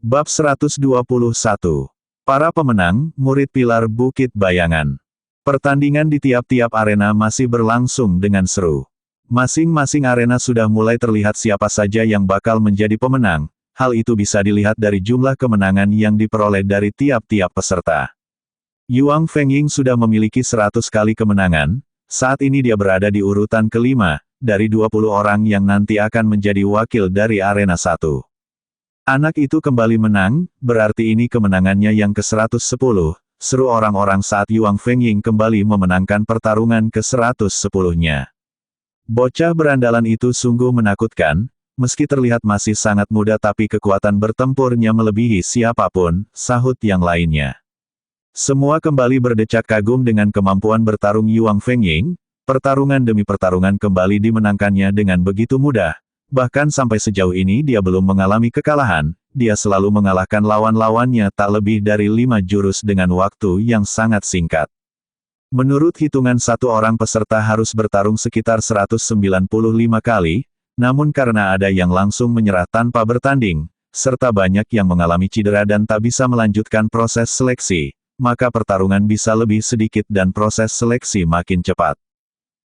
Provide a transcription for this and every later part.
Bab 121. Para pemenang, murid pilar Bukit Bayangan. Pertandingan di tiap-tiap arena masih berlangsung dengan seru. Masing-masing arena sudah mulai terlihat siapa saja yang bakal menjadi pemenang. Hal itu bisa dilihat dari jumlah kemenangan yang diperoleh dari tiap-tiap peserta. Yuang Fengying sudah memiliki 100 kali kemenangan. Saat ini dia berada di urutan kelima, dari 20 orang yang nanti akan menjadi wakil dari arena 1. Anak itu kembali menang, berarti ini kemenangannya yang ke-110, seru orang-orang saat Yuang Fengying kembali memenangkan pertarungan ke-110-nya. Bocah berandalan itu sungguh menakutkan, meski terlihat masih sangat muda tapi kekuatan bertempurnya melebihi siapapun, sahut yang lainnya. Semua kembali berdecak kagum dengan kemampuan bertarung Yuang Fengying, pertarungan demi pertarungan kembali dimenangkannya dengan begitu mudah. Bahkan sampai sejauh ini dia belum mengalami kekalahan, dia selalu mengalahkan lawan-lawannya tak lebih dari 5 jurus dengan waktu yang sangat singkat. Menurut hitungan satu orang peserta harus bertarung sekitar 195 kali, namun karena ada yang langsung menyerah tanpa bertanding, serta banyak yang mengalami cedera dan tak bisa melanjutkan proses seleksi, maka pertarungan bisa lebih sedikit dan proses seleksi makin cepat.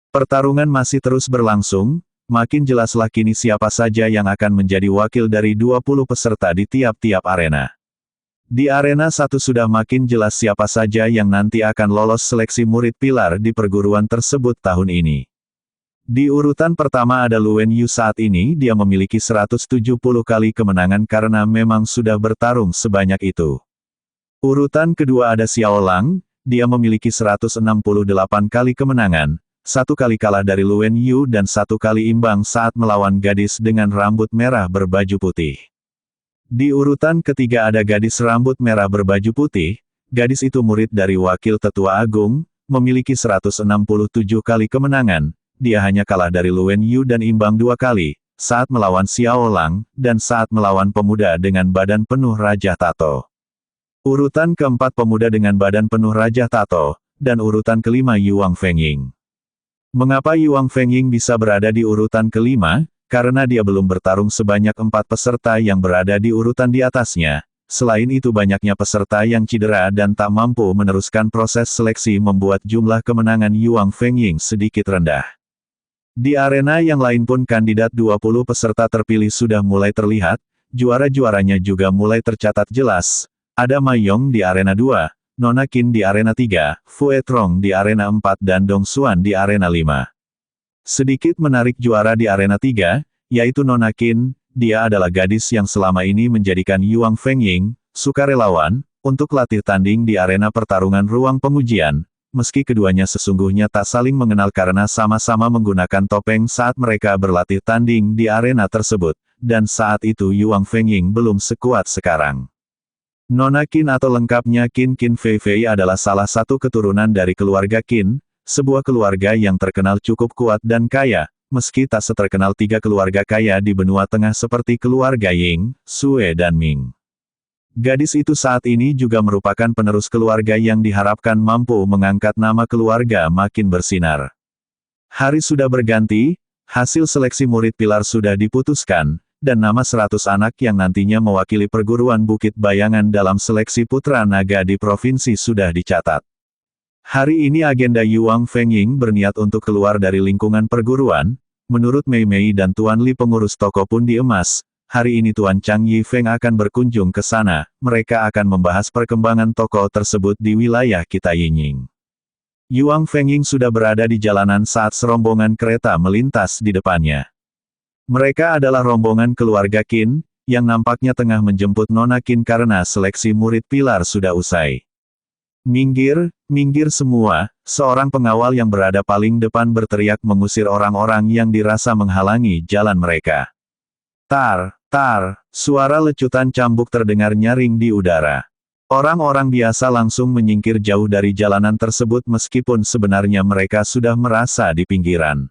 Pertarungan masih terus berlangsung. Makin jelaslah kini siapa saja yang akan menjadi wakil dari 20 peserta di tiap-tiap arena. Di arena 1 sudah makin jelas siapa saja yang nanti akan lolos seleksi murid pilar di perguruan tersebut tahun ini. Di urutan pertama ada Luen Yu. Saat ini dia memiliki 170 kali kemenangan karena memang sudah bertarung sebanyak itu. Urutan kedua ada Xiao Lang, dia memiliki 168 kali kemenangan. 1 kali kalah dari Luen Yu dan 1 kali imbang saat melawan gadis dengan rambut merah berbaju putih. Di urutan ketiga ada gadis rambut merah berbaju putih, gadis itu murid dari wakil tetua agung, memiliki 167 kali kemenangan, dia hanya kalah dari Luen Yu dan imbang 2 kali, saat melawan Xiao Lang, dan saat melawan pemuda dengan badan penuh Raja Tato. Urutan keempat pemuda dengan badan penuh Raja Tato, dan urutan kelima Yuang Fengying. Mengapa Yuang Fengying bisa berada di urutan kelima? Karena dia belum bertarung sebanyak 4 peserta yang berada di urutan di atasnya. Selain itu banyaknya peserta yang cedera dan tak mampu meneruskan proses seleksi membuat jumlah kemenangan Yuang Fengying sedikit rendah. Di arena yang lain pun kandidat 20 peserta terpilih sudah mulai terlihat, juara-juaranya juga mulai tercatat jelas. Ada Ma Yong di arena 2. Nona Qin di arena 3, Fue Trong di arena 4 dan Dong Xuan di arena 5. Sedikit menarik juara di arena 3, yaitu Nona Qin, dia adalah gadis yang selama ini menjadikan Yuang Fengying, sukarelawan, untuk latih tanding di arena pertarungan ruang pengujian, meski keduanya sesungguhnya tak saling mengenal karena sama-sama menggunakan topeng saat mereka berlatih tanding di arena tersebut, dan saat itu Yuang Fengying belum sekuat sekarang. Nona Qin atau lengkapnya Qin Qin Fei Fei adalah salah satu keturunan dari keluarga Qin, sebuah keluarga yang terkenal cukup kuat dan kaya, meski tak seterkenal 3 keluarga kaya di benua tengah seperti keluarga Ying, Sue dan Ming. Gadis itu saat ini juga merupakan penerus keluarga yang diharapkan mampu mengangkat nama keluarga makin bersinar. Hari sudah berganti, hasil seleksi murid pilar sudah diputuskan, dan nama 100 anak yang nantinya mewakili perguruan Bukit Bayangan dalam seleksi putra naga di provinsi sudah dicatat. Hari ini agenda Yuang Fengying berniat untuk keluar dari lingkungan perguruan. Menurut Mei Mei dan Tuan Li pengurus toko pundi emas, hari ini Tuan Chang Yifeng akan berkunjung ke sana. Mereka akan membahas perkembangan toko tersebut di wilayah Kitaying. Yuang Fengying sudah berada di jalanan saat serombongan kereta melintas di depannya. Mereka adalah rombongan keluarga Qin, yang nampaknya tengah menjemput Nona Qin karena seleksi murid pilar sudah usai. Minggir, minggir semua, seorang pengawal yang berada paling depan berteriak mengusir orang-orang yang dirasa menghalangi jalan mereka. Tar, tar, suara lecutan cambuk terdengar nyaring di udara. Orang-orang biasa langsung menyingkir jauh dari jalanan tersebut meskipun sebenarnya mereka sudah merasa di pinggiran.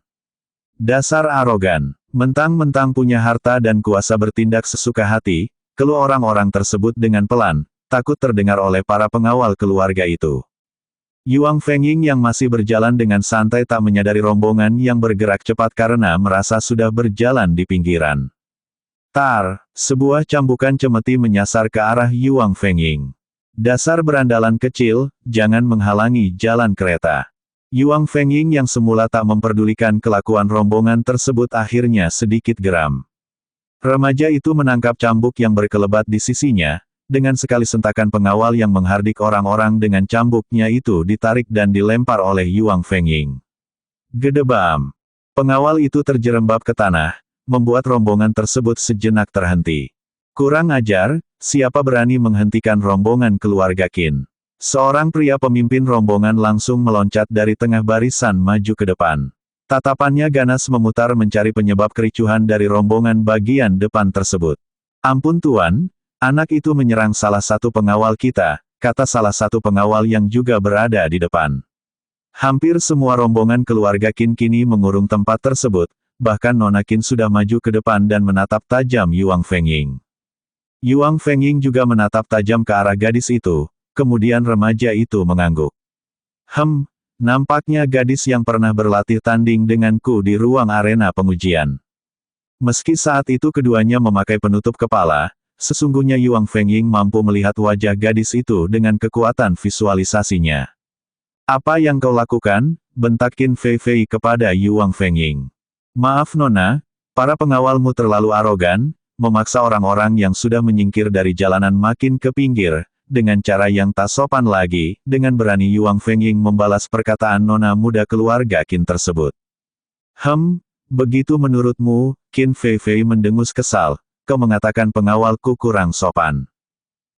Dasar arogan. Mentang-mentang punya harta dan kuasa bertindak sesuka hati, keluh orang-orang tersebut dengan pelan, takut terdengar oleh para pengawal keluarga itu. Yuang Fengying yang masih berjalan dengan santai tak menyadari rombongan yang bergerak cepat karena merasa sudah berjalan di pinggiran. Tar, sebuah cambukan cemeti menyasar ke arah Yuang Fengying. Dasar berandalan kecil, jangan menghalangi jalan kereta. Yuang Fengying yang semula tak memperdulikan kelakuan rombongan tersebut akhirnya sedikit geram. Remaja itu menangkap cambuk yang berkelebat di sisinya, dengan sekali sentakan pengawal yang menghardik orang-orang dengan cambuknya itu ditarik dan dilempar oleh Yuang Fengying. Gedebam! Pengawal itu terjerembab ke tanah, membuat rombongan tersebut sejenak terhenti. Kurang ajar, siapa berani menghentikan rombongan keluarga Qin? Seorang pria pemimpin rombongan langsung meloncat dari tengah barisan maju ke depan. Tatapannya ganas memutar mencari penyebab kericuhan dari rombongan bagian depan tersebut. Ampun Tuan, anak itu menyerang salah satu pengawal kita, kata salah satu pengawal yang juga berada di depan. Hampir semua rombongan keluarga Qin kini mengurung tempat tersebut, bahkan Nona Qin sudah maju ke depan dan menatap tajam Yuang Fengying. Yuang Fengying juga menatap tajam ke arah gadis itu, kemudian remaja itu mengangguk. Nampaknya gadis yang pernah berlatih tanding denganku di ruang arena pengujian. Meski saat itu keduanya memakai penutup kepala, sesungguhnya Yuang Fengying mampu melihat wajah gadis itu dengan kekuatan visualisasinya. Apa yang kau lakukan? Bentak Qin Fei Fei kepada Yuang Fengying. Maaf Nona, para pengawalmu terlalu arogan, memaksa orang-orang yang sudah menyingkir dari jalanan makin ke pinggir, dengan cara yang tak sopan lagi, dengan berani Yuang Fengying membalas perkataan nona muda keluarga Qin tersebut. Begitu menurutmu, Qin Fei Fei mendengus kesal, kau mengatakan pengawalku kurang sopan.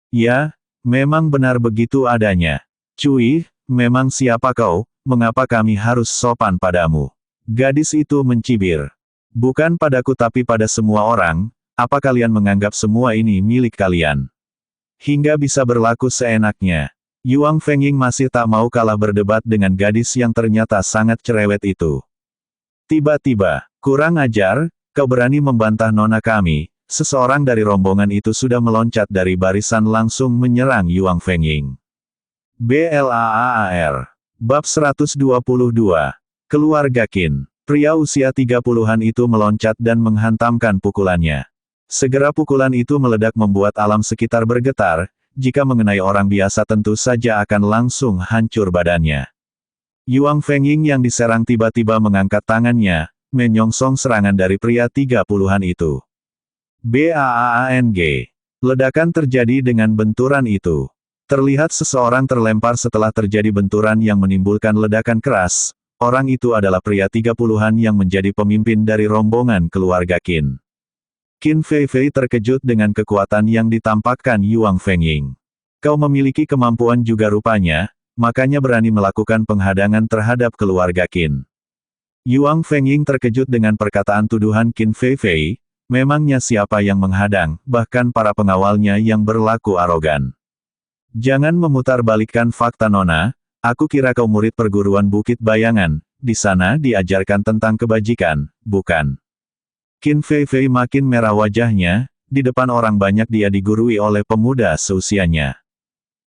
Ya, memang benar begitu adanya. Cui, memang siapa kau, mengapa kami harus sopan padamu? Gadis itu mencibir. Bukan padaku tapi pada semua orang, apa kalian menganggap semua ini milik kalian? Hingga bisa berlaku seenaknya. Yuang Fengying masih tak mau kalah berdebat dengan gadis yang ternyata sangat cerewet itu. Tiba-tiba, kurang ajar, kau berani membantah nona kami, seseorang dari rombongan itu sudah meloncat dari barisan langsung menyerang Yuang Fengying. BLAAR. Bab 122. Keluarga Qin. Pria usia 30-an itu meloncat dan menghantamkan pukulannya. Segera pukulan itu meledak membuat alam sekitar bergetar, jika mengenai orang biasa tentu saja akan langsung hancur badannya. Yuang Fengying yang diserang tiba-tiba mengangkat tangannya, menyongsong serangan dari pria 30-an itu. BAANG. Ledakan terjadi dengan benturan itu. Terlihat seseorang terlempar setelah terjadi benturan yang menimbulkan ledakan keras. Orang itu adalah pria 30-an yang menjadi pemimpin dari rombongan keluarga Qin. Qin Fei Fei terkejut dengan kekuatan yang ditampakkan Yuang Fengying. Kau memiliki kemampuan juga rupanya, makanya berani melakukan penghadangan terhadap keluarga Qin. Yuang Fengying terkejut dengan perkataan tuduhan Qin Fei Fei, memangnya siapa yang menghadang, bahkan para pengawalnya yang berlaku arogan. Jangan memutarbalikkan fakta nona, aku kira kau murid perguruan Bukit Bayangan, di sana diajarkan tentang kebajikan, bukan? Qin Fei Fei makin merah wajahnya, di depan orang banyak dia digurui oleh pemuda seusianya.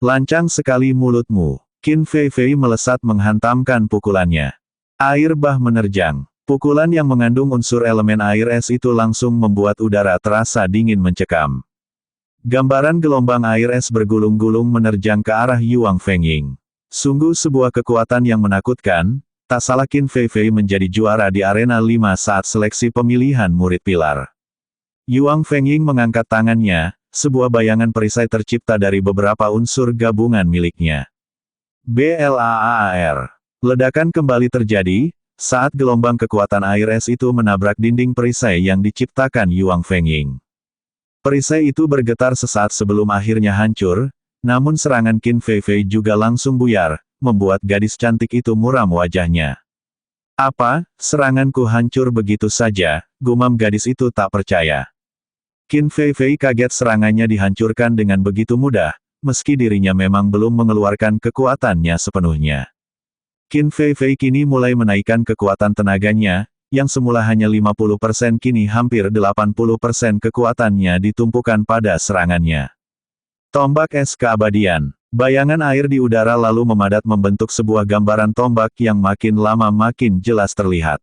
Lancang sekali mulutmu. Qin Fei Fei melesat menghantamkan pukulannya. Air bah menerjang. Pukulan yang mengandung unsur elemen air es itu langsung membuat udara terasa dingin mencekam. Gambaran gelombang air es bergulung-gulung menerjang ke arah Yuang Fengying. Sungguh sebuah kekuatan yang menakutkan, tak salah Qin Fei Fei menjadi juara di arena 5 saat seleksi pemilihan murid pilar. Yuang Fengying mengangkat tangannya, sebuah bayangan perisai tercipta dari beberapa unsur gabungan miliknya. BLAAR. Ledakan kembali terjadi, saat gelombang kekuatan air es itu menabrak dinding perisai yang diciptakan Yuang Fengying. Perisai itu bergetar sesaat sebelum akhirnya hancur, namun serangan Qin Fei Fei juga langsung buyar, membuat gadis cantik itu muram wajahnya. Apa, seranganku hancur begitu saja, gumam gadis itu tak percaya. Qin Fei Fei kaget serangannya dihancurkan dengan begitu mudah, meski dirinya memang belum mengeluarkan kekuatannya sepenuhnya. Qin Fei Fei kini mulai menaikkan kekuatan tenaganya, yang semula hanya 50% kini hampir 80% kekuatannya ditumpukan pada serangannya. Tombak es keabadian. Bayangan air di udara lalu memadat membentuk sebuah gambaran tombak yang makin lama makin jelas terlihat.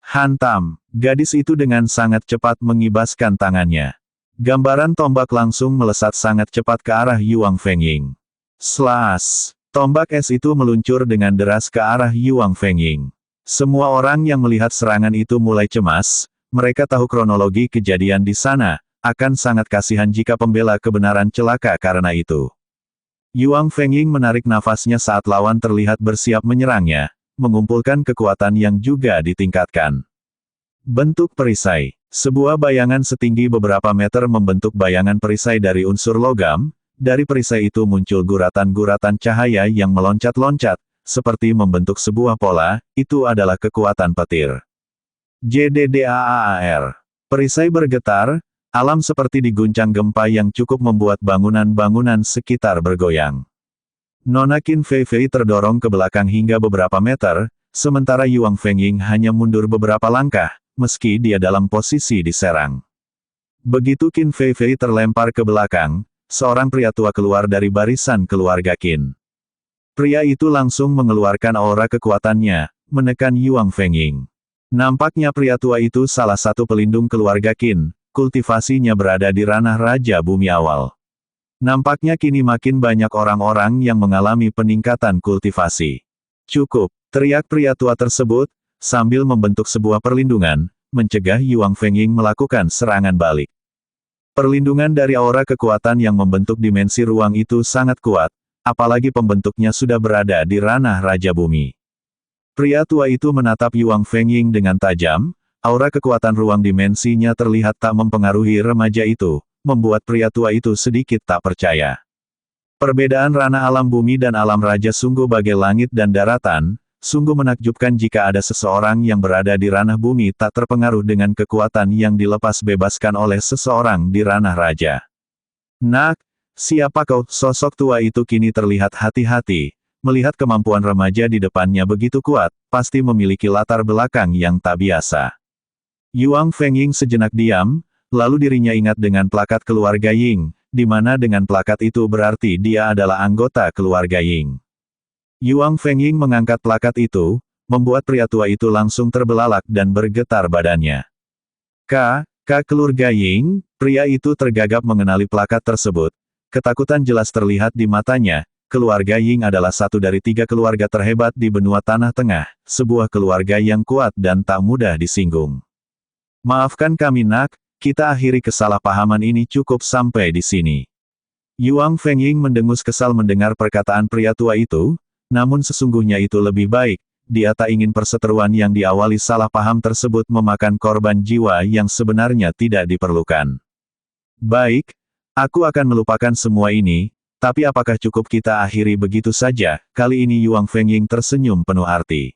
Hantam, gadis itu dengan sangat cepat mengibaskan tangannya. Gambaran tombak langsung melesat sangat cepat ke arah Yuang Fengying. Slash! Tombak es itu meluncur dengan deras ke arah Yuang Fengying. Semua orang yang melihat serangan itu mulai cemas, mereka tahu kronologi kejadian di sana, akan sangat kasihan jika pembela kebenaran celaka karena itu. Yuang Fengying menarik nafasnya saat lawan terlihat bersiap menyerangnya, mengumpulkan kekuatan yang juga ditingkatkan. Bentuk perisai. Sebuah bayangan setinggi beberapa meter membentuk bayangan perisai dari unsur logam. Dari perisai itu muncul guratan-guratan cahaya yang meloncat-loncat, seperti membentuk sebuah pola. Itu adalah kekuatan petir. JDDAAR. Perisai bergetar, alam seperti diguncang gempa yang cukup membuat bangunan-bangunan sekitar bergoyang. Nona Qin Fei Fei terdorong ke belakang hingga beberapa meter, sementara Yuang Fengying hanya mundur beberapa langkah, meski dia dalam posisi diserang. Begitu Qin Fei Fei terlempar ke belakang, seorang pria tua keluar dari barisan keluarga Qin. Pria itu langsung mengeluarkan aura kekuatannya, menekan Yuang Fengying. Nampaknya pria tua itu salah satu pelindung keluarga Qin, kultivasinya berada di ranah Raja Bumi awal. Nampaknya kini makin banyak orang-orang yang mengalami peningkatan kultivasi. Cukup, teriak pria tua tersebut, sambil membentuk sebuah perlindungan, mencegah Yuang Fengying melakukan serangan balik. Perlindungan dari aura kekuatan yang membentuk dimensi ruang itu sangat kuat, apalagi pembentuknya sudah berada di ranah Raja Bumi. Pria tua itu menatap Yuang Fengying dengan tajam, aura kekuatan ruang dimensinya terlihat tak mempengaruhi remaja itu, membuat pria tua itu sedikit tak percaya. Perbedaan ranah alam bumi dan alam raja sungguh bagai langit dan daratan, sungguh menakjubkan jika ada seseorang yang berada di ranah bumi tak terpengaruh dengan kekuatan yang dilepas bebaskan oleh seseorang di ranah raja. Nak, siapa kau? Sosok tua itu kini terlihat hati-hati, melihat kemampuan remaja di depannya begitu kuat, pasti memiliki latar belakang yang tak biasa. Yuang Fengying sejenak diam, lalu dirinya ingat dengan plakat keluarga Ying, di mana dengan plakat itu berarti dia adalah anggota keluarga Ying. Yuang Fengying mengangkat plakat itu, membuat pria tua itu langsung terbelalak dan bergetar badannya. Keluarga Ying, pria itu tergagap mengenali plakat tersebut. Ketakutan jelas terlihat di matanya. Keluarga Ying adalah satu dari 3 keluarga terhebat di benua Tanah Tengah, sebuah keluarga yang kuat dan tak mudah disinggung. Maafkan kami nak, kita akhiri kesalahpahaman ini cukup sampai di sini. Yuang Fengying mendengus kesal mendengar perkataan pria tua itu. Namun sesungguhnya itu lebih baik, dia tak ingin perseteruan yang diawali salah paham tersebut memakan korban jiwa yang sebenarnya tidak diperlukan. Baik, aku akan melupakan semua ini, tapi apakah cukup kita akhiri begitu saja? Kali ini Yuang Fengying tersenyum penuh arti.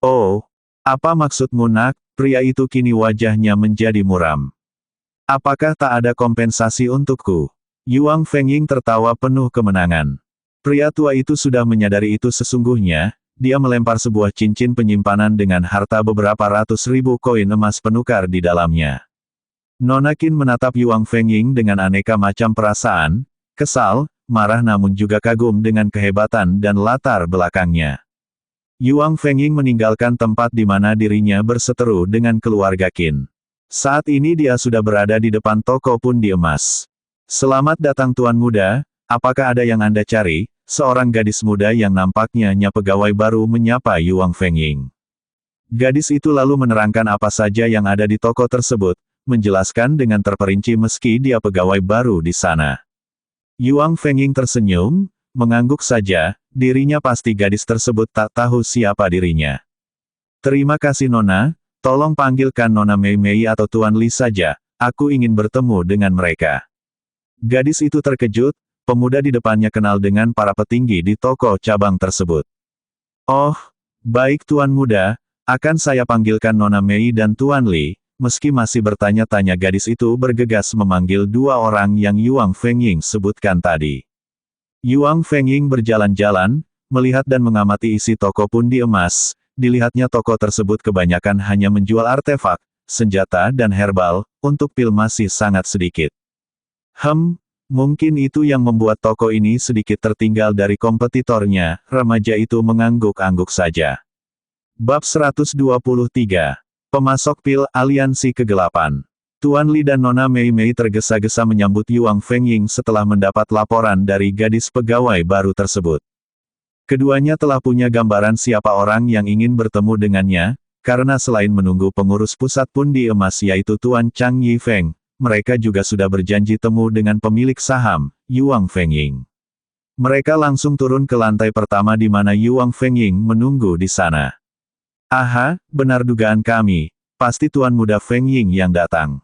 Oh, apa maksudmu nak? Pria itu kini wajahnya menjadi muram. Apakah tak ada kompensasi untukku? Yuang Fengying tertawa penuh kemenangan. Pria tua itu sudah menyadari itu sesungguhnya, dia melempar sebuah cincin penyimpanan dengan harta beberapa ratus ribu koin emas penukar di dalamnya. Nona Qin menatap Yuang Fengying dengan aneka macam perasaan, kesal, marah namun juga kagum dengan kehebatan dan latar belakangnya. Yuang Fengying meninggalkan tempat di mana dirinya berseteru dengan keluarga Qin. Saat ini dia sudah berada di depan toko pundi emas. Selamat datang Tuan Muda, apakah ada yang Anda cari? Seorang gadis muda yang nampaknya pegawai baru menyapa Yuang Fengying. Gadis itu lalu menerangkan apa saja yang ada di toko tersebut, menjelaskan dengan terperinci meski dia pegawai baru di sana. Yuang Fengying tersenyum, mengangguk saja, dirinya pasti gadis tersebut tak tahu siapa dirinya. Terima kasih Nona, tolong panggilkan Nona Mei Mei atau Tuan Li saja, aku ingin bertemu dengan mereka. Gadis itu terkejut. Pemuda di depannya kenal dengan para petinggi di toko cabang tersebut. Oh, baik Tuan Muda, akan saya panggilkan Nona Mei dan Tuan Li. Meski masih bertanya-tanya gadis itu bergegas memanggil 2 orang yang Yuang Fengying sebutkan tadi. Yuang Fengying berjalan-jalan, melihat dan mengamati isi toko pundi emas, dilihatnya toko tersebut kebanyakan hanya menjual artefak, senjata dan herbal, untuk pil masih sangat sedikit. Mungkin itu yang membuat toko ini sedikit tertinggal dari kompetitornya, remaja itu mengangguk-angguk saja. Bab 123. Pemasok pil, aliansi kegelapan. Tuan Li dan Nona Mei Mei tergesa-gesa menyambut Yuang Fengying setelah mendapat laporan dari gadis pegawai baru tersebut. Keduanya telah punya gambaran siapa orang yang ingin bertemu dengannya, karena selain menunggu pengurus pusat pundi emas yaitu Tuan Chang Yifeng, mereka juga sudah berjanji temu dengan pemilik saham, Yuang Fengying. Mereka langsung turun ke lantai pertama di mana Yuang Fengying menunggu di sana. Aha, benar dugaan kami, pasti Tuan Muda Fengying yang datang.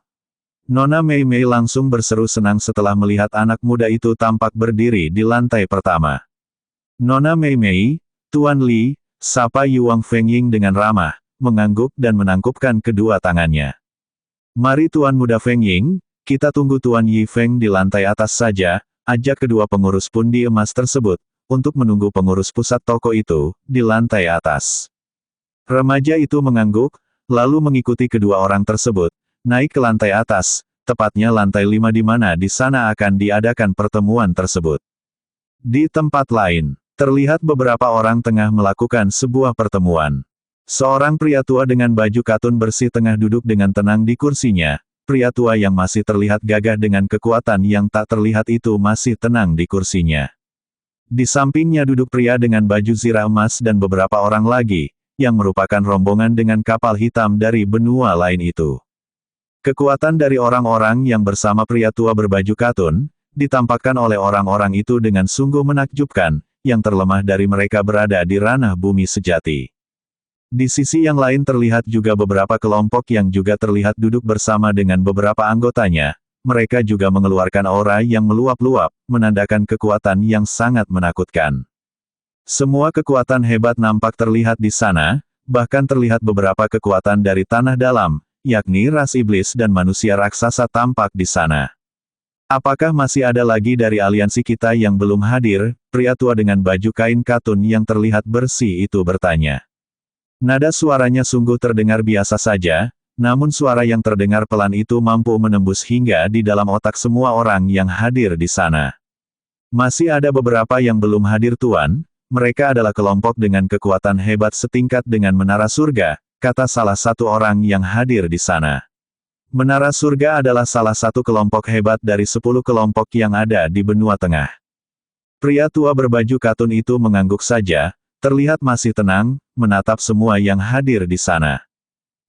Nona Mei Mei langsung berseru senang setelah melihat anak muda itu tampak berdiri di lantai pertama. Nona Mei Mei, Tuan Li, sapa Yuang Fengying dengan ramah, mengangguk dan menangkupkan kedua tangannya. Mari Tuan Muda Fengying, kita tunggu Tuan Yifeng di lantai atas saja, ajak kedua pengurus pundi emas tersebut, untuk menunggu pengurus pusat toko itu, di lantai atas. Remaja itu mengangguk, lalu mengikuti kedua orang tersebut, naik ke lantai atas, tepatnya lantai 5 di mana di sana akan diadakan pertemuan tersebut. Di tempat lain, terlihat beberapa orang tengah melakukan sebuah pertemuan. Seorang pria tua dengan baju katun bersih tengah duduk dengan tenang di kursinya. Pria tua yang masih terlihat gagah dengan kekuatan yang tak terlihat itu masih tenang di kursinya. Di sampingnya duduk pria dengan baju zirah emas dan beberapa orang lagi, yang merupakan rombongan dengan kapal hitam dari benua lain itu. Kekuatan dari orang-orang yang bersama pria tua berbaju katun, ditampakkan oleh orang-orang itu dengan sungguh menakjubkan, yang terlemah dari mereka berada di ranah bumi sejati. Di sisi yang lain terlihat juga beberapa kelompok yang juga terlihat duduk bersama dengan beberapa anggotanya, mereka juga mengeluarkan aura yang meluap-luap, menandakan kekuatan yang sangat menakutkan. Semua kekuatan hebat nampak terlihat di sana, bahkan terlihat beberapa kekuatan dari tanah dalam, yakni ras iblis dan manusia raksasa tampak di sana. Apakah masih ada lagi dari aliansi kita yang belum hadir? Pria tua dengan baju kain katun yang terlihat bersih itu bertanya. Nada suaranya sungguh terdengar biasa saja, namun suara yang terdengar pelan itu mampu menembus hingga di dalam otak semua orang yang hadir di sana. Masih ada beberapa yang belum hadir Tuan, mereka adalah kelompok dengan kekuatan hebat setingkat dengan menara surga, kata salah satu orang yang hadir di sana. Menara surga adalah salah satu kelompok hebat dari 10 kelompok yang ada di benua tengah. Pria tua berbaju katun itu mengangguk saja, terlihat masih tenang, menatap semua yang hadir di sana.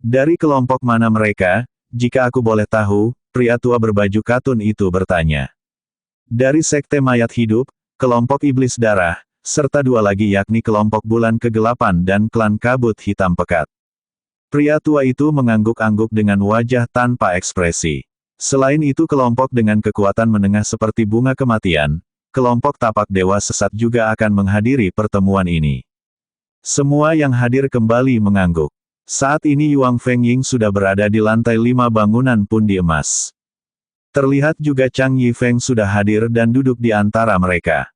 Dari kelompok mana mereka, jika aku boleh tahu? Pria tua berbaju katun itu bertanya. Dari sekte mayat hidup, kelompok iblis darah, serta dua lagi yakni kelompok bulan kegelapan dan klan kabut hitam pekat. Pria tua itu mengangguk-angguk dengan wajah tanpa ekspresi. Selain itu kelompok dengan kekuatan menengah seperti bunga kematian, kelompok tapak dewa sesat juga akan menghadiri pertemuan ini. Semua yang hadir kembali mengangguk. Saat ini Yuang Fengying sudah berada di lantai 5 bangunan pundi emas. Terlihat juga Chang Yifeng sudah hadir dan duduk di antara mereka.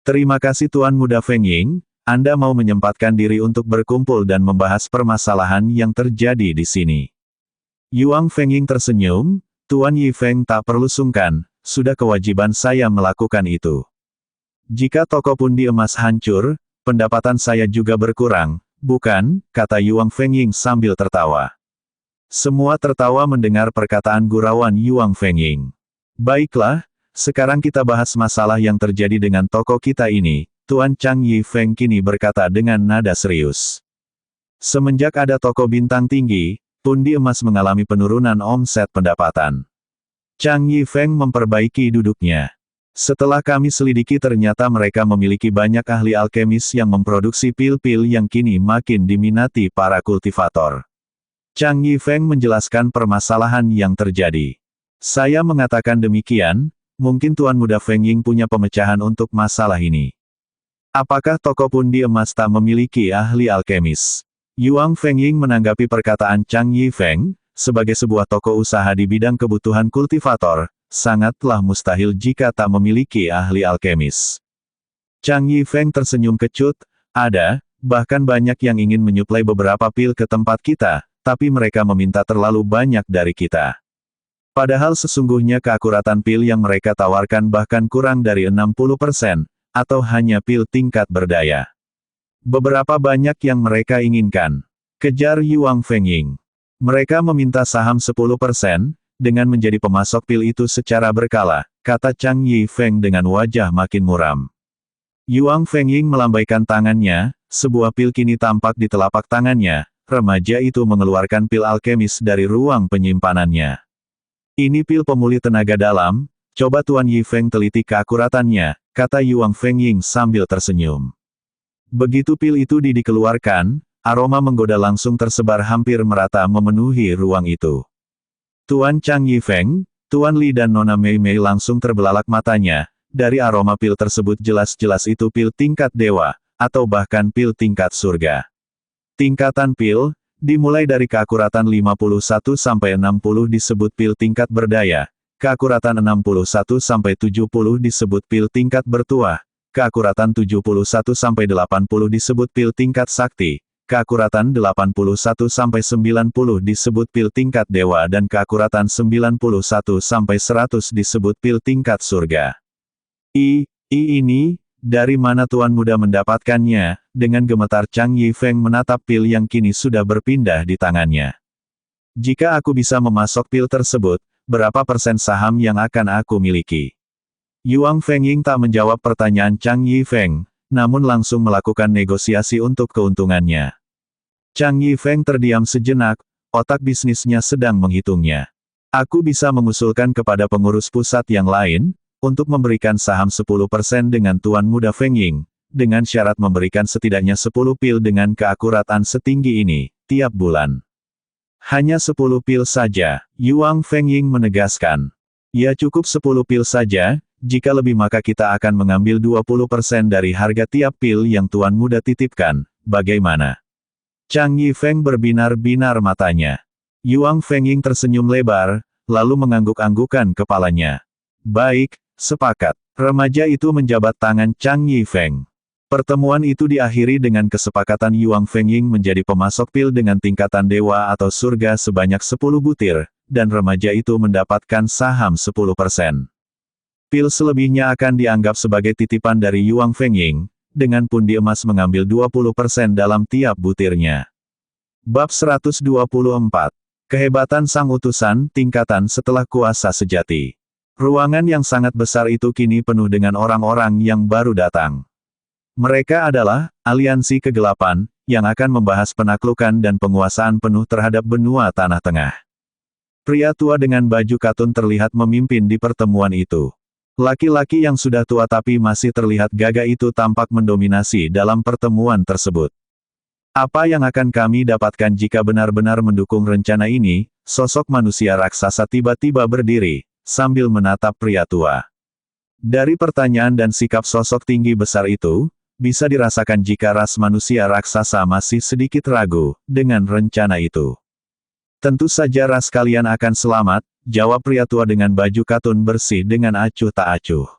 Terima kasih Tuan Muda Fengying, Anda mau menyempatkan diri untuk berkumpul dan membahas permasalahan yang terjadi di sini. Yuang Fengying tersenyum, Tuan Yifeng tak perlu sungkan, sudah kewajiban saya melakukan itu. Jika toko pundi emas hancur, pendapatan saya juga berkurang, bukan, kata Yuang Fengying sambil tertawa. Semua tertawa mendengar perkataan gurauan Yuang Fengying. Baiklah, sekarang kita bahas masalah yang terjadi dengan toko kita ini, Tuan Chang Yifeng kini berkata dengan nada serius. Semenjak ada toko bintang tinggi, pundi emas mengalami penurunan omset pendapatan. Chang Yifeng memperbaiki duduknya. Setelah kami selidiki ternyata mereka memiliki banyak ahli alkemis yang memproduksi pil-pil yang kini makin diminati para kultivator. Chang Yifeng menjelaskan permasalahan yang terjadi. Saya mengatakan demikian, mungkin Tuan Muda Fengying punya pemecahan untuk masalah ini. Apakah toko pundi emas tak memiliki ahli alkemis? Yuang Fengying menanggapi perkataan Chang Yifeng, sebagai sebuah toko usaha di bidang kebutuhan kultivator, sangatlah mustahil jika tak memiliki ahli alkemis. Chang Yifeng tersenyum kecut, ada, bahkan banyak yang ingin menyuplai beberapa pil ke tempat kita, tapi mereka meminta terlalu banyak dari kita. Padahal sesungguhnya keakuratan pil yang mereka tawarkan bahkan kurang dari 60%, atau hanya pil tingkat berdaya. Beberapa banyak yang mereka inginkan. Kejar Yuang Fengying. Mereka meminta saham 10%, dengan menjadi pemasok pil itu secara berkala, kata Chang Yifeng dengan wajah makin muram. Yuang Fengying melambaikan tangannya, sebuah pil kini tampak di telapak tangannya, remaja itu mengeluarkan pil alkemis dari ruang penyimpanannya. Ini pil pemulih tenaga dalam, coba Tuan Yifeng teliti keakuratannya, kata Yuang Fengying sambil tersenyum. Begitu pil itu dikeluarkan, aroma menggoda langsung tersebar hampir merata memenuhi ruang itu. Tuan Chang Yifeng, Tuan Li dan Nona Mei Mei langsung terbelalak matanya, dari aroma pil tersebut jelas-jelas itu pil tingkat dewa, atau bahkan pil tingkat surga. Tingkatan pil, dimulai dari keakuratan 51-60 disebut pil tingkat berdaya, keakuratan 61-70 disebut pil tingkat bertuah, keakuratan 71-80 disebut pil tingkat sakti, keakuratan 81-90 disebut pil tingkat dewa dan keakuratan 91-100 disebut pil tingkat surga. Ini, dari mana Tuan Muda mendapatkannya? Dengan gemetar Chang Yifeng menatap pil yang kini sudah berpindah di tangannya. Jika aku bisa memasok pil tersebut, berapa persen saham yang akan aku miliki? Yuang Fengying tak menjawab pertanyaan Chang Yifeng, namun langsung melakukan negosiasi untuk keuntungannya. Chang Yifeng terdiam sejenak, otak bisnisnya sedang menghitungnya. Aku bisa mengusulkan kepada pengurus pusat yang lain, untuk memberikan saham 10% dengan Tuan Muda Fengying, dengan syarat memberikan setidaknya 10 pil dengan keakuratan setinggi ini, tiap bulan. Hanya 10 pil saja, Yuang Fengying menegaskan. Ya cukup 10 pil saja, jika lebih maka kita akan mengambil 20% dari harga tiap pil yang Tuan Muda titipkan, bagaimana? Chang Yifeng berbinar-binar matanya. Yuang Fengying tersenyum lebar, lalu mengangguk-anggukan kepalanya. Baik, sepakat. Remaja itu menjabat tangan Chang Yifeng. Pertemuan itu diakhiri dengan kesepakatan Yuang Fengying menjadi pemasok pil dengan tingkatan dewa atau surga sebanyak 10 butir, dan remaja itu mendapatkan saham 10%. Pil selebihnya akan dianggap sebagai titipan dari Yuang Fengying, dengan pundi emas mengambil 20% dalam tiap butirnya. Bab 124. Kehebatan Sang Utusan, tingkatan setelah kuasa sejati. Ruangan yang sangat besar itu kini penuh dengan orang-orang yang baru datang. Mereka adalah aliansi kegelapan, yang akan membahas penaklukan dan penguasaan penuh terhadap benua Tanah Tengah. Pria tua dengan baju katun terlihat memimpin di pertemuan itu. Laki-laki yang sudah tua tapi masih terlihat gagah itu tampak mendominasi dalam pertemuan tersebut. Apa yang akan kami dapatkan jika benar-benar mendukung rencana ini? Sosok manusia raksasa tiba-tiba berdiri, sambil menatap pria tua. Dari pertanyaan dan sikap sosok tinggi besar itu, bisa dirasakan jika ras manusia raksasa masih sedikit ragu dengan rencana itu. Tentu saja ras kalian akan selamat, jawab pria tua dengan baju katun bersih dengan acuh tak acuh.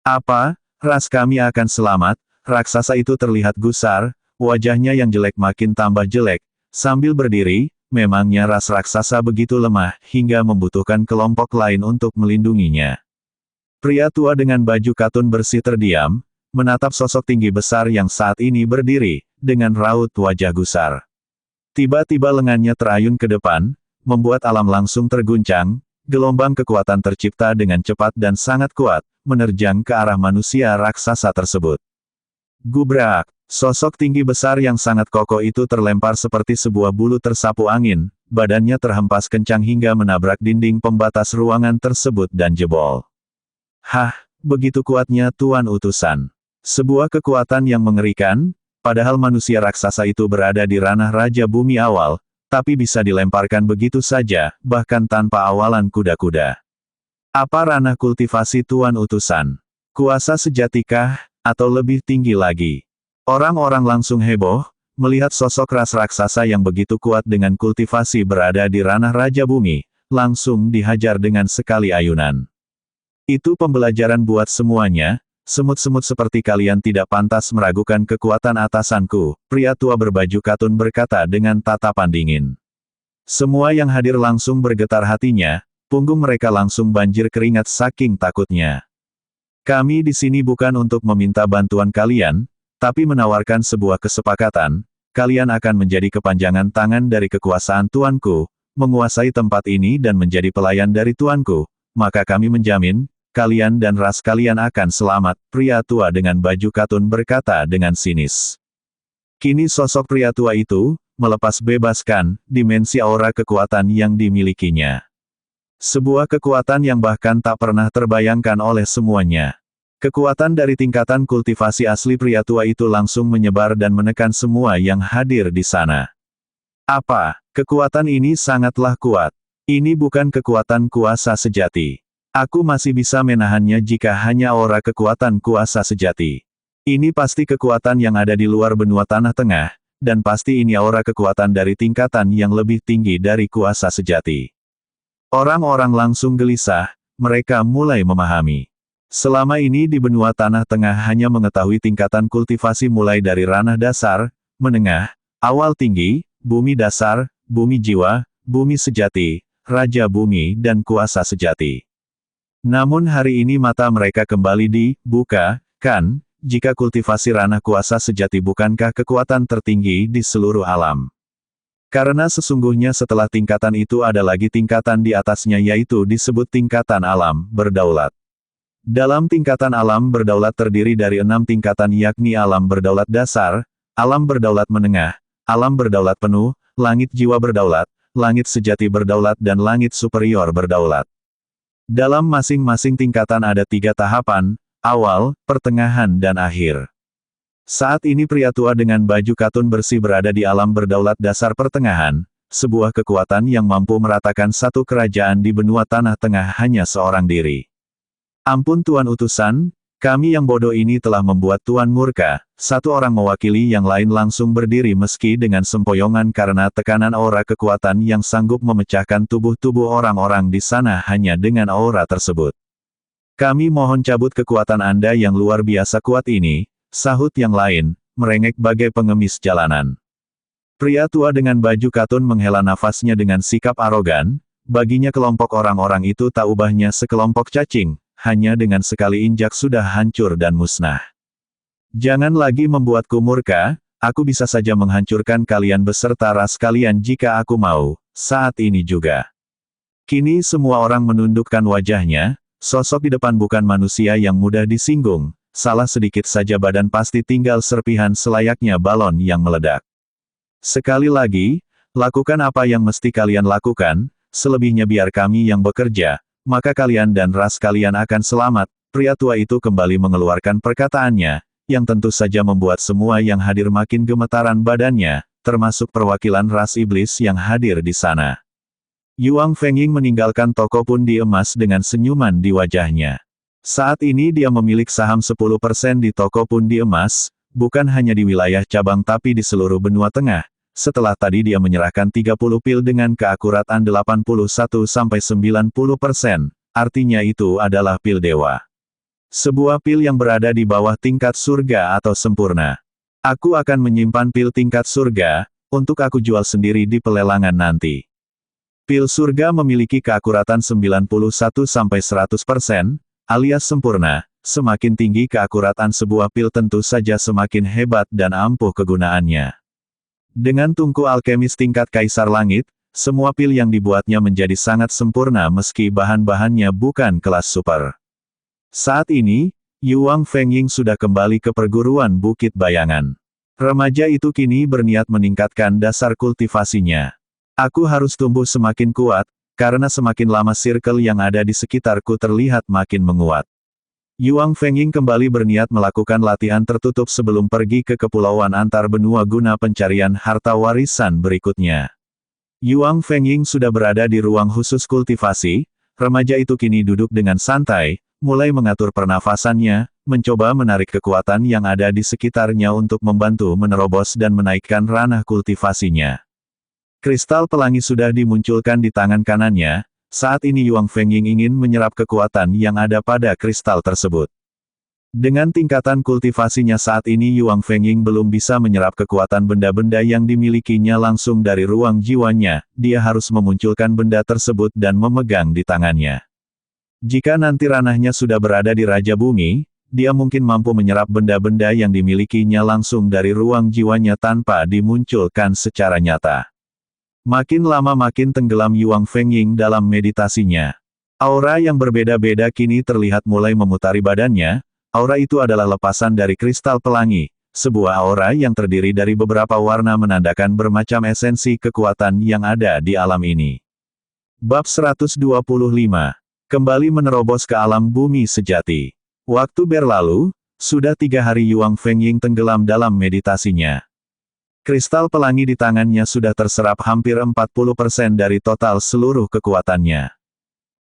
Apa? Ras kami akan selamat? Raksasa itu terlihat gusar, wajahnya yang jelek makin tambah jelek, sambil berdiri, memangnya ras raksasa begitu lemah, hingga membutuhkan kelompok lain untuk melindunginya. Pria tua dengan baju katun bersih terdiam, menatap sosok tinggi besar yang saat ini berdiri, dengan raut wajah gusar. Tiba-tiba lengannya terayun ke depan, membuat alam langsung terguncang, gelombang kekuatan tercipta dengan cepat dan sangat kuat, menerjang ke arah manusia raksasa tersebut. Gubrak! Sosok tinggi besar yang sangat kokoh itu terlempar seperti sebuah bulu tersapu angin, badannya terhempas kencang hingga menabrak dinding pembatas ruangan tersebut dan jebol. Hah, begitu kuatnya Tuan Utusan. Sebuah kekuatan yang mengerikan, padahal manusia raksasa itu berada di ranah Raja Bumi awal, tapi bisa dilemparkan begitu saja, bahkan tanpa awalan kuda-kuda. Apa ranah kultivasi Tuan Utusan? Kuasa sejatikah, atau lebih tinggi lagi? Orang-orang langsung heboh, melihat sosok ras raksasa yang begitu kuat dengan kultivasi berada di ranah Raja Bumi, langsung dihajar dengan sekali ayunan. Itu pembelajaran buat semuanya. Semut-semut seperti kalian tidak pantas meragukan kekuatan atasanku, pria tua berbaju katun berkata dengan tatapan dingin. Semua yang hadir langsung bergetar hatinya, punggung mereka langsung banjir keringat saking takutnya. Kami di sini bukan untuk meminta bantuan kalian, tapi menawarkan sebuah kesepakatan, kalian akan menjadi kepanjangan tangan dari kekuasaan Tuanku, menguasai tempat ini dan menjadi pelayan dari Tuanku, maka kami menjamin, kalian dan ras kalian akan selamat, pria tua dengan baju katun berkata dengan sinis. Kini sosok pria tua itu, melepas bebaskan, dimensi aura kekuatan yang dimilikinya. Sebuah kekuatan yang bahkan tak pernah terbayangkan oleh semuanya. Kekuatan dari tingkatan kultivasi asli pria tua itu langsung menyebar dan menekan semua yang hadir di sana. Apa? Kekuatan ini sangatlah kuat. Ini bukan kekuatan kuasa sejati. Aku masih bisa menahannya jika hanya aura kekuatan kuasa sejati. Ini pasti kekuatan yang ada di luar benua Tanah Tengah, dan pasti ini aura kekuatan dari tingkatan yang lebih tinggi dari kuasa sejati. Orang-orang langsung gelisah, mereka mulai memahami. Selama ini di benua Tanah Tengah hanya mengetahui tingkatan kultivasi mulai dari ranah dasar, menengah, awal tinggi, bumi dasar, bumi jiwa, bumi sejati, raja bumi dan kuasa sejati. Namun hari ini mata mereka kembali dibuka, kan, jika kultivasi ranah kuasa sejati bukankah kekuatan tertinggi di seluruh alam? Karena sesungguhnya setelah tingkatan itu ada lagi tingkatan di atasnya yaitu disebut tingkatan alam berdaulat. Dalam tingkatan alam berdaulat terdiri dari 6 tingkatan yakni alam berdaulat dasar, alam berdaulat menengah, alam berdaulat penuh, langit jiwa berdaulat, langit sejati berdaulat dan langit superior berdaulat. Dalam masing-masing tingkatan ada 3 tahapan, awal, pertengahan dan akhir. Saat ini pria tua dengan baju katun bersih berada di alam berdaulat dasar pertengahan, sebuah kekuatan yang mampu meratakan satu kerajaan di benua Tanah Tengah hanya seorang diri. Ampun Tuan Utusan, kami yang bodoh ini telah membuat Tuan murka. Satu orang mewakili yang lain langsung berdiri meski dengan sempoyongan karena tekanan aura kekuatan yang sanggup memecahkan tubuh-tubuh orang-orang di sana hanya dengan aura tersebut. Kami mohon cabut kekuatan Anda yang luar biasa kuat ini, sahut yang lain, merengek bagai pengemis jalanan. Pria tua dengan baju katun menghela nafasnya dengan sikap arogan, baginya kelompok orang-orang itu tak ubahnya sekelompok cacing, hanya dengan sekali injak sudah hancur dan musnah. Jangan lagi membuatku murka, aku bisa saja menghancurkan kalian beserta ras kalian jika aku mau, saat ini juga. Kini semua orang menundukkan wajahnya, sosok di depan bukan manusia yang mudah disinggung. Salah sedikit saja badan pasti tinggal serpihan selayaknya balon yang meledak. Sekali lagi, lakukan apa yang mesti kalian lakukan, selebihnya biar kami yang bekerja, maka kalian dan ras kalian akan selamat. Pria tua itu kembali mengeluarkan perkataannya, yang tentu saja membuat semua yang hadir makin gemetaran badannya, termasuk perwakilan ras iblis yang hadir di sana. Yuang Fengying meninggalkan toko pundi emas dengan senyuman di wajahnya. Saat ini dia memiliki saham 10% di toko pundi emas, bukan hanya di wilayah cabang tapi di seluruh benua tengah. Setelah tadi dia menyerahkan 30 pil dengan keakuratan 81-90%, artinya itu adalah pil dewa. Sebuah pil yang berada di bawah tingkat surga atau sempurna. Aku akan menyimpan pil tingkat surga, untuk aku jual sendiri di pelelangan nanti. Pil surga memiliki keakuratan 91-100%, alias sempurna, semakin tinggi keakuratan sebuah pil tentu saja semakin hebat dan ampuh kegunaannya. Dengan tungku alkemis tingkat Kaisar Langit, semua pil yang dibuatnya menjadi sangat sempurna meski bahan-bahannya bukan kelas super. Saat ini, Yuang Fengying sudah kembali ke perguruan Bukit Bayangan. Remaja itu kini berniat meningkatkan dasar kultivasinya. Aku harus tumbuh semakin kuat, karena semakin lama circle yang ada di sekitarku terlihat makin menguat. Yuang Fengying kembali berniat melakukan latihan tertutup sebelum pergi ke kepulauan antar benua guna pencarian harta warisan berikutnya. Yuang Fengying sudah berada di ruang khusus kultivasi, remaja itu kini duduk dengan santai, mulai mengatur pernafasannya, mencoba menarik kekuatan yang ada di sekitarnya untuk membantu menerobos dan menaikkan ranah kultivasinya. Kristal pelangi sudah dimunculkan di tangan kanannya, saat ini Yuang Fengying ingin menyerap kekuatan yang ada pada kristal tersebut. Dengan tingkatan kultivasinya saat ini Yuang Fengying belum bisa menyerap kekuatan benda-benda yang dimilikinya langsung dari ruang jiwanya, dia harus memunculkan benda tersebut dan memegang di tangannya. Jika nanti ranahnya sudah berada di Raja Bumi, dia mungkin mampu menyerap benda-benda yang dimilikinya langsung dari ruang jiwanya tanpa dimunculkan secara nyata. Makin lama makin tenggelam Yuang Fengying dalam meditasinya. Aura yang berbeda-beda kini terlihat mulai memutari badannya. Aura itu adalah lepasan dari kristal pelangi, sebuah aura yang terdiri dari beberapa warna menandakan bermacam esensi kekuatan yang ada di alam ini. Bab 125. Kembali menerobos ke alam bumi sejati. Waktu berlalu, sudah 3 hari Yuang Fengying tenggelam dalam meditasinya. Kristal pelangi di tangannya sudah terserap hampir 40% dari total seluruh kekuatannya.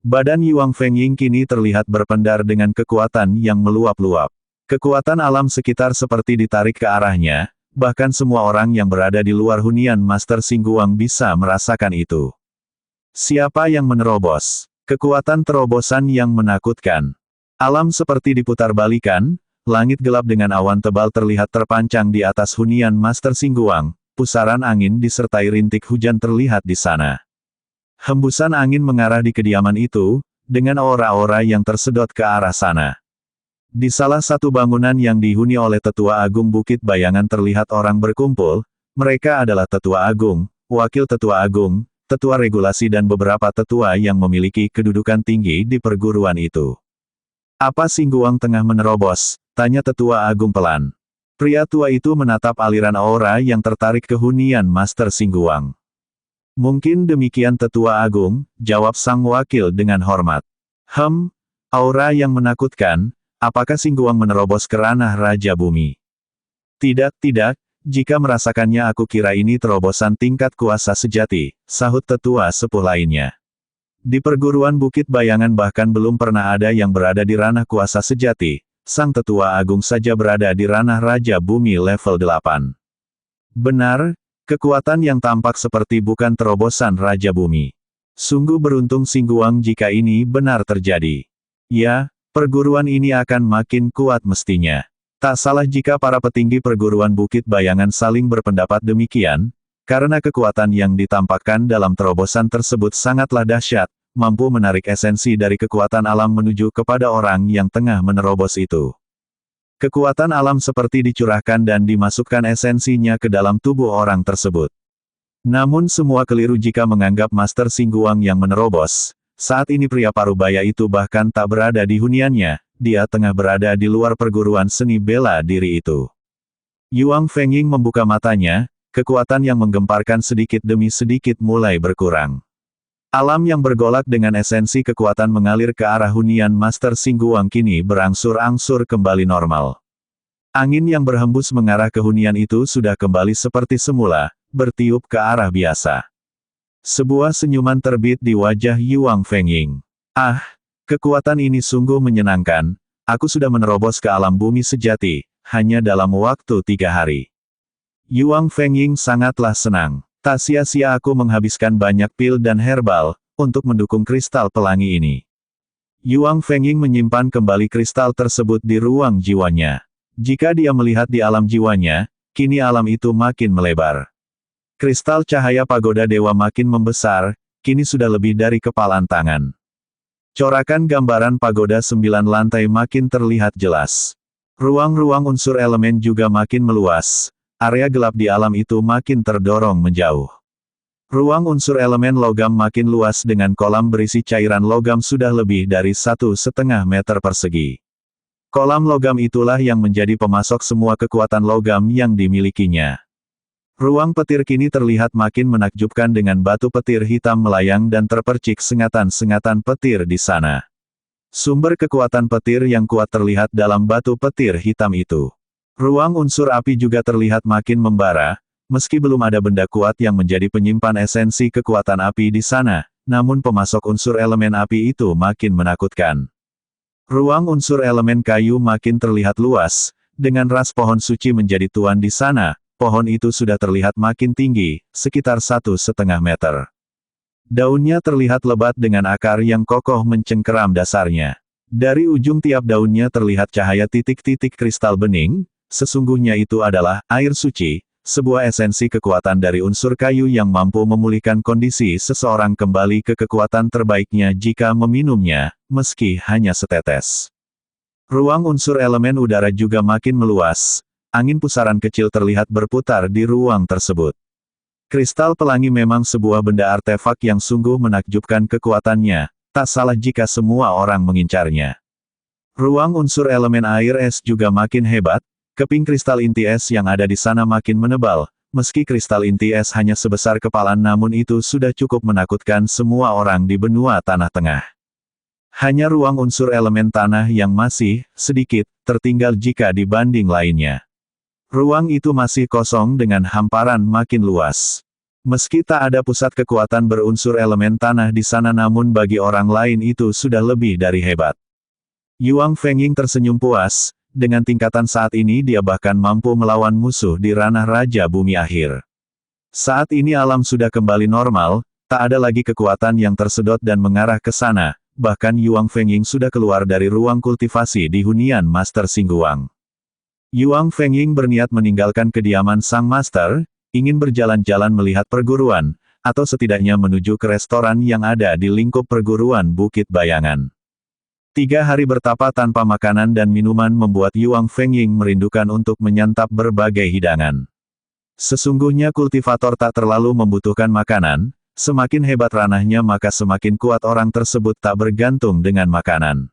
Badan Yuang Fengying kini terlihat berpendar dengan kekuatan yang meluap-luap. Kekuatan alam sekitar seperti ditarik ke arahnya, bahkan semua orang yang berada di luar hunian Master Xingguang bisa merasakan itu. Siapa yang menerobos? Kekuatan terobosan yang menakutkan. Alam seperti diputar-balikan, langit gelap dengan awan tebal terlihat terpancang di atas hunian Master Xingguang, pusaran angin disertai rintik hujan terlihat di sana. Hembusan angin mengarah di kediaman itu, dengan aura-aura yang tersedot ke arah sana. Di salah satu bangunan yang dihuni oleh Tetua Agung Bukit Bayangan terlihat orang berkumpul, mereka adalah Tetua Agung, Wakil Tetua Agung, Tetua Regulasi dan beberapa tetua yang memiliki kedudukan tinggi di perguruan itu. Apa Xingguang tengah menerobos? Tanya Tetua Agung pelan. Pria tua itu menatap aliran aura yang tertarik ke hunian Master Xingguang. Mungkin demikian Tetua Agung, jawab sang wakil dengan hormat. Aura yang menakutkan, apakah Xingguang menerobos ke ranah Raja Bumi? Tidak, jika merasakannya aku kira ini terobosan tingkat kuasa sejati, sahut tetua sepuh lainnya. Di perguruan Bukit Bayangan bahkan belum pernah ada yang berada di ranah kuasa sejati, sang tetua agung saja berada di ranah Raja Bumi level 8. Benar, kekuatan yang tampak seperti bukan terobosan Raja Bumi. Sungguh beruntung Xingguang jika ini benar terjadi. Ya, perguruan ini akan makin kuat mestinya. Tak salah jika para petinggi perguruan Bukit Bayangan saling berpendapat demikian, karena kekuatan yang ditampakkan dalam terobosan tersebut sangatlah dahsyat, mampu menarik esensi dari kekuatan alam menuju kepada orang yang tengah menerobos itu. Kekuatan alam seperti dicurahkan dan dimasukkan esensinya ke dalam tubuh orang tersebut. Namun semua keliru jika menganggap Master Xingguang yang menerobos. Saat ini pria parubaya itu bahkan tak berada di huniannya, dia tengah berada di luar perguruan seni bela diri itu. Yuang Fengying membuka matanya, kekuatan yang menggemparkan sedikit demi sedikit mulai berkurang. Alam yang bergolak dengan esensi kekuatan mengalir ke arah hunian Master Xingguang kini berangsur-angsur kembali normal. Angin yang berhembus mengarah ke hunian itu sudah kembali seperti semula, bertiup ke arah biasa. Sebuah senyuman terbit di wajah Yuang Fengying. Ah, kekuatan ini sungguh menyenangkan, aku sudah menerobos ke alam bumi sejati, hanya dalam waktu 3 hari. Yuang Fengying sangatlah senang. Tak sia-sia aku menghabiskan banyak pil dan herbal, untuk mendukung kristal pelangi ini. Yuang Fengying menyimpan kembali kristal tersebut di ruang jiwanya. Jika dia melihat di alam jiwanya, kini alam itu makin melebar. Kristal cahaya pagoda dewa makin membesar, kini sudah lebih dari kepalan tangan. Corakan gambaran pagoda 9 lantai makin terlihat jelas. Ruang-ruang unsur elemen juga makin meluas. Area gelap di alam itu makin terdorong menjauh. Ruang unsur elemen logam makin luas dengan kolam berisi cairan logam sudah lebih dari 1,5 meter persegi. Kolam logam itulah yang menjadi pemasok semua kekuatan logam yang dimilikinya. Ruang petir kini terlihat makin menakjubkan dengan batu petir hitam melayang dan terpercik sengatan-sengatan petir di sana. Sumber kekuatan petir yang kuat terlihat dalam batu petir hitam itu. Ruang unsur api juga terlihat makin membara, meski belum ada benda kuat yang menjadi penyimpan esensi kekuatan api di sana, namun pemasok unsur elemen api itu makin menakutkan. Ruang unsur elemen kayu makin terlihat luas, dengan ras pohon suci menjadi tuan di sana, pohon itu sudah terlihat makin tinggi, sekitar 1,5 meter. Daunnya terlihat lebat dengan akar yang kokoh mencengkeram dasarnya. Dari ujung tiap daunnya terlihat cahaya titik-titik kristal bening. Sesungguhnya itu adalah air suci, sebuah esensi kekuatan dari unsur kayu yang mampu memulihkan kondisi seseorang kembali ke kekuatan terbaiknya jika meminumnya, meski hanya setetes. Ruang unsur elemen udara juga makin meluas. Angin pusaran kecil terlihat berputar di ruang tersebut. Kristal pelangi memang sebuah benda artefak yang sungguh menakjubkan kekuatannya, tak salah jika semua orang mengincarnya. Ruang unsur elemen air es juga makin hebat, keping kristal inti es yang ada di sana makin menebal, meski kristal inti es hanya sebesar kepala namun itu sudah cukup menakutkan semua orang di benua Tanah Tengah. Hanya ruang unsur elemen tanah yang masih, sedikit, tertinggal jika dibanding lainnya. Ruang itu masih kosong dengan hamparan makin luas. Meski tak ada pusat kekuatan berunsur elemen tanah di sana namun bagi orang lain itu sudah lebih dari hebat. Yuang Fengying tersenyum puas, dengan tingkatan saat ini dia bahkan mampu melawan musuh di ranah Raja Bumi Akhir. Saat ini alam sudah kembali normal, tak ada lagi kekuatan yang tersedot dan mengarah ke sana, bahkan Yuang Fengying sudah keluar dari ruang kultivasi di hunian Master Xingguang. Yuang Fengying berniat meninggalkan kediaman sang master, ingin berjalan-jalan melihat perguruan, atau setidaknya menuju ke restoran yang ada di lingkup perguruan Bukit Bayangan. 3 hari bertapa tanpa makanan dan minuman membuat Yuang Fengying merindukan untuk menyantap berbagai hidangan. Sesungguhnya kultivator tak terlalu membutuhkan makanan, semakin hebat ranahnya maka semakin kuat orang tersebut tak bergantung dengan makanan.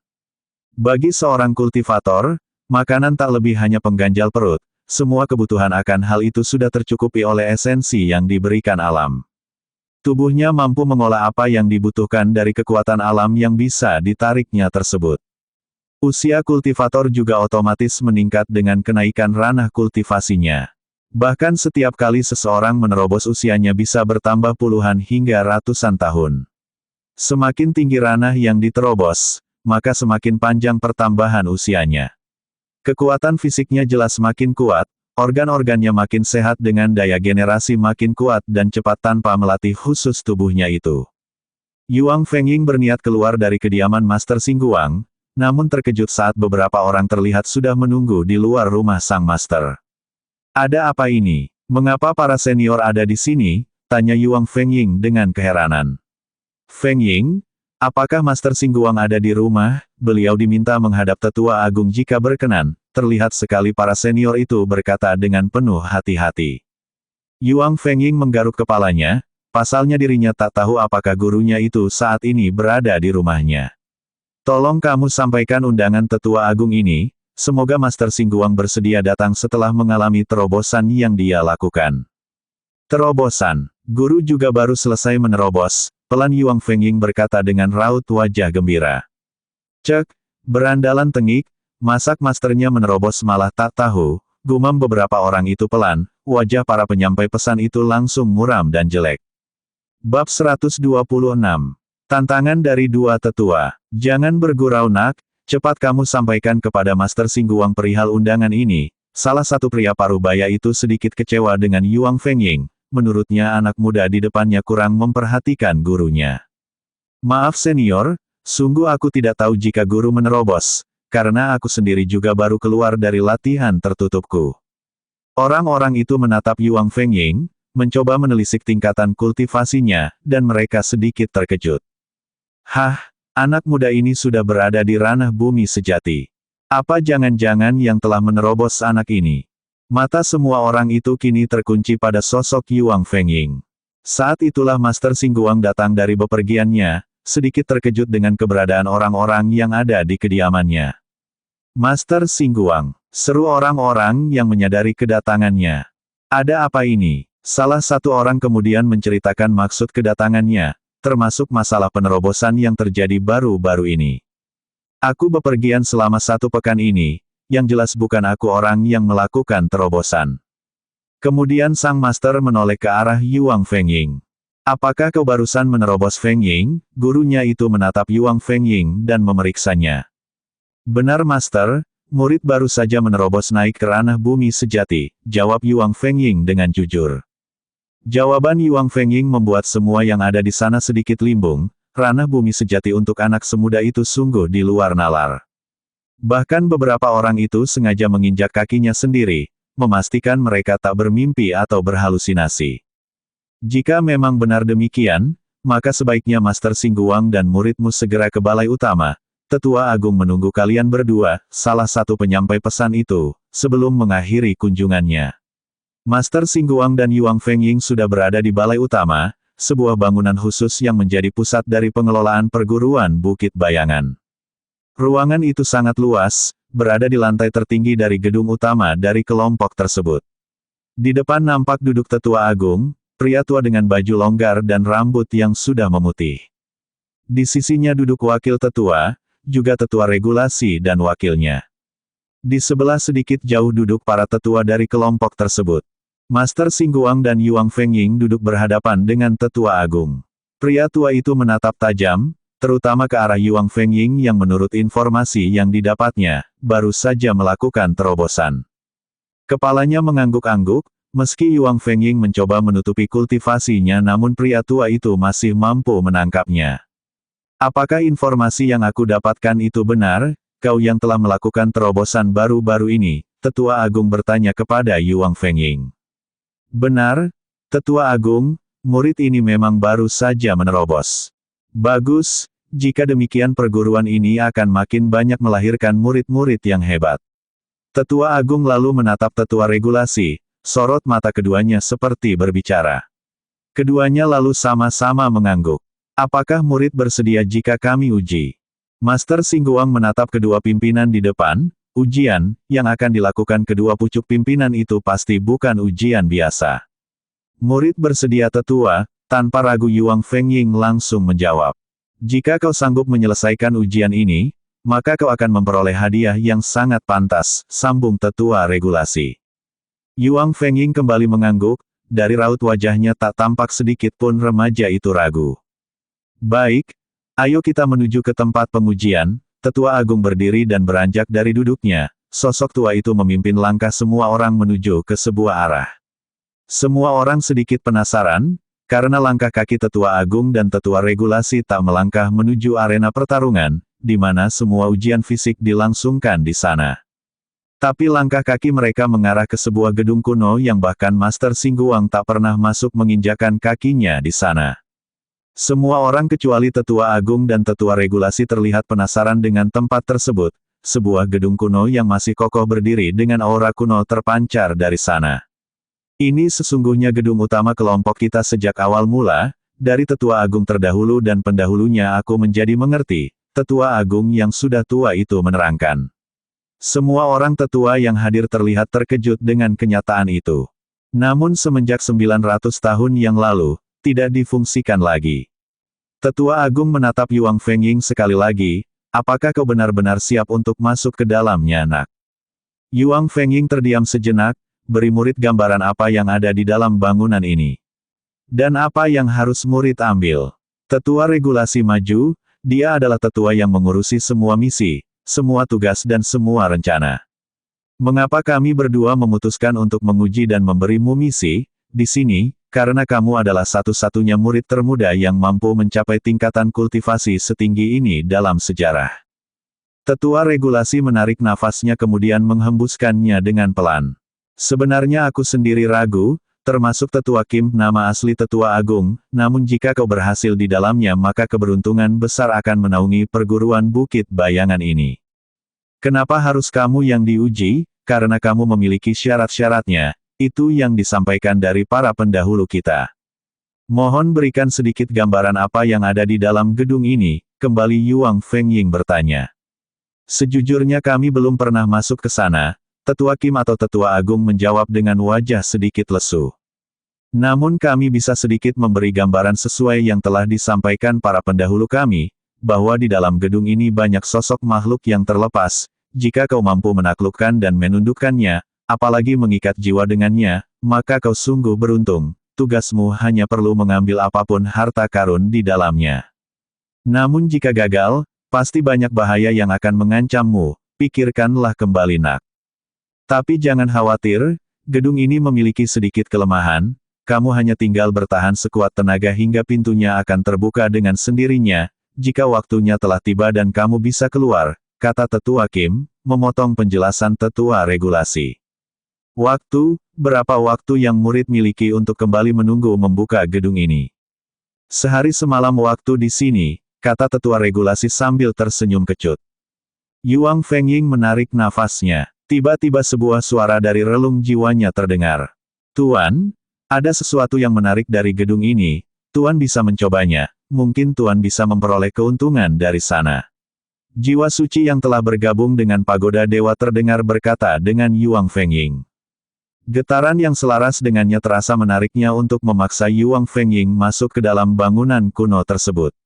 Bagi seorang kultivator, makanan tak lebih hanya pengganjal perut, semua kebutuhan akan hal itu sudah tercukupi oleh esensi yang diberikan alam. Tubuhnya mampu mengolah apa yang dibutuhkan dari kekuatan alam yang bisa ditariknya tersebut. Usia kultivator juga otomatis meningkat dengan kenaikan ranah kultivasinya. Bahkan setiap kali seseorang menerobos usianya bisa bertambah puluhan hingga ratusan tahun. Semakin tinggi ranah yang diterobos, maka semakin panjang pertambahan usianya. Kekuatan fisiknya jelas makin kuat, organ-organnya makin sehat dengan daya generasi makin kuat dan cepat tanpa melatih khusus tubuhnya itu. Yuang Fengying berniat keluar dari kediaman Master Xingguang, namun terkejut saat beberapa orang terlihat sudah menunggu di luar rumah sang master. Ada apa ini? Mengapa para senior ada di sini? Tanya Yuang Fengying dengan keheranan. Fengying, apakah Master Xingguang ada di rumah? Beliau diminta menghadap tetua agung jika berkenan, terlihat sekali para senior itu berkata dengan penuh hati-hati. Yuang Fengying menggaruk kepalanya, pasalnya dirinya tak tahu apakah gurunya itu saat ini berada di rumahnya. Tolong kamu sampaikan undangan tetua agung ini, semoga Master Xingguang bersedia datang setelah mengalami terobosan yang dia lakukan. Terobosan, guru juga baru selesai menerobos, pelan Yuang Fengying berkata dengan raut wajah gembira. Cek, berandalan tengik, masak masternya menerobos malah tak tahu, gumam beberapa orang itu pelan, wajah para penyampai pesan itu langsung muram dan jelek. Bab 126. Tantangan dari dua tetua. Jangan bergurau nak, cepat kamu sampaikan kepada Master Xingguang perihal undangan ini. Salah satu pria parubaya itu sedikit kecewa dengan Yuang Fengying, menurutnya anak muda di depannya kurang memperhatikan gurunya. Maaf senior, sungguh aku tidak tahu jika guru menerobos, karena aku sendiri juga baru keluar dari latihan tertutupku. Orang-orang itu menatap Yuang Fengying, mencoba menelisik tingkatan kultivasinya, dan mereka sedikit terkejut. Hah, anak muda ini sudah berada di ranah bumi sejati. Apa jangan-jangan yang telah menerobos anak ini? Mata semua orang itu kini terkunci pada sosok Yuang Fengying. Saat itulah Master Xingguang datang dari bepergiannya, sedikit terkejut dengan keberadaan orang-orang yang ada di kediamannya. Master Xingguang, seru orang-orang yang menyadari kedatangannya. Ada apa ini? Salah satu orang kemudian menceritakan maksud kedatangannya, termasuk masalah penerobosan yang terjadi baru-baru ini. Aku bepergian selama 1 pekan ini, yang jelas bukan aku orang yang melakukan terobosan. Kemudian sang master menoleh ke arah Yuang Fengying. Apakah kau barusan menerobos Fengying? Gurunya itu menatap Yuang Fengying dan memeriksanya. Benar master, murid baru saja menerobos naik ke ranah bumi sejati, jawab Yuang Fengying dengan jujur. Jawaban Yuang Fengying membuat semua yang ada di sana sedikit limbung, ranah bumi sejati untuk anak semuda itu sungguh di luar nalar. Bahkan beberapa orang itu sengaja menginjak kakinya sendiri, memastikan mereka tak bermimpi atau berhalusinasi. Jika memang benar demikian, maka sebaiknya Master Xingguang dan muridmu segera ke balai utama, Tetua Agung menunggu kalian berdua, salah satu penyampai pesan itu, sebelum mengakhiri kunjungannya. Master Xingguang dan Yuang Fengying sudah berada di balai utama, sebuah bangunan khusus yang menjadi pusat dari pengelolaan perguruan Bukit Bayangan. Ruangan itu sangat luas, berada di lantai tertinggi dari gedung utama dari kelompok tersebut. Di depan nampak duduk Tetua Agung, pria tua dengan baju longgar dan rambut yang sudah memutih. Di sisinya duduk wakil tetua, juga tetua regulasi dan wakilnya. Di sebelah sedikit jauh duduk para tetua dari kelompok tersebut. Master Xingguang dan Yuang Fengying duduk berhadapan dengan Tetua Agung. Pria tua itu menatap tajam, terutama ke arah Yuang Fengying yang menurut informasi yang didapatnya, baru saja melakukan terobosan. Kepalanya mengangguk-angguk, meski Yuang Fengying mencoba menutupi kultivasinya namun pria tua itu masih mampu menangkapnya. Apakah informasi yang aku dapatkan itu benar, kau yang telah melakukan terobosan baru-baru ini? Tetua Agung bertanya kepada Yuang Fengying. Benar, Tetua Agung, murid ini memang baru saja menerobos. Bagus, jika demikian perguruan ini akan makin banyak melahirkan murid-murid yang hebat. Tetua Agung lalu menatap Tetua Regulasi, sorot mata keduanya seperti berbicara. Keduanya lalu sama-sama mengangguk. Apakah murid bersedia jika kami uji? Master Xingguang menatap kedua pimpinan di depan. Ujian, yang akan dilakukan kedua pucuk pimpinan itu pasti bukan ujian biasa. Murid bersedia tetua, tanpa ragu Yuang Fengying langsung menjawab. Jika kau sanggup menyelesaikan ujian ini, maka kau akan memperoleh hadiah yang sangat pantas, sambung Tetua Regulasi. Yuang Fengying kembali mengangguk, dari raut wajahnya tak tampak sedikit pun remaja itu ragu. Baik, ayo kita menuju ke tempat pengujian. Tetua Agung berdiri dan beranjak dari duduknya, sosok tua itu memimpin langkah semua orang menuju ke sebuah arah. Semua orang sedikit penasaran, karena langkah kaki Tetua Agung dan Tetua Regulasi tak melangkah menuju arena pertarungan, di mana semua ujian fisik dilangsungkan di sana. Tapi langkah kaki mereka mengarah ke sebuah gedung kuno yang bahkan Master Xingguang tak pernah masuk menginjakan kakinya di sana. Semua orang kecuali Tetua Agung dan Tetua Regulasi terlihat penasaran dengan tempat tersebut, sebuah gedung kuno yang masih kokoh berdiri dengan aura kuno terpancar dari sana. Ini sesungguhnya gedung utama kelompok kita sejak awal mula, dari Tetua Agung terdahulu dan pendahulunya aku menjadi mengerti, Tetua Agung yang sudah tua itu menerangkan. Semua orang tetua yang hadir terlihat terkejut dengan kenyataan itu. Namun semenjak 900 tahun yang lalu, tidak difungsikan lagi. Tetua Agung menatap Yuang Fengying sekali lagi, apakah kau benar-benar siap untuk masuk ke dalamnya nak? Yuang Fengying terdiam sejenak, beri murid gambaran apa yang ada di dalam bangunan ini. Dan apa yang harus murid ambil. Tetua Regulasi maju, dia adalah tetua yang mengurusi semua misi, semua tugas dan semua rencana. Mengapa kami berdua memutuskan untuk menguji dan memberimu misi, di sini? Karena kamu adalah satu-satunya murid termuda yang mampu mencapai tingkatan kultivasi setinggi ini dalam sejarah. Tetua Regulasi menarik nafasnya kemudian menghembuskannya dengan pelan. Sebenarnya aku sendiri ragu, termasuk Tetua Kim, nama asli Tetua Agung, namun jika kau berhasil di dalamnya maka keberuntungan besar akan menaungi perguruan Bukit Bayangan ini. Kenapa harus kamu yang diuji? Karena kamu memiliki syarat-syaratnya. Itu yang disampaikan dari para pendahulu kita. Mohon berikan sedikit gambaran apa yang ada di dalam gedung ini, kembali Yuang Fengying bertanya. Sejujurnya kami belum pernah masuk ke sana, Tetua Kim atau Tetua Agung menjawab dengan wajah sedikit lesu. Namun kami bisa sedikit memberi gambaran sesuai yang telah disampaikan para pendahulu kami, bahwa di dalam gedung ini banyak sosok makhluk yang terlepas, jika kau mampu menaklukkan dan menundukkannya, apalagi mengikat jiwa dengannya, maka kau sungguh beruntung, tugasmu hanya perlu mengambil apapun harta karun di dalamnya. Namun jika gagal, pasti banyak bahaya yang akan mengancammu, pikirkanlah kembali nak. Tapi jangan khawatir, gedung ini memiliki sedikit kelemahan, kamu hanya tinggal bertahan sekuat tenaga hingga pintunya akan terbuka dengan sendirinya, jika waktunya telah tiba dan kamu bisa keluar, kata Tetua Kim, memotong penjelasan Tetua Regulasi. Waktu, berapa waktu yang murid miliki untuk kembali menunggu membuka gedung ini? Sehari semalam waktu di sini, kata tetua regulasi sambil tersenyum kecut. Yuang Fengying menarik nafasnya. Tiba-tiba sebuah suara dari relung jiwanya terdengar. Tuan, ada sesuatu yang menarik dari gedung ini, Tuan bisa mencobanya, mungkin Tuan bisa memperoleh keuntungan dari sana. Jiwa suci yang telah bergabung dengan pagoda dewa terdengar berkata dengan Yuang Fengying. Getaran yang selaras dengannya terasa menariknya untuk memaksa Yuang Fengying masuk ke dalam bangunan kuno tersebut.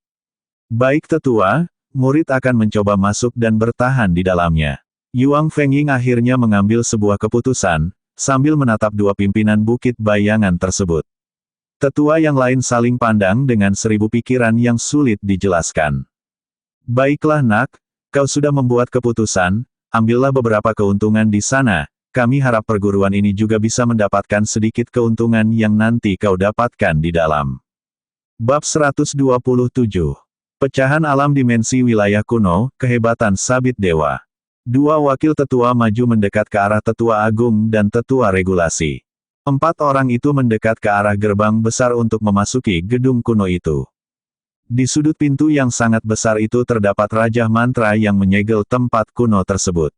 Baik tetua, murid akan mencoba masuk dan bertahan di dalamnya. Yuang Fengying akhirnya mengambil sebuah keputusan, sambil menatap dua pimpinan bukit bayangan tersebut. Tetua yang lain saling pandang dengan seribu pikiran yang sulit dijelaskan. Baiklah nak, kau sudah membuat keputusan, ambillah beberapa keuntungan di sana. Kami harap perguruan ini juga bisa mendapatkan sedikit keuntungan yang nanti kau dapatkan di dalam. Bab 127. Pecahan alam dimensi wilayah kuno, kehebatan sabit dewa. Dua wakil tetua maju mendekat ke arah tetua agung dan tetua regulasi. 4 orang itu mendekat ke arah gerbang besar untuk memasuki gedung kuno itu. Di sudut pintu yang sangat besar itu terdapat Raja Mantra yang menyegel tempat kuno tersebut.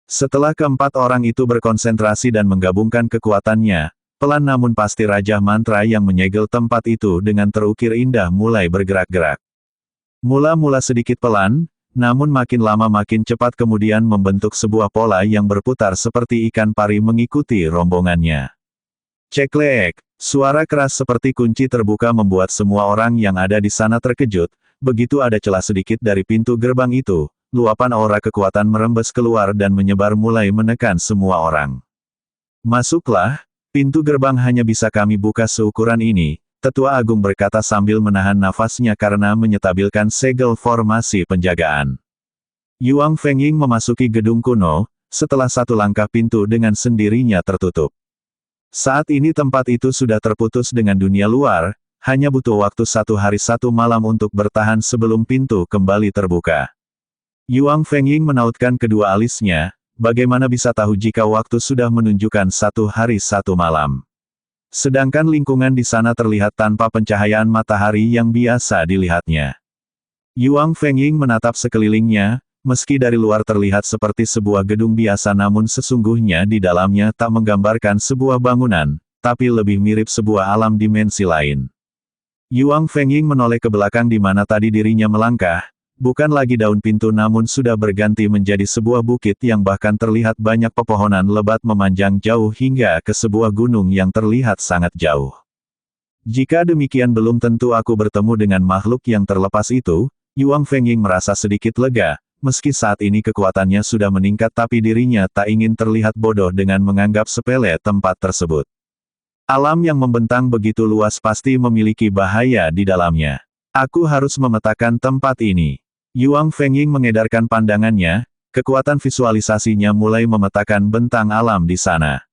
Setelah keempat orang itu berkonsentrasi dan menggabungkan kekuatannya, pelan namun pasti Raja Mantra yang menyegel tempat itu dengan terukir indah mulai bergerak-gerak. Mula-mula sedikit pelan, namun makin lama makin cepat kemudian membentuk sebuah pola yang berputar seperti ikan pari mengikuti rombongannya. Ceklek, suara keras seperti kunci terbuka membuat semua orang yang ada di sana terkejut, begitu ada celah sedikit dari pintu gerbang itu. Luapan aura kekuatan merembes keluar dan menyebar mulai menekan semua orang. Masuklah, pintu gerbang hanya bisa kami buka seukuran ini, Tetua Agung berkata sambil menahan nafasnya karena menyetabilkan segel formasi penjagaan. Yuang Fengying memasuki gedung kuno, setelah satu langkah pintu dengan sendirinya tertutup. Saat ini tempat itu sudah terputus dengan dunia luar, hanya butuh waktu 1 hari 1 malam untuk bertahan sebelum pintu kembali terbuka. Yuang Fengying menautkan kedua alisnya, bagaimana bisa tahu jika waktu sudah menunjukkan 1 hari 1 malam. Sedangkan lingkungan di sana terlihat tanpa pencahayaan matahari yang biasa dilihatnya. Yuang Fengying menatap sekelilingnya, meski dari luar terlihat seperti sebuah gedung biasa namun sesungguhnya di dalamnya tak menggambarkan sebuah bangunan, tapi lebih mirip sebuah alam dimensi lain. Yuang Fengying menoleh ke belakang di mana tadi dirinya melangkah. Bukan lagi daun pintu namun sudah berganti menjadi sebuah bukit yang bahkan terlihat banyak pepohonan lebat memanjang jauh hingga ke sebuah gunung yang terlihat sangat jauh. Jika demikian belum tentu aku bertemu dengan makhluk yang terlepas itu, Yuang Fengying merasa sedikit lega, meski saat ini kekuatannya sudah meningkat tapi dirinya tak ingin terlihat bodoh dengan menganggap sepele tempat tersebut. Alam yang membentang begitu luas pasti memiliki bahaya di dalamnya. Aku harus memetakan tempat ini. Yuang Fengying mengedarkan pandangannya, kekuatan visualisasinya mulai memetakan bentang alam di sana.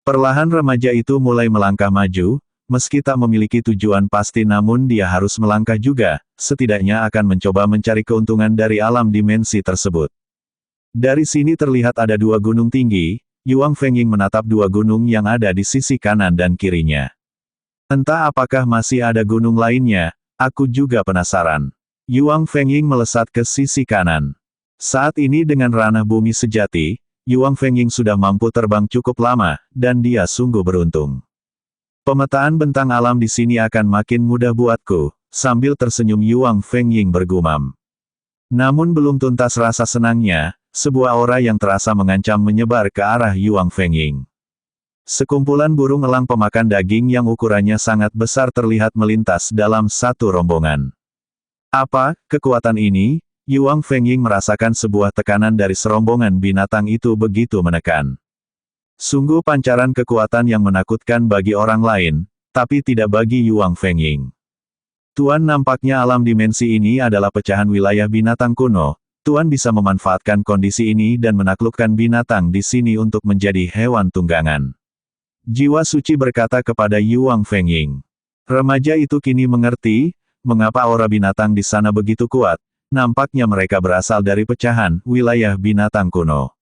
Perlahan remaja itu mulai melangkah maju, meski tak memiliki tujuan pasti namun dia harus melangkah juga, setidaknya akan mencoba mencari keuntungan dari alam dimensi tersebut. Dari sini terlihat ada 2 gunung tinggi, Yuang Fengying menatap 2 gunung yang ada di sisi kanan dan kirinya. Entah apakah masih ada gunung lainnya, aku juga penasaran. Yuang Fengying melesat ke sisi kanan. Saat ini dengan ranah bumi sejati, Yuang Fengying sudah mampu terbang cukup lama, dan dia sungguh beruntung. Pemetaan bentang alam di sini akan makin mudah buatku, sambil tersenyum Yuang Fengying bergumam. Namun belum tuntas rasa senangnya, sebuah aura yang terasa mengancam menyebar ke arah Yuang Fengying. Sekumpulan burung elang pemakan daging yang ukurannya sangat besar terlihat melintas dalam satu rombongan. Apa, kekuatan ini? Yuang Fengying merasakan sebuah tekanan dari serombongan binatang itu begitu menekan. Sungguh pancaran kekuatan yang menakutkan bagi orang lain, tapi tidak bagi Yuang Fengying. Tuan nampaknya alam dimensi ini adalah pecahan wilayah binatang kuno, Tuan bisa memanfaatkan kondisi ini dan menaklukkan binatang di sini untuk menjadi hewan tunggangan. Jiwa suci berkata kepada Yuang Fengying. Remaja itu kini mengerti, mengapa aura binatang di sana begitu kuat, nampaknya mereka berasal dari pecahan wilayah binatang kuno.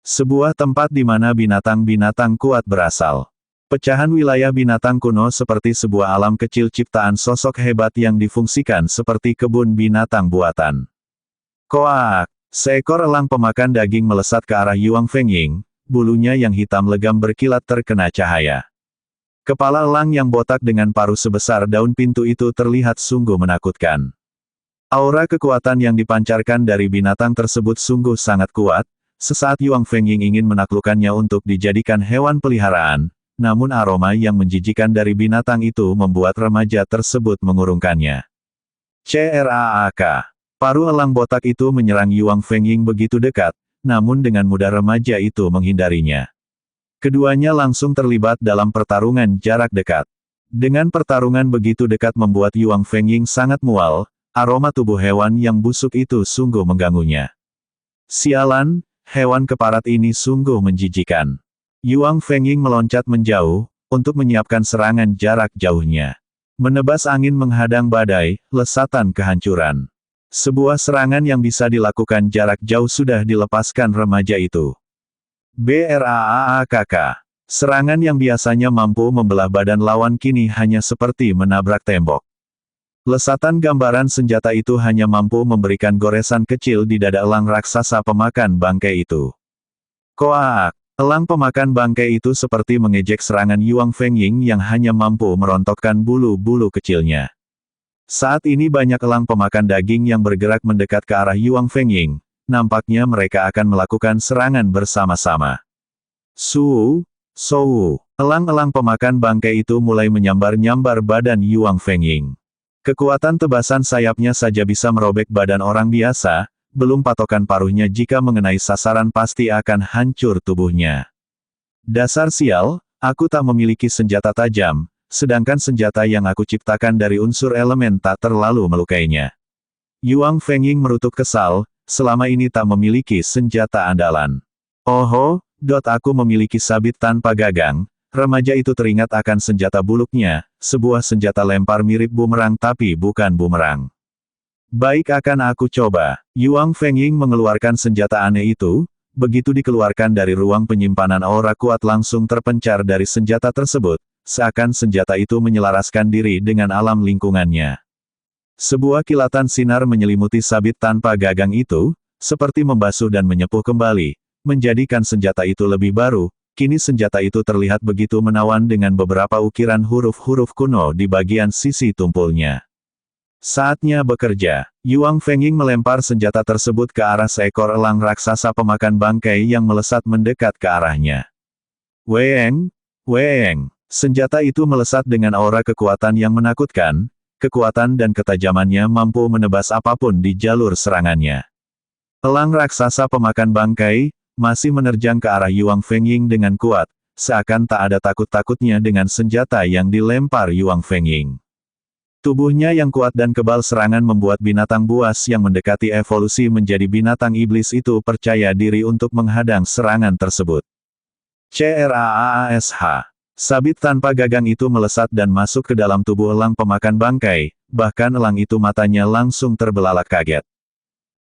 Sebuah tempat di mana binatang-binatang kuat berasal. Pecahan wilayah binatang kuno seperti sebuah alam kecil ciptaan sosok hebat yang difungsikan seperti kebun binatang buatan. Koak! Seekor elang pemakan daging melesat ke arah Yuang Fengying, bulunya yang hitam legam berkilat terkena cahaya. Kepala elang yang botak dengan paruh sebesar daun pintu itu terlihat sungguh menakutkan. Aura kekuatan yang dipancarkan dari binatang tersebut sungguh sangat kuat, sesaat Yuang Fengying ingin menaklukkannya untuk dijadikan hewan peliharaan, namun aroma yang menjijikan dari binatang itu membuat remaja tersebut mengurungkannya. CRAAK. Paruh elang botak itu menyerang Yuang Fengying begitu dekat, namun dengan mudah remaja itu menghindarinya. Keduanya langsung terlibat dalam pertarungan jarak dekat. Dengan pertarungan begitu dekat membuat Yuang Fengying sangat mual, aroma tubuh hewan yang busuk itu sungguh mengganggunya. Sialan, hewan keparat ini sungguh menjijikan. Yuang Fengying meloncat menjauh, untuk menyiapkan serangan jarak jauhnya. Menebas angin menghadang badai, lesatan kehancuran. Sebuah serangan yang bisa dilakukan jarak jauh sudah dilepaskan remaja itu. BRAAKK. Serangan yang biasanya mampu membelah badan lawan kini hanya seperti menabrak tembok. Lesatan gambaran senjata itu hanya mampu memberikan goresan kecil di dada elang raksasa pemakan bangkai itu. Koak! Elang pemakan bangkai itu seperti mengejek serangan Yuang Fengying yang hanya mampu merontokkan bulu-bulu kecilnya. Saat ini banyak elang pemakan daging yang bergerak mendekat ke arah Yuang Fengying, nampaknya mereka akan melakukan serangan bersama-sama. Suu, Sou, elang-elang pemakan bangkai itu mulai menyambar-nyambar badan Yuang Fengying. Kekuatan tebasan sayapnya saja bisa merobek badan orang biasa, belum patokan paruhnya jika mengenai sasaran pasti akan hancur tubuhnya. Dasar sial, aku tak memiliki senjata tajam, sedangkan senjata yang aku ciptakan dari unsur elemen tak terlalu melukainya. Yuang Fengying merutuk kesal, selama ini tak memiliki senjata andalan. Oho, aku memiliki sabit tanpa gagang. Remaja itu teringat akan senjata buluknya, sebuah senjata lempar mirip bumerang tapi bukan bumerang. Baik, akan aku coba. Yuang Fengying mengeluarkan senjata aneh itu, begitu dikeluarkan dari ruang penyimpanan aura kuat langsung terpencar dari senjata tersebut, seakan senjata itu menyelaraskan diri dengan alam lingkungannya. Sebuah kilatan sinar menyelimuti sabit tanpa gagang itu, seperti membasuh dan menyepuh kembali, menjadikan senjata itu lebih baru. Kini senjata itu terlihat begitu menawan dengan beberapa ukiran huruf-huruf kuno di bagian sisi tumpulnya. Saatnya bekerja. Yuang Fengying melempar senjata tersebut ke arah seekor elang raksasa pemakan bangkai yang melesat mendekat ke arahnya. Weeng, weeng. Senjata itu melesat dengan aura kekuatan yang menakutkan, kekuatan dan ketajamannya mampu menebas apapun di jalur serangannya. Elang raksasa pemakan bangkai, masih menerjang ke arah Yuang Fengying dengan kuat, seakan tak ada takut-takutnya dengan senjata yang dilempar Yuang Fengying. Tubuhnya yang kuat dan kebal serangan membuat binatang buas yang mendekati evolusi menjadi binatang iblis itu percaya diri untuk menghadang serangan tersebut. CRAASH. Sabit tanpa gagang itu melesat dan masuk ke dalam tubuh elang pemakan bangkai, bahkan elang itu matanya langsung terbelalak kaget.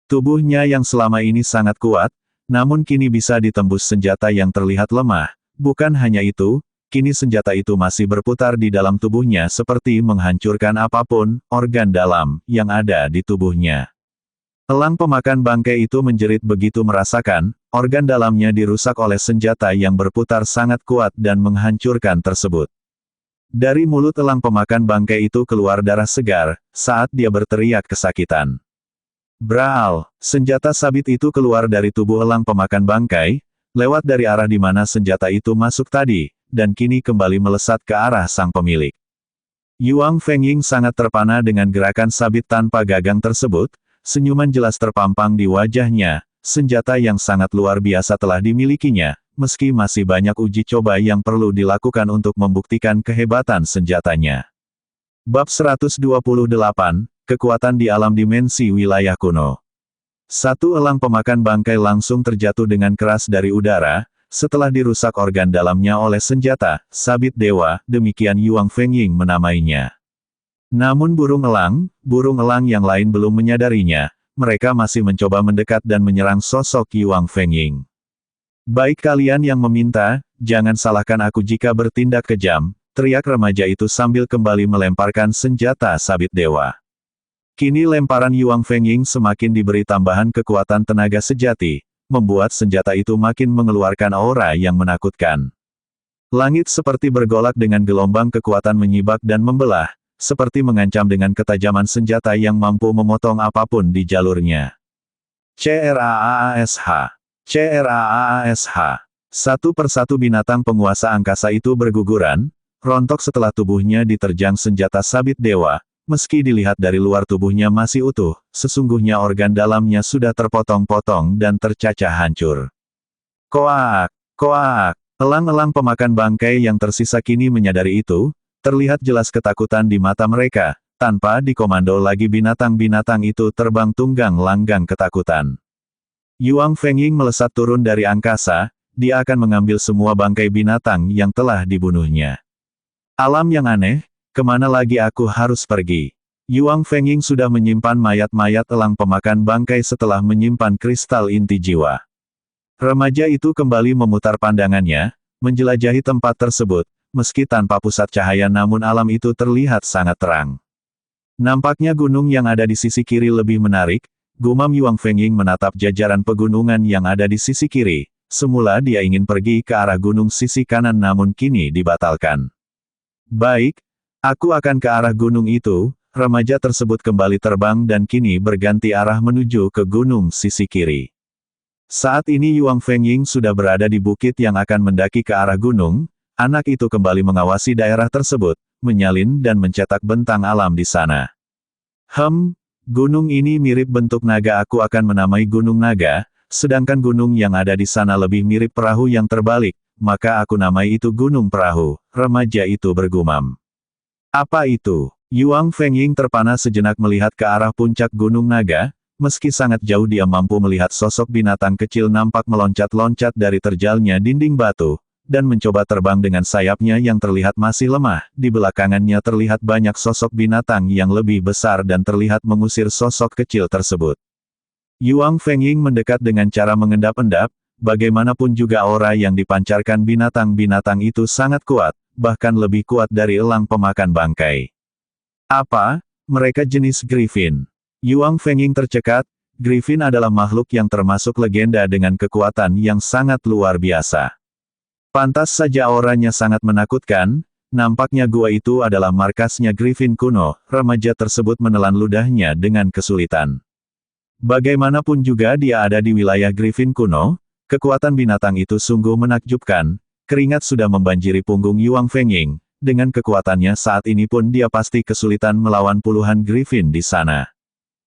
Tubuhnya yang selama ini sangat kuat, namun kini bisa ditembus senjata yang terlihat lemah. Bukan hanya itu, kini senjata itu masih berputar di dalam tubuhnya seperti menghancurkan apapun, organ dalam, yang ada di tubuhnya. Elang pemakan bangkai itu menjerit begitu merasakan, organ dalamnya dirusak oleh senjata yang berputar sangat kuat dan menghancurkan tersebut. Dari mulut elang pemakan bangkai itu keluar darah segar, saat dia berteriak kesakitan. Braal, senjata sabit itu keluar dari tubuh elang pemakan bangkai, lewat dari arah di mana senjata itu masuk tadi, dan kini kembali melesat ke arah sang pemilik. Yuang Fengying sangat terpana dengan gerakan sabit tanpa gagang tersebut, senyuman jelas terpampang di wajahnya, senjata yang sangat luar biasa telah dimilikinya, meski masih banyak uji coba yang perlu dilakukan untuk membuktikan kehebatan senjatanya. Bab 128, Kekuatan di Alam Dimensi Wilayah Kuno. Satu elang pemakan bangkai langsung terjatuh dengan keras dari udara, setelah dirusak organ dalamnya oleh senjata, sabit dewa, demikian Yuang Fengying menamainya. Namun burung elang yang lain belum menyadarinya, mereka masih mencoba mendekat dan menyerang sosok Yuang Fengying. Baik kalian yang meminta, jangan salahkan aku jika bertindak kejam, teriak remaja itu sambil kembali melemparkan senjata sabit dewa. Kini lemparan Yuang Fengying semakin diberi tambahan kekuatan tenaga sejati, membuat senjata itu makin mengeluarkan aura yang menakutkan. Langit seperti bergolak dengan gelombang kekuatan menyibak dan membelah, seperti mengancam dengan ketajaman senjata yang mampu memotong apapun di jalurnya. CRAASH. CRAASH. Satu persatu binatang penguasa angkasa itu berguguran, rontok setelah tubuhnya diterjang senjata sabit dewa. Meski dilihat dari luar tubuhnya masih utuh, sesungguhnya organ dalamnya sudah terpotong-potong dan tercacah hancur. Koak! Koak! Elang-elang pemakan bangkai yang tersisa kini menyadari itu, terlihat jelas ketakutan di mata mereka, tanpa dikomando lagi binatang-binatang itu terbang tunggang langgang ketakutan. Yuang Fengying melesat turun dari angkasa, dia akan mengambil semua bangkai binatang yang telah dibunuhnya. Alam yang aneh, kemana lagi aku harus pergi? Yuang Fengying sudah menyimpan mayat-mayat elang pemakan bangkai setelah menyimpan kristal inti jiwa. Remaja itu kembali memutar pandangannya, menjelajahi tempat tersebut, meski tanpa pusat cahaya namun alam itu terlihat sangat terang. Nampaknya gunung yang ada di sisi kiri lebih menarik, gumam Yuang Fengying menatap jajaran pegunungan yang ada di sisi kiri. Semula dia ingin pergi ke arah gunung sisi kanan namun kini dibatalkan. Baik, aku akan ke arah gunung itu. Remaja tersebut kembali terbang dan kini berganti arah menuju ke gunung sisi kiri. Saat ini Yuang Fengying sudah berada di bukit yang akan mendaki ke arah gunung. Anak itu kembali mengawasi daerah tersebut, menyalin dan mencetak bentang alam di sana. Gunung ini mirip bentuk naga, aku akan menamai Gunung Naga, sedangkan gunung yang ada di sana lebih mirip perahu yang terbalik, maka aku namai itu Gunung Perahu, remaja itu bergumam. Apa itu? Yuang Fengying terpana sejenak melihat ke arah puncak Gunung Naga, meski sangat jauh dia mampu melihat sosok binatang kecil nampak meloncat-loncat dari terjalnya dinding batu, dan mencoba terbang dengan sayapnya yang terlihat masih lemah. Di belakangannya terlihat banyak sosok binatang yang lebih besar dan terlihat mengusir sosok kecil tersebut. Yuang Fengying mendekat dengan cara mengendap-endap, bagaimanapun juga aura yang dipancarkan binatang-binatang itu sangat kuat, bahkan lebih kuat dari elang pemakan bangkai. Apa? Mereka jenis Griffin. Yuang Fengying tercekat, Griffin adalah makhluk yang termasuk legenda dengan kekuatan yang sangat luar biasa. Pantas saja auranya sangat menakutkan, nampaknya gua itu adalah markasnya Griffin kuno, remaja tersebut menelan ludahnya dengan kesulitan. Bagaimanapun juga dia ada di wilayah Griffin kuno, kekuatan binatang itu sungguh menakjubkan, keringat sudah membanjiri punggung Yuang Fengying, dengan kekuatannya saat ini pun dia pasti kesulitan melawan puluhan Griffin di sana.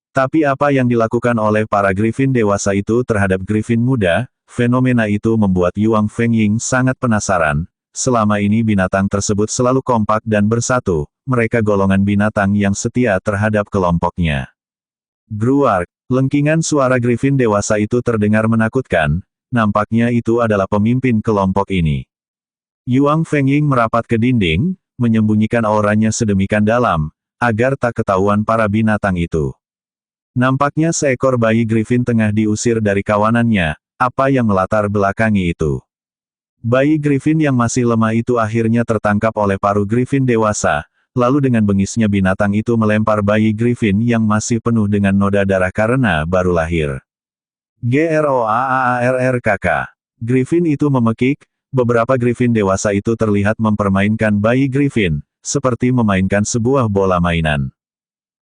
Tapi apa yang dilakukan oleh para Griffin dewasa itu terhadap Griffin muda? Fenomena itu membuat Yuang Fengying sangat penasaran. Selama ini binatang tersebut selalu kompak dan bersatu, mereka golongan binatang yang setia terhadap kelompoknya. Gruark, lengkingan suara Griffin dewasa itu terdengar menakutkan, nampaknya itu adalah pemimpin kelompok ini. Yuang Fengying merapat ke dinding, menyembunyikan auranya sedemikian dalam, agar tak ketahuan para binatang itu. Nampaknya seekor bayi Griffin tengah diusir dari kawanannya. Apa yang melatar belakangi itu? Bayi Griffin yang masih lemah itu akhirnya tertangkap oleh paruh Griffin dewasa, lalu dengan bengisnya binatang itu melempar bayi Griffin yang masih penuh dengan noda darah karena baru lahir. GROAARRKK. Griffin itu memekik, beberapa Griffin dewasa itu terlihat mempermainkan bayi Griffin, seperti memainkan sebuah bola mainan.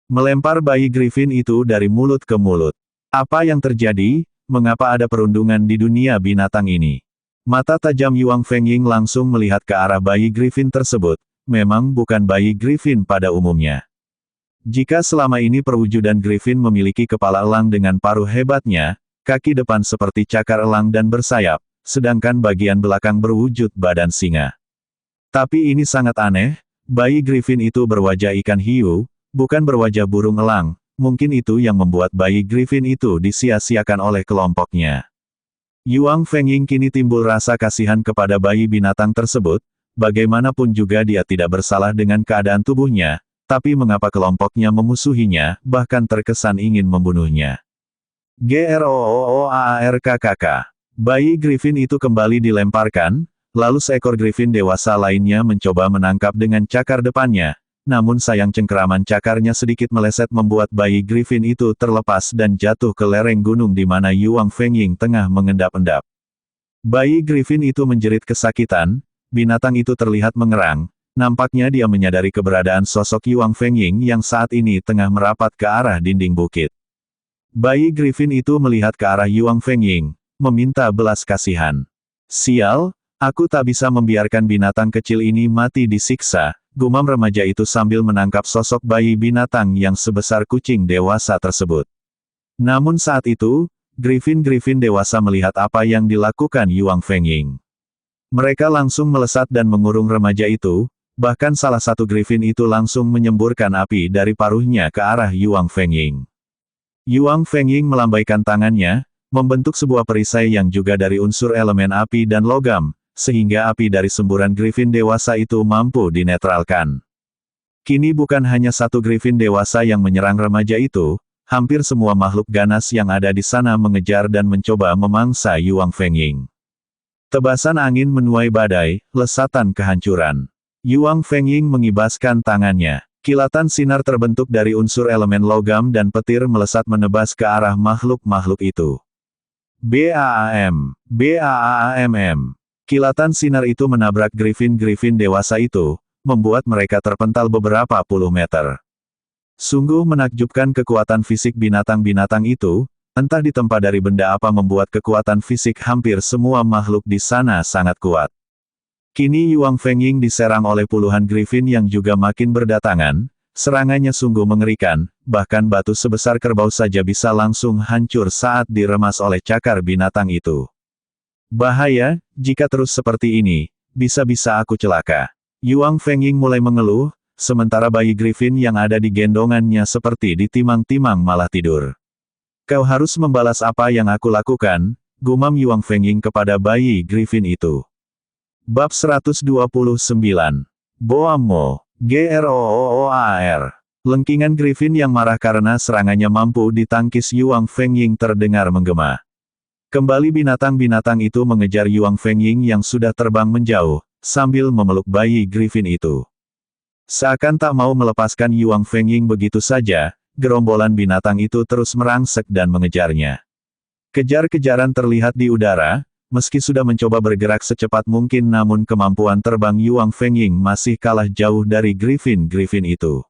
Melempar bayi Griffin itu dari mulut ke mulut. Apa yang terjadi? Mengapa ada perundungan di dunia binatang ini? Mata tajam Yuang Fengying langsung melihat ke arah bayi Griffin tersebut, memang bukan bayi Griffin pada umumnya. Jika selama ini perwujudan Griffin memiliki kepala elang dengan paruh hebatnya, kaki depan seperti cakar elang dan bersayap, sedangkan bagian belakang berwujud badan singa. Tapi ini sangat aneh, bayi Griffin itu berwajah ikan hiu, bukan berwajah burung elang. Mungkin itu yang membuat bayi Griffin itu disia-siakan oleh kelompoknya. Yuang Fengying kini timbul rasa kasihan kepada bayi binatang tersebut, bagaimanapun juga dia tidak bersalah dengan keadaan tubuhnya, tapi mengapa kelompoknya memusuhinya, bahkan terkesan ingin membunuhnya. GROOOARKKK. Bayi Griffin itu kembali dilemparkan, lalu seekor Griffin dewasa lainnya mencoba menangkap dengan cakar depannya, namun sayang cengkeraman cakarnya sedikit meleset membuat bayi Griffin itu terlepas dan jatuh ke lereng gunung di mana Yuang Fengying tengah mengendap-endap. Bayi Griffin itu menjerit kesakitan, binatang itu terlihat mengerang, nampaknya dia menyadari keberadaan sosok Yuang Fengying yang saat ini tengah merapat ke arah dinding bukit. Bayi Griffin itu melihat ke arah Yuang Fengying, meminta belas kasihan. Sial, aku tak bisa membiarkan binatang kecil ini mati disiksa, gumam remaja itu sambil menangkap sosok bayi binatang yang sebesar kucing dewasa tersebut. Namun saat itu, Griffin-Griffin dewasa melihat apa yang dilakukan Yuang Fengying. Mereka langsung melesat dan mengurung remaja itu, bahkan salah satu Griffin itu langsung menyemburkan api dari paruhnya ke arah Yuang Fengying. Yuang Fengying melambaikan tangannya, membentuk sebuah perisai yang juga dari unsur elemen api dan logam, sehingga api dari semburan Griffin dewasa itu mampu dinetralkan. Kini bukan hanya satu Griffin dewasa yang menyerang remaja itu, hampir semua makhluk ganas yang ada di sana mengejar dan mencoba memangsa Yuang Fengying. Tebasan angin menuai badai, lesatan kehancuran. Yuang Fengying mengibaskan tangannya. Kilatan sinar terbentuk dari unsur elemen logam dan petir melesat menebas ke arah makhluk-makhluk itu. BAAM, BAAMM. Kilatan sinar itu menabrak Griffin-Griffin dewasa itu, membuat mereka terpental beberapa puluh meter. Sungguh menakjubkan kekuatan fisik binatang-binatang itu, entah ditempa dari benda apa membuat kekuatan fisik hampir semua makhluk di sana sangat kuat. Kini Yuang Fengying diserang oleh puluhan Griffin yang juga makin berdatangan, serangannya sungguh mengerikan, bahkan batu sebesar kerbau saja bisa langsung hancur saat diremas oleh cakar binatang itu. Bahaya, jika terus seperti ini, bisa-bisa aku celaka. Yuang Fengying mulai mengeluh, sementara bayi Griffin yang ada di gendongannya seperti ditimang-timang malah tidur. Kau harus membalas apa yang aku lakukan, gumam Yuang Fengying kepada bayi Griffin itu. Bab 129. Boamo, GROOAR. Lengkingan Griffin yang marah karena serangannya mampu ditangkis Yuang Fengying terdengar menggema. Kembali binatang-binatang itu mengejar Yuang Fengying yang sudah terbang menjauh, sambil memeluk bayi Griffin itu. Seakan tak mau melepaskan Yuang Fengying begitu saja, gerombolan binatang itu terus merangsek dan mengejarnya. Kejar-kejaran terlihat di udara, meski sudah mencoba bergerak secepat mungkin namun kemampuan terbang Yuang Fengying masih kalah jauh dari Griffin-Griffin itu.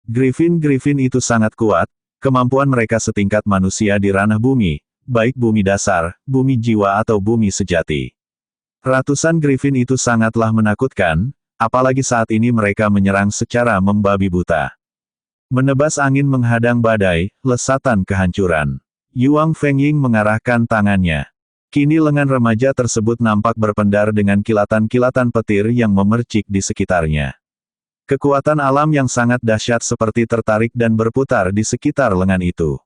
Griffin-Griffin itu sangat kuat, kemampuan mereka setingkat manusia di ranah bumi, baik bumi dasar, bumi jiwa atau bumi sejati. Ratusan Griffin itu sangatlah menakutkan, apalagi saat ini mereka menyerang secara membabi buta. Menebas angin menghadang badai, lesatan kehancuran. Yuang Fengying mengarahkan tangannya. Kini lengan remaja tersebut nampak berpendar dengan kilatan-kilatan petir yang memercik di sekitarnya. Kekuatan alam yang sangat dahsyat seperti tertarik dan berputar di sekitar lengan itu.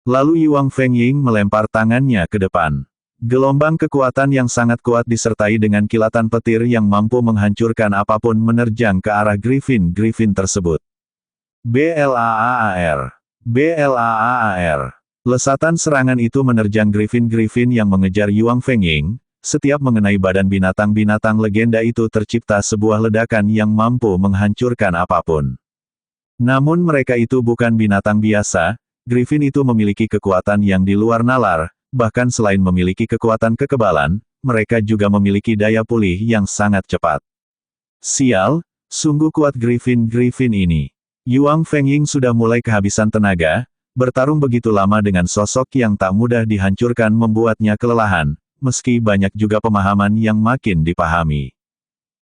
Lalu Yuang Fengying melempar tangannya ke depan. Gelombang kekuatan yang sangat kuat disertai dengan kilatan petir yang mampu menghancurkan apapun menerjang ke arah Griffin-Griffin tersebut. BLAAR. BLAAR. Lesatan serangan itu menerjang Griffin-Griffin yang mengejar Yuang Fengying, setiap mengenai badan binatang-binatang legenda itu tercipta sebuah ledakan yang mampu menghancurkan apapun. Namun mereka itu bukan binatang biasa, Griffin itu memiliki kekuatan yang di luar nalar, bahkan selain memiliki kekuatan kekebalan, mereka juga memiliki daya pulih yang sangat cepat. Sial, sungguh kuat Griffin-Griffin ini. Yuang Fengying sudah mulai kehabisan tenaga, bertarung begitu lama dengan sosok yang tak mudah dihancurkan membuatnya kelelahan, meski banyak juga pemahaman yang makin dipahami.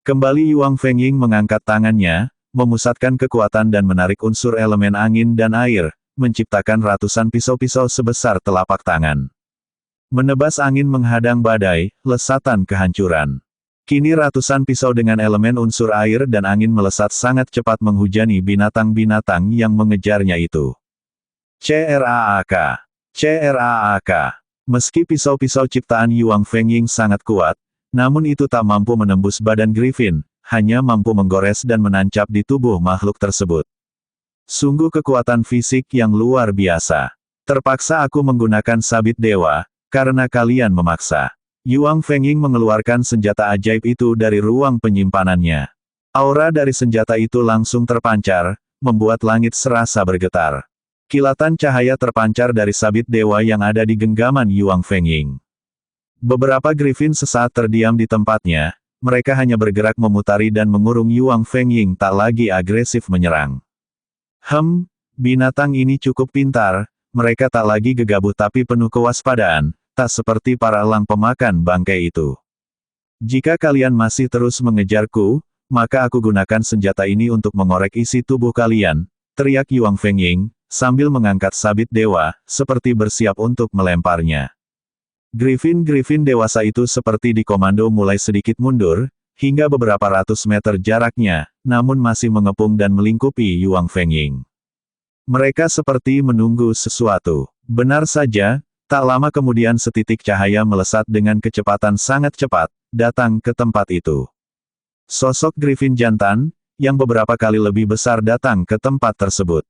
Kembali Yuang Fengying mengangkat tangannya, memusatkan kekuatan dan menarik unsur elemen angin dan air, menciptakan ratusan pisau-pisau sebesar telapak tangan. Menebas angin menghadang badai, lesatan kehancuran. Kini ratusan pisau dengan elemen unsur air dan angin melesat sangat cepat menghujani binatang-binatang yang mengejarnya itu. CRAAK. CRAAK. Meski pisau-pisau ciptaan Yuang Fengying sangat kuat, namun itu tak mampu menembus badan Griffin, hanya mampu menggores dan menancap di tubuh makhluk tersebut. Sungguh kekuatan fisik yang luar biasa. Terpaksa aku menggunakan sabit dewa, karena kalian memaksa. Yuang Fengying mengeluarkan senjata ajaib itu dari ruang penyimpanannya. Aura dari senjata itu langsung terpancar, membuat langit serasa bergetar. Kilatan cahaya terpancar dari sabit dewa yang ada di genggaman Yuang Fengying. Beberapa Griffin sesaat terdiam di tempatnya, mereka hanya bergerak memutari dan mengurung Yuang Fengying tak lagi agresif menyerang. Binatang ini cukup pintar, mereka tak lagi gegabah tapi penuh kewaspadaan, tak seperti para elang pemakan bangkai itu. Jika kalian masih terus mengejarku, maka aku gunakan senjata ini untuk mengorek isi tubuh kalian, teriak Yuang Fengying, sambil mengangkat sabit dewa, seperti bersiap untuk melemparnya. Griffin-Griffin dewasa itu seperti dikomando mulai sedikit mundur, hingga beberapa ratus meter jaraknya, namun masih mengepung dan melingkupi Yuang Fengying. Mereka seperti menunggu sesuatu. Benar saja, tak lama kemudian setitik cahaya melesat dengan kecepatan sangat cepat, datang ke tempat itu. Sosok Griffin jantan, yang beberapa kali lebih besar datang ke tempat tersebut.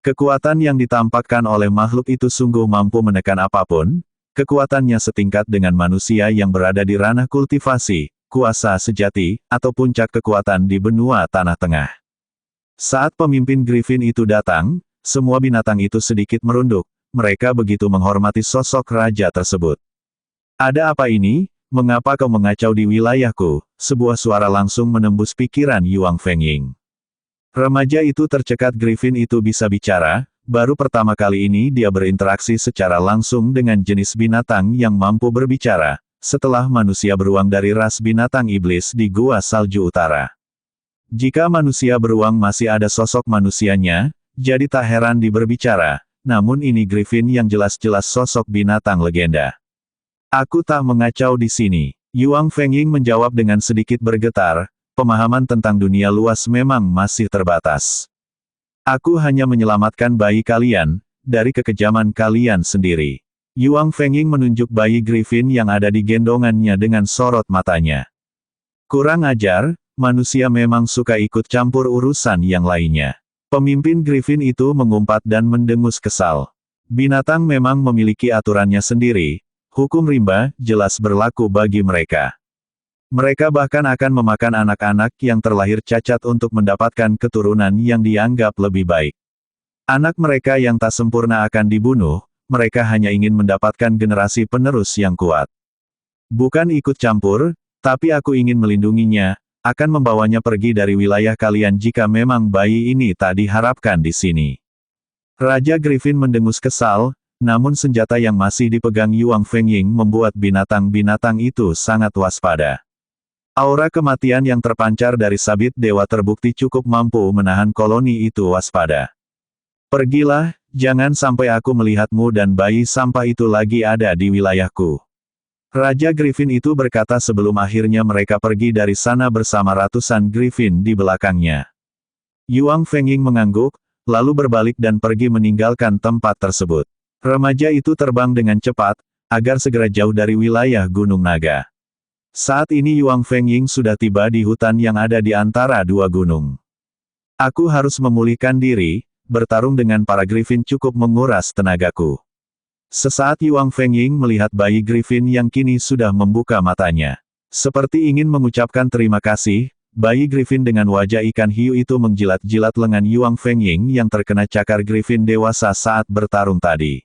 Kekuatan yang ditampakkan oleh makhluk itu sungguh mampu menekan apapun, kekuatannya setingkat dengan manusia yang berada di ranah kultivasi, kuasa sejati, atau puncak kekuatan di benua Tanah Tengah. Saat pemimpin Griffin itu datang, semua binatang itu sedikit merunduk, mereka begitu menghormati sosok raja tersebut. Ada apa ini? Mengapa kau mengacau di wilayahku? Sebuah suara langsung menembus pikiran Yuang Fengying. Remaja itu tercekat Griffin itu bisa bicara, baru pertama kali ini dia berinteraksi secara langsung dengan jenis binatang yang mampu berbicara, setelah manusia beruang dari ras binatang iblis di Gua Salju Utara. Jika manusia beruang masih ada sosok manusianya, jadi tak heran di berbicara, namun ini Griffin yang jelas-jelas sosok binatang legenda. Aku tak mengacau di sini. Yuang Fengying menjawab dengan sedikit bergetar, pemahaman tentang dunia luas memang masih terbatas. Aku hanya menyelamatkan bayi kalian, dari kekejaman kalian sendiri. Yuang Fengying menunjuk bayi Griffin yang ada di gendongannya dengan sorot matanya. Kurang ajar, manusia memang suka ikut campur urusan yang lainnya. Pemimpin Griffin itu mengumpat dan mendengus kesal. Binatang memang memiliki aturannya sendiri, hukum rimba jelas berlaku bagi mereka. Mereka bahkan akan memakan anak-anak yang terlahir cacat untuk mendapatkan keturunan yang dianggap lebih baik. Anak mereka yang tak sempurna akan dibunuh, mereka hanya ingin mendapatkan generasi penerus yang kuat. Bukan ikut campur, tapi aku ingin melindunginya, akan membawanya pergi dari wilayah kalian jika memang bayi ini tak diharapkan di sini. Raja Griffin mendengus kesal, namun senjata yang masih dipegang Yuang Fengying membuat binatang-binatang itu sangat waspada. Aura kematian yang terpancar dari sabit dewa terbukti cukup mampu menahan koloni itu waspada. Pergilah, jangan sampai aku melihatmu dan bayi sampah itu lagi ada di wilayahku. Raja Griffin itu berkata sebelum akhirnya mereka pergi dari sana bersama ratusan Griffin di belakangnya. Yuang Fengying mengangguk, lalu berbalik dan pergi meninggalkan tempat tersebut. Remaja itu terbang dengan cepat, agar segera jauh dari wilayah Gunung Naga. Saat ini Yuang Fengying sudah tiba di hutan yang ada di antara dua gunung. Aku harus memulihkan diri, bertarung dengan para Griffin cukup menguras tenagaku. Sesaat Yuang Fengying melihat bayi Griffin yang kini sudah membuka matanya. Seperti ingin mengucapkan terima kasih, bayi Griffin dengan wajah ikan hiu itu menjilat-jilat lengan Yuang Fengying yang terkena cakar Griffin dewasa saat bertarung tadi.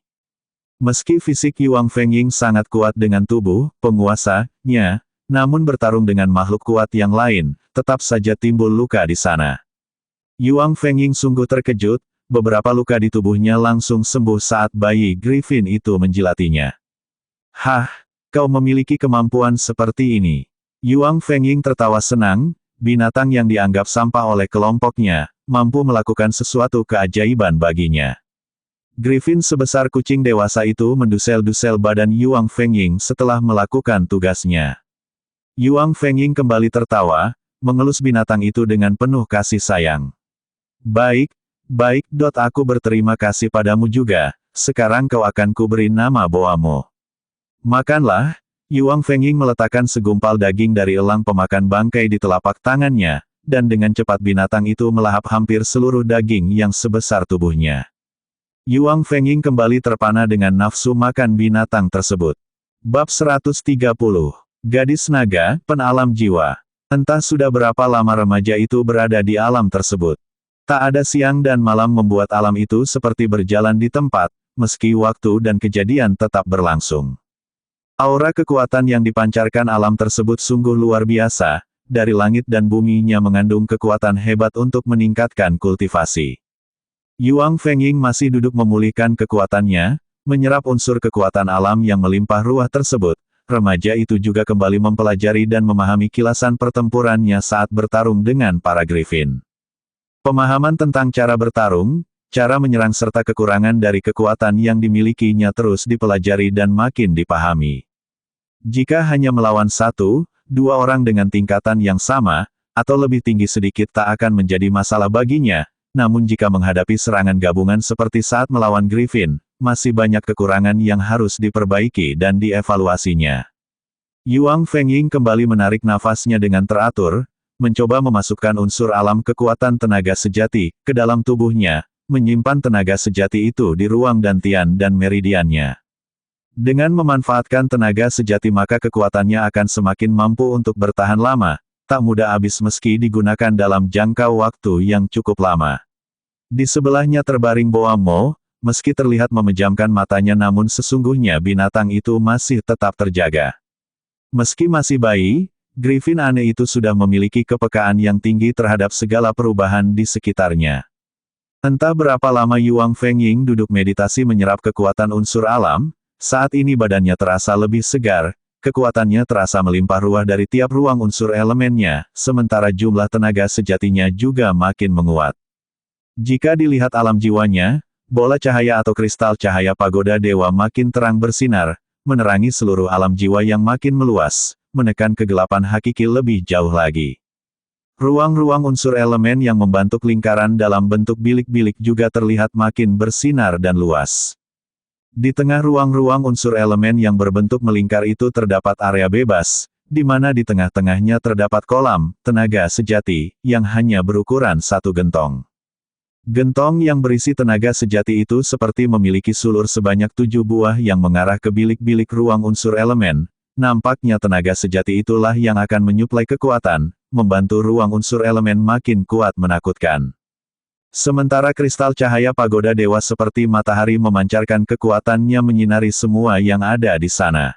Meski fisik Yuang Fengying sangat kuat dengan tubuh penguasanya, namun bertarung dengan makhluk kuat yang lain, tetap saja timbul luka di sana. Yuang Fengying sungguh terkejut, beberapa luka di tubuhnya langsung sembuh saat bayi Griffin itu menjilatinya. Hah, kau memiliki kemampuan seperti ini. Yuang Fengying tertawa senang, binatang yang dianggap sampah oleh kelompoknya, mampu melakukan sesuatu keajaiban baginya. Griffin sebesar kucing dewasa itu mendusel-dusel badan Yuang Fengying setelah melakukan tugasnya. Yuang Fengying kembali tertawa, mengelus binatang itu dengan penuh kasih sayang. Baik, aku berterima kasih padamu juga, sekarang kau akan kuberi nama boamu. Makanlah. Yuang Fengying meletakkan segumpal daging dari elang pemakan bangkai di telapak tangannya, dan dengan cepat binatang itu melahap hampir seluruh daging yang sebesar tubuhnya. Yuang Fengying kembali terpana dengan nafsu makan binatang tersebut. Bab 130. Gadis naga, penalam jiwa. Entah sudah berapa lama remaja itu berada di alam tersebut. Tak ada siang dan malam membuat alam itu seperti berjalan di tempat, meski waktu dan kejadian tetap berlangsung. Aura kekuatan yang dipancarkan alam tersebut sungguh luar biasa, dari langit dan buminya mengandung kekuatan hebat untuk meningkatkan kultivasi. Yuang Fengying masih duduk memulihkan kekuatannya, menyerap unsur kekuatan alam yang melimpah ruah tersebut. Remaja itu juga kembali mempelajari dan memahami kilasan pertempurannya saat bertarung dengan para Griffin. Pemahaman tentang cara bertarung, cara menyerang serta kekurangan dari kekuatan yang dimilikinya terus dipelajari dan makin dipahami. Jika hanya melawan satu, dua orang dengan tingkatan yang sama, atau lebih tinggi sedikit tak akan menjadi masalah baginya, namun jika menghadapi serangan gabungan seperti saat melawan Griffin, masih banyak kekurangan yang harus diperbaiki dan dievaluasinya. Yuang Fengying kembali menarik nafasnya dengan teratur, mencoba memasukkan unsur alam kekuatan tenaga sejati ke dalam tubuhnya, menyimpan tenaga sejati itu di ruang dantian dan meridiannya. Dengan memanfaatkan tenaga sejati maka kekuatannya akan semakin mampu untuk bertahan lama, tak mudah habis meski digunakan dalam jangka waktu yang cukup lama. Di sebelahnya terbaring Boa Mo. Meski terlihat memejamkan matanya namun sesungguhnya binatang itu masih tetap terjaga. Meski masih bayi, Griffin aneh itu sudah memiliki kepekaan yang tinggi terhadap segala perubahan di sekitarnya. Entah berapa lama Yuang Fengying duduk meditasi menyerap kekuatan unsur alam, saat ini badannya terasa lebih segar, kekuatannya terasa melimpah ruah dari tiap ruang unsur elemennya, sementara jumlah tenaga sejatinya juga makin menguat. Jika dilihat alam jiwanya, bola cahaya atau kristal cahaya pagoda dewa makin terang bersinar, menerangi seluruh alam jiwa yang makin meluas, menekan kegelapan hakiki lebih jauh lagi. Ruang-ruang unsur elemen yang membentuk lingkaran dalam bentuk bilik-bilik juga terlihat makin bersinar dan luas. Di tengah ruang-ruang unsur elemen yang berbentuk melingkar itu terdapat area bebas, di mana di tengah-tengahnya terdapat kolam tenaga sejati, yang hanya berukuran satu gentong. Gentong yang berisi tenaga sejati itu seperti memiliki sulur sebanyak 7 buah yang mengarah ke bilik-bilik ruang unsur elemen. Nampaknya tenaga sejati itulah yang akan menyuplai kekuatan, membantu ruang unsur elemen makin kuat menakutkan. Sementara kristal cahaya pagoda dewa seperti matahari memancarkan kekuatannya menyinari semua yang ada di sana.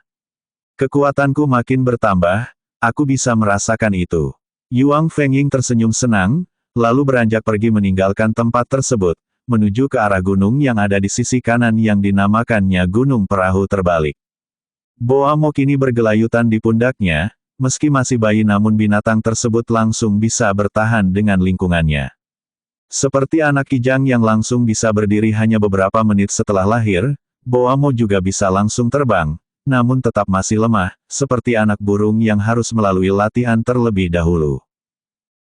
Kekuatanku makin bertambah, aku bisa merasakan itu. Yuang Fengying tersenyum senang, lalu beranjak pergi meninggalkan tempat tersebut, menuju ke arah gunung yang ada di sisi kanan yang dinamakannya Gunung Perahu Terbalik. Boa Mo kini bergelayutan di pundaknya, meski masih bayi namun binatang tersebut langsung bisa bertahan dengan lingkungannya. Seperti anak kijang yang langsung bisa berdiri hanya beberapa menit setelah lahir, Boa Mo juga bisa langsung terbang, namun tetap masih lemah, seperti anak burung yang harus melalui latihan terlebih dahulu.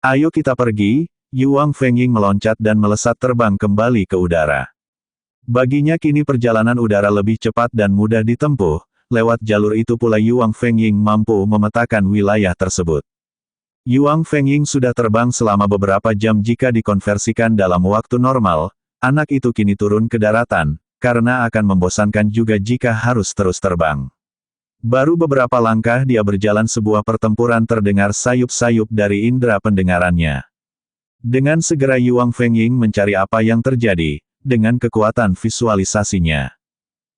Ayo kita pergi. Yuang Fengying meloncat dan melesat terbang kembali ke udara. Baginya kini perjalanan udara lebih cepat dan mudah ditempuh, lewat jalur itu pula Yuang Fengying mampu memetakan wilayah tersebut. Yuang Fengying sudah terbang selama beberapa jam jika dikonversikan dalam waktu normal, anak itu kini turun ke daratan, karena akan membosankan juga jika harus terus terbang. Baru beberapa langkah dia berjalan sebuah pertempuran terdengar sayup-sayup dari indera pendengarannya. Dengan segera Yuang Fengying mencari apa yang terjadi, dengan kekuatan visualisasinya.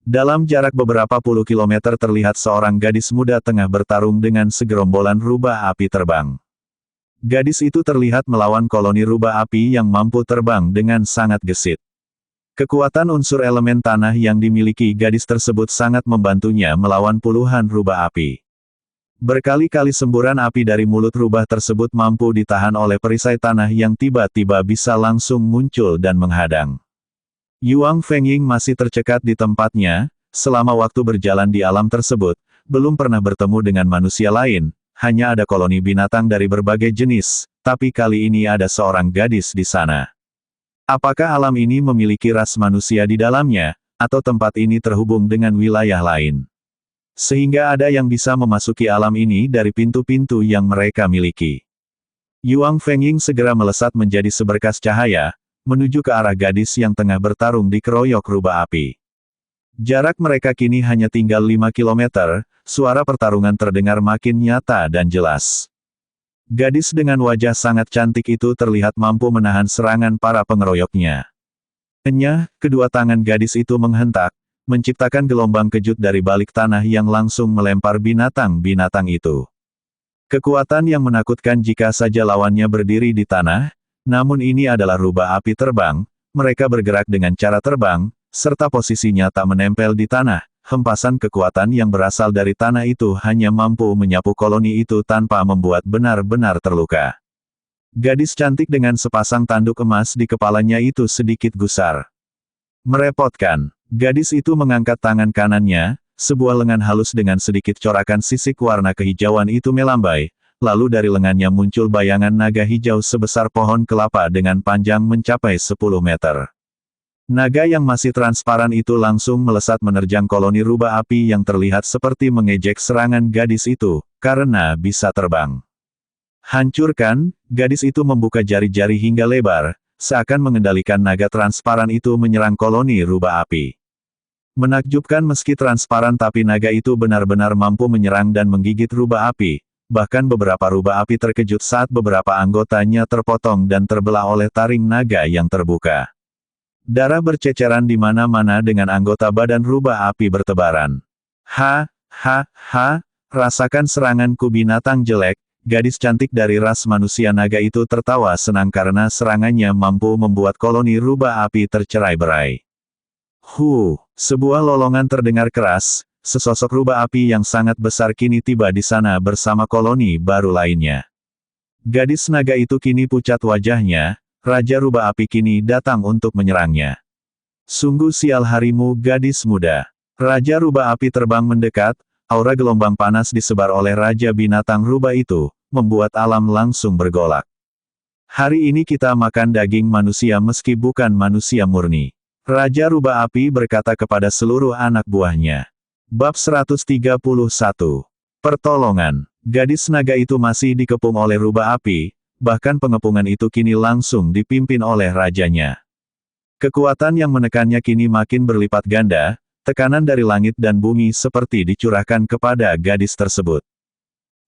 Dalam jarak beberapa puluh kilometer terlihat seorang gadis muda tengah bertarung dengan segerombolan rubah api terbang. Gadis itu terlihat melawan koloni rubah api yang mampu terbang dengan sangat gesit. Kekuatan unsur elemen tanah yang dimiliki gadis tersebut sangat membantunya melawan puluhan rubah api. Berkali-kali semburan api dari mulut rubah tersebut mampu ditahan oleh perisai tanah yang tiba-tiba bisa langsung muncul dan menghadang. Yuang Fengying masih tercekat di tempatnya, selama waktu berjalan di alam tersebut, belum pernah bertemu dengan manusia lain, hanya ada koloni binatang dari berbagai jenis, tapi kali ini ada seorang gadis di sana. Apakah alam ini memiliki ras manusia di dalamnya, atau tempat ini terhubung dengan wilayah lain? Sehingga ada yang bisa memasuki alam ini dari pintu-pintu yang mereka miliki. Yuang Fengying segera melesat menjadi seberkas cahaya, menuju ke arah gadis yang tengah bertarung di keroyok rubah api. Jarak mereka kini hanya tinggal 5 kilometer, suara pertarungan terdengar makin nyata dan jelas. Gadis dengan wajah sangat cantik itu terlihat mampu menahan serangan para pengeroyoknya. Enyah, kedua tangan gadis itu menghentak, menciptakan gelombang kejut dari balik tanah yang langsung melempar binatang-binatang itu. Kekuatan yang menakutkan jika saja lawannya berdiri di tanah, namun ini adalah rubah api terbang, mereka bergerak dengan cara terbang, serta posisinya tak menempel di tanah. Hempasan kekuatan yang berasal dari tanah itu hanya mampu menyapu koloni itu tanpa membuat benar-benar terluka. Gadis cantik dengan sepasang tanduk emas di kepalanya itu sedikit gusar. Merepotkan. Gadis itu mengangkat tangan kanannya, sebuah lengan halus dengan sedikit corakan sisik warna kehijauan itu melambai, lalu dari lengannya muncul bayangan naga hijau sebesar pohon kelapa dengan panjang mencapai 10 meter. Naga yang masih transparan itu langsung melesat menerjang koloni rubah api yang terlihat seperti mengejek serangan gadis itu, karena bisa terbang. Hancurkan, gadis itu membuka jari-jari hingga lebar, seakan mengendalikan naga transparan itu menyerang koloni rubah api. Menakjubkan meski transparan tapi naga itu benar-benar mampu menyerang dan menggigit rubah api, bahkan beberapa rubah api terkejut saat beberapa anggotanya terpotong dan terbelah oleh taring naga yang terbuka. Darah berceceran di mana-mana dengan anggota badan rubah api bertebaran. Ha, rasakan seranganku binatang jelek, gadis cantik dari ras manusia naga itu tertawa senang karena serangannya mampu membuat koloni rubah api tercerai-berai. Sebuah lolongan terdengar keras, sesosok rubah api yang sangat besar kini tiba di sana bersama koloni baru lainnya. Gadis naga itu kini pucat wajahnya. Raja rubah api kini datang untuk menyerangnya. Sungguh sial harimu gadis muda. Raja rubah api terbang mendekat, aura gelombang panas disebar oleh Raja binatang rubah itu, membuat alam langsung bergolak. Hari ini kita makan daging manusia meski bukan manusia murni. Raja rubah api berkata kepada seluruh anak buahnya. Bab 131. Pertolongan. Gadis naga itu masih dikepung oleh rubah api. Bahkan pengepungan itu kini langsung dipimpin oleh rajanya. Kekuatan yang menekannya kini makin berlipat ganda, tekanan dari langit dan bumi seperti dicurahkan kepada gadis tersebut.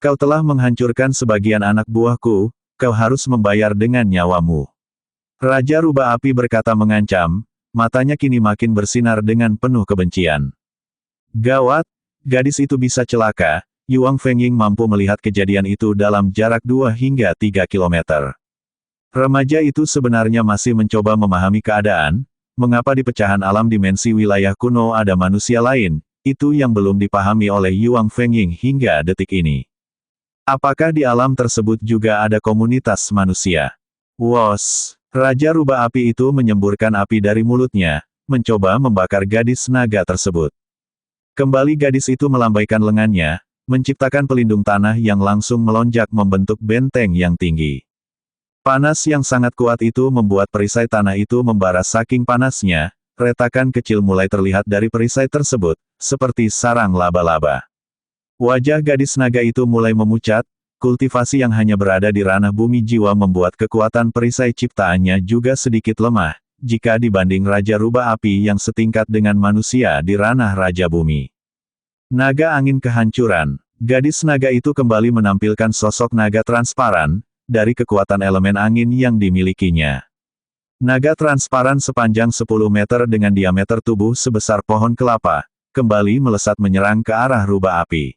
Kau telah menghancurkan sebagian anak buahku, kau harus membayar dengan nyawamu. Raja rubah api berkata mengancam, matanya kini makin bersinar dengan penuh kebencian. Gawat, gadis itu bisa celaka. Yuang Fengying mampu melihat kejadian itu dalam jarak 2 hingga 3 kilometer. Remaja itu sebenarnya masih mencoba memahami keadaan, mengapa di pecahan alam dimensi wilayah kuno ada manusia lain, itu yang belum dipahami oleh Yuang Fengying hingga detik ini. Apakah di alam tersebut juga ada komunitas manusia? Wos! Raja rubah api itu menyemburkan api dari mulutnya, mencoba membakar gadis naga tersebut. Kembali gadis itu melambaikan lengannya, menciptakan pelindung tanah yang langsung melonjak membentuk benteng yang tinggi. Panas yang sangat kuat itu membuat perisai tanah itu membara saking panasnya, retakan kecil mulai terlihat dari perisai tersebut, seperti sarang laba-laba. Wajah gadis naga itu mulai memucat, kultivasi yang hanya berada di ranah bumi jiwa membuat kekuatan perisai ciptaannya juga sedikit lemah, jika dibanding Raja rubah api yang setingkat dengan manusia di ranah Raja bumi. Naga angin kehancuran. Gadis naga itu kembali menampilkan sosok naga transparan, dari kekuatan elemen angin yang dimilikinya. Naga transparan sepanjang 10 meter dengan diameter tubuh sebesar pohon kelapa, kembali melesat menyerang ke arah rubah api.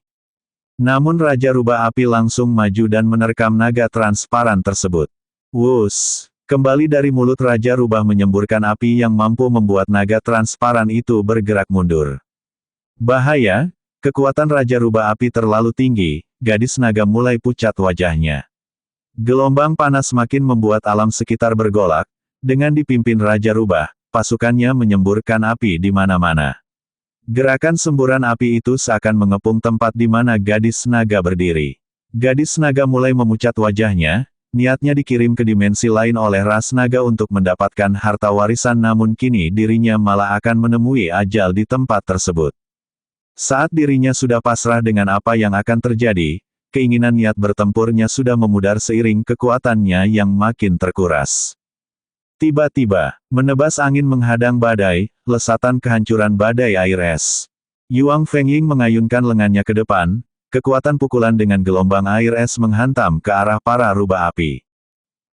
Namun Raja rubah api langsung maju dan menerkam naga transparan tersebut. Wus! Kembali dari mulut Raja rubah menyemburkan api yang mampu membuat naga transparan itu bergerak mundur. Bahaya! Kekuatan Raja rubah api terlalu tinggi, gadis naga mulai pucat wajahnya. Gelombang panas makin membuat alam sekitar bergolak, dengan dipimpin Raja rubah, pasukannya menyemburkan api di mana-mana. Gerakan semburan api itu seakan mengepung tempat di mana gadis naga berdiri. Gadis naga mulai memucat wajahnya, niatnya dikirim ke dimensi lain oleh ras naga untuk mendapatkan harta warisan namun kini dirinya malah akan menemui ajal di tempat tersebut. Saat dirinya sudah pasrah dengan apa yang akan terjadi, keinginan niat bertempurnya sudah memudar seiring kekuatannya yang makin terkuras. Tiba-tiba, menebas angin menghadang badai, lesatan kehancuran badai air es. Yuang Fengying mengayunkan lengannya ke depan, kekuatan pukulan dengan gelombang air es menghantam ke arah para rubah api.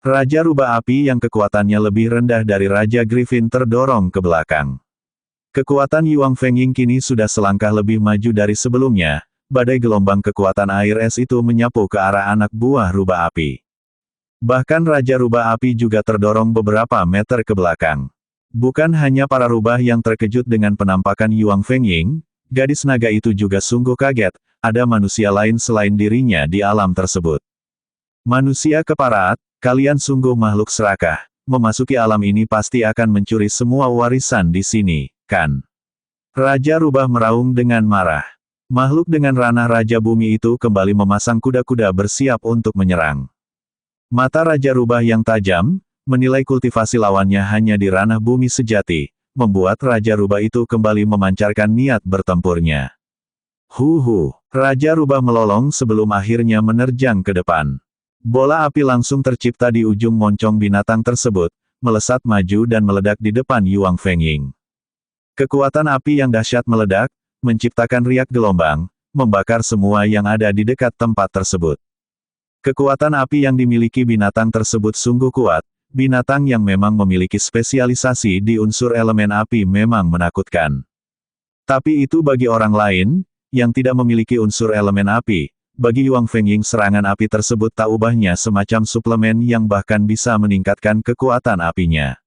Raja rubah api yang kekuatannya lebih rendah dari Raja Griffin terdorong ke belakang. Kekuatan Yuang Fengying kini sudah selangkah lebih maju dari sebelumnya, badai gelombang kekuatan air es itu menyapu ke arah anak buah rubah api. Bahkan Raja rubah api juga terdorong beberapa meter ke belakang. Bukan hanya para rubah yang terkejut dengan penampakan Yuang Fengying, gadis naga itu juga sungguh kaget, ada manusia lain selain dirinya di alam tersebut. Manusia keparat, kalian sungguh makhluk serakah, memasuki alam ini pasti akan mencuri semua warisan di sini, kan? Raja rubah meraung dengan marah. Makhluk dengan ranah Raja Bumi itu kembali memasang kuda-kuda bersiap untuk menyerang. Mata Raja Rubah yang tajam, menilai kultivasi lawannya hanya di ranah bumi sejati, membuat Raja Rubah itu kembali memancarkan niat bertempurnya. Raja Rubah melolong sebelum akhirnya menerjang ke depan. Bola api langsung tercipta di ujung moncong binatang tersebut, melesat maju dan meledak di depan Yuang Fengying. Kekuatan api yang dahsyat meledak, menciptakan riak gelombang, membakar semua yang ada di dekat tempat tersebut. Kekuatan api yang dimiliki binatang tersebut sungguh kuat, binatang yang memang memiliki spesialisasi di unsur elemen api memang menakutkan. Tapi itu bagi orang lain, yang tidak memiliki unsur elemen api, bagi Yuang Fengying serangan api tersebut tak ubahnya semacam suplemen yang bahkan bisa meningkatkan kekuatan apinya.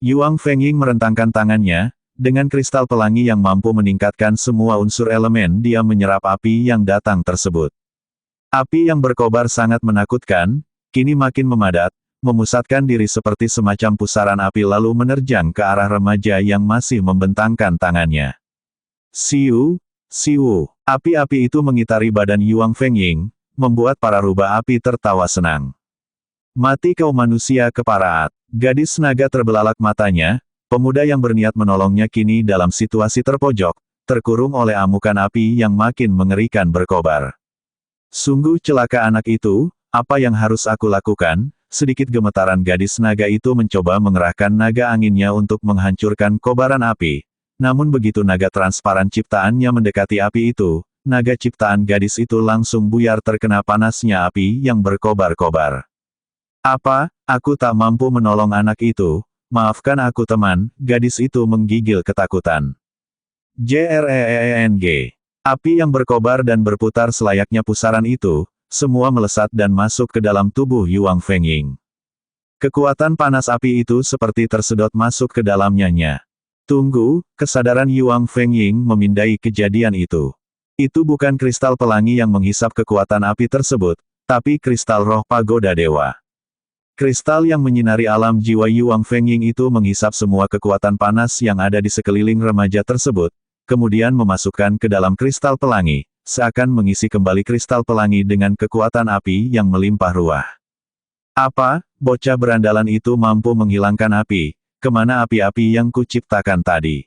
Yuang Fengying merentangkan tangannya, dengan kristal pelangi yang mampu meningkatkan semua unsur elemen dia menyerap api yang datang tersebut. Api yang berkobar sangat menakutkan, kini makin memadat, memusatkan diri seperti semacam pusaran api lalu menerjang ke arah remaja yang masih membentangkan tangannya. Siu, siu, api-api itu mengitari badan Yuang Fengying, membuat para rubah api tertawa senang. Mati kau manusia keparat, gadis naga terbelalak matanya, pemuda yang berniat menolongnya kini dalam situasi terpojok, terkurung oleh amukan api yang makin mengerikan berkobar. Sungguh celaka anak itu, apa yang harus aku lakukan? Sedikit gemetaran gadis naga itu mencoba mengerahkan naga anginnya untuk menghancurkan kobaran api. Namun begitu naga transparan ciptaannya mendekati api itu, naga ciptaan gadis itu langsung buyar terkena panasnya api yang berkobar-kobar. Apa? Aku tak mampu menolong anak itu? Maafkan aku teman, gadis itu menggigil ketakutan. JREENG. Api yang berkobar dan berputar selayaknya pusaran itu, semua melesat dan masuk ke dalam tubuh Yuang Fengying. Kekuatan panas api itu seperti tersedot masuk ke dalamnya. Tunggu, kesadaran Yuang Fengying memindai kejadian itu. Itu bukan kristal pelangi yang menghisap kekuatan api tersebut, tapi kristal roh pagoda dewa. Kristal yang menyinari alam jiwa Yuang Fengying itu menghisap semua kekuatan panas yang ada di sekeliling remaja tersebut, kemudian memasukkan ke dalam kristal pelangi, seakan mengisi kembali kristal pelangi dengan kekuatan api yang melimpah ruah. Apa? Bocah berandalan itu mampu menghilangkan api, kemana api-api yang kuciptakan tadi?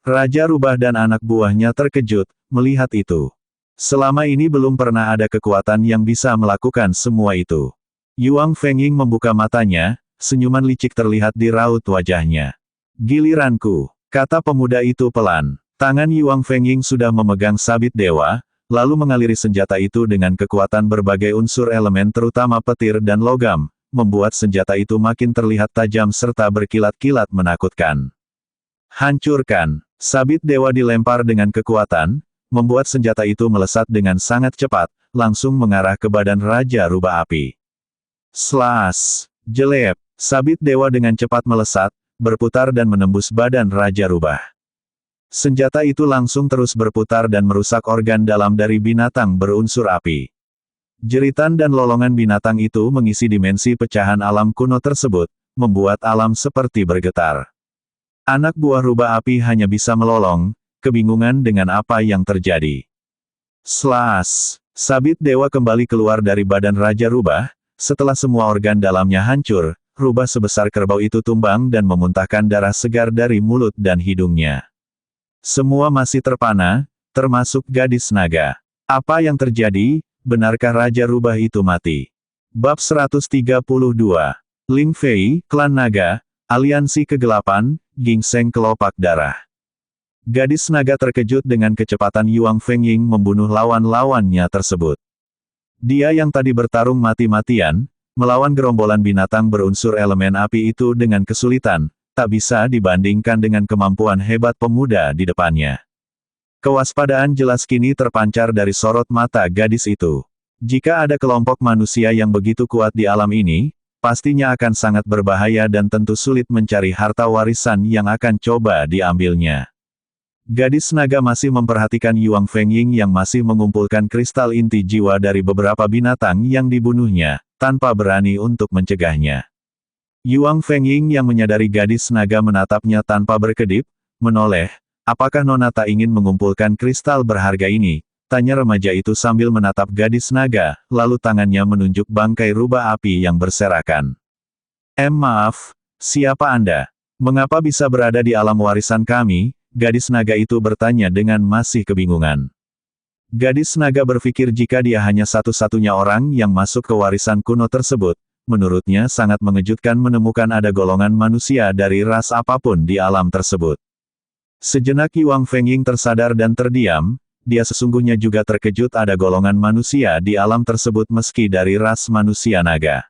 Raja Rubah dan anak buahnya terkejut, melihat itu. Selama ini belum pernah ada kekuatan yang bisa melakukan semua itu. Yuang Fengying membuka matanya, senyuman licik terlihat di raut wajahnya. Giliranku, kata pemuda itu pelan. Tangan Yuang Fengying sudah memegang sabit dewa, lalu mengaliri senjata itu dengan kekuatan berbagai unsur elemen terutama petir dan logam, membuat senjata itu makin terlihat tajam serta berkilat-kilat menakutkan. Hancurkan! Sabit dewa dilempar dengan kekuatan, membuat senjata itu melesat dengan sangat cepat, langsung mengarah ke badan Raja Rubah Api. Slash! Jelep! Sabit dewa dengan cepat melesat, berputar dan menembus badan Raja Rubah. Senjata itu langsung terus berputar dan merusak organ dalam dari binatang berunsur api. Jeritan dan lolongan binatang itu mengisi dimensi pecahan alam kuno tersebut, membuat alam seperti bergetar. Anak buah rubah api hanya bisa melolong, kebingungan dengan apa yang terjadi. Slash! Sabit dewa kembali keluar dari badan Raja Rubah, setelah semua organ dalamnya hancur, rubah sebesar kerbau itu tumbang dan memuntahkan darah segar dari mulut dan hidungnya. Semua masih terpana, termasuk gadis naga. Apa yang terjadi? Benarkah Raja Rubah itu mati? Bab 132. Ling Fei, Klan Naga, Aliansi Kegelapan, Ginseng Kelopak Darah. Gadis naga terkejut dengan kecepatan Yuang Fengying membunuh lawan-lawannya tersebut. Dia yang tadi bertarung mati-matian, melawan gerombolan binatang berunsur elemen api itu dengan kesulitan, tak bisa dibandingkan dengan kemampuan hebat pemuda di depannya. Kewaspadaan jelas kini terpancar dari sorot mata gadis itu. Jika ada kelompok manusia yang begitu kuat di alam ini, pastinya akan sangat berbahaya dan tentu sulit mencari harta warisan yang akan coba diambilnya. Gadis naga masih memperhatikan Yuang Fengying yang masih mengumpulkan kristal inti jiwa dari beberapa binatang yang dibunuhnya, tanpa berani untuk mencegahnya. Yuang Fengying yang menyadari gadis naga menatapnya tanpa berkedip, menoleh, apakah Nona tak ingin mengumpulkan kristal berharga ini? Tanya remaja itu sambil menatap gadis naga, lalu tangannya menunjuk bangkai rubah api yang berserakan. Maaf, siapa Anda? Mengapa bisa berada di alam warisan kami? Gadis naga itu bertanya dengan masih kebingungan. Gadis naga berpikir jika dia hanya satu-satunya orang yang masuk ke warisan kuno tersebut, menurutnya sangat mengejutkan menemukan ada golongan manusia dari ras apapun di alam tersebut. Sejenak Yuang Fengying tersadar dan terdiam, dia sesungguhnya juga terkejut ada golongan manusia di alam tersebut meski dari ras manusia naga.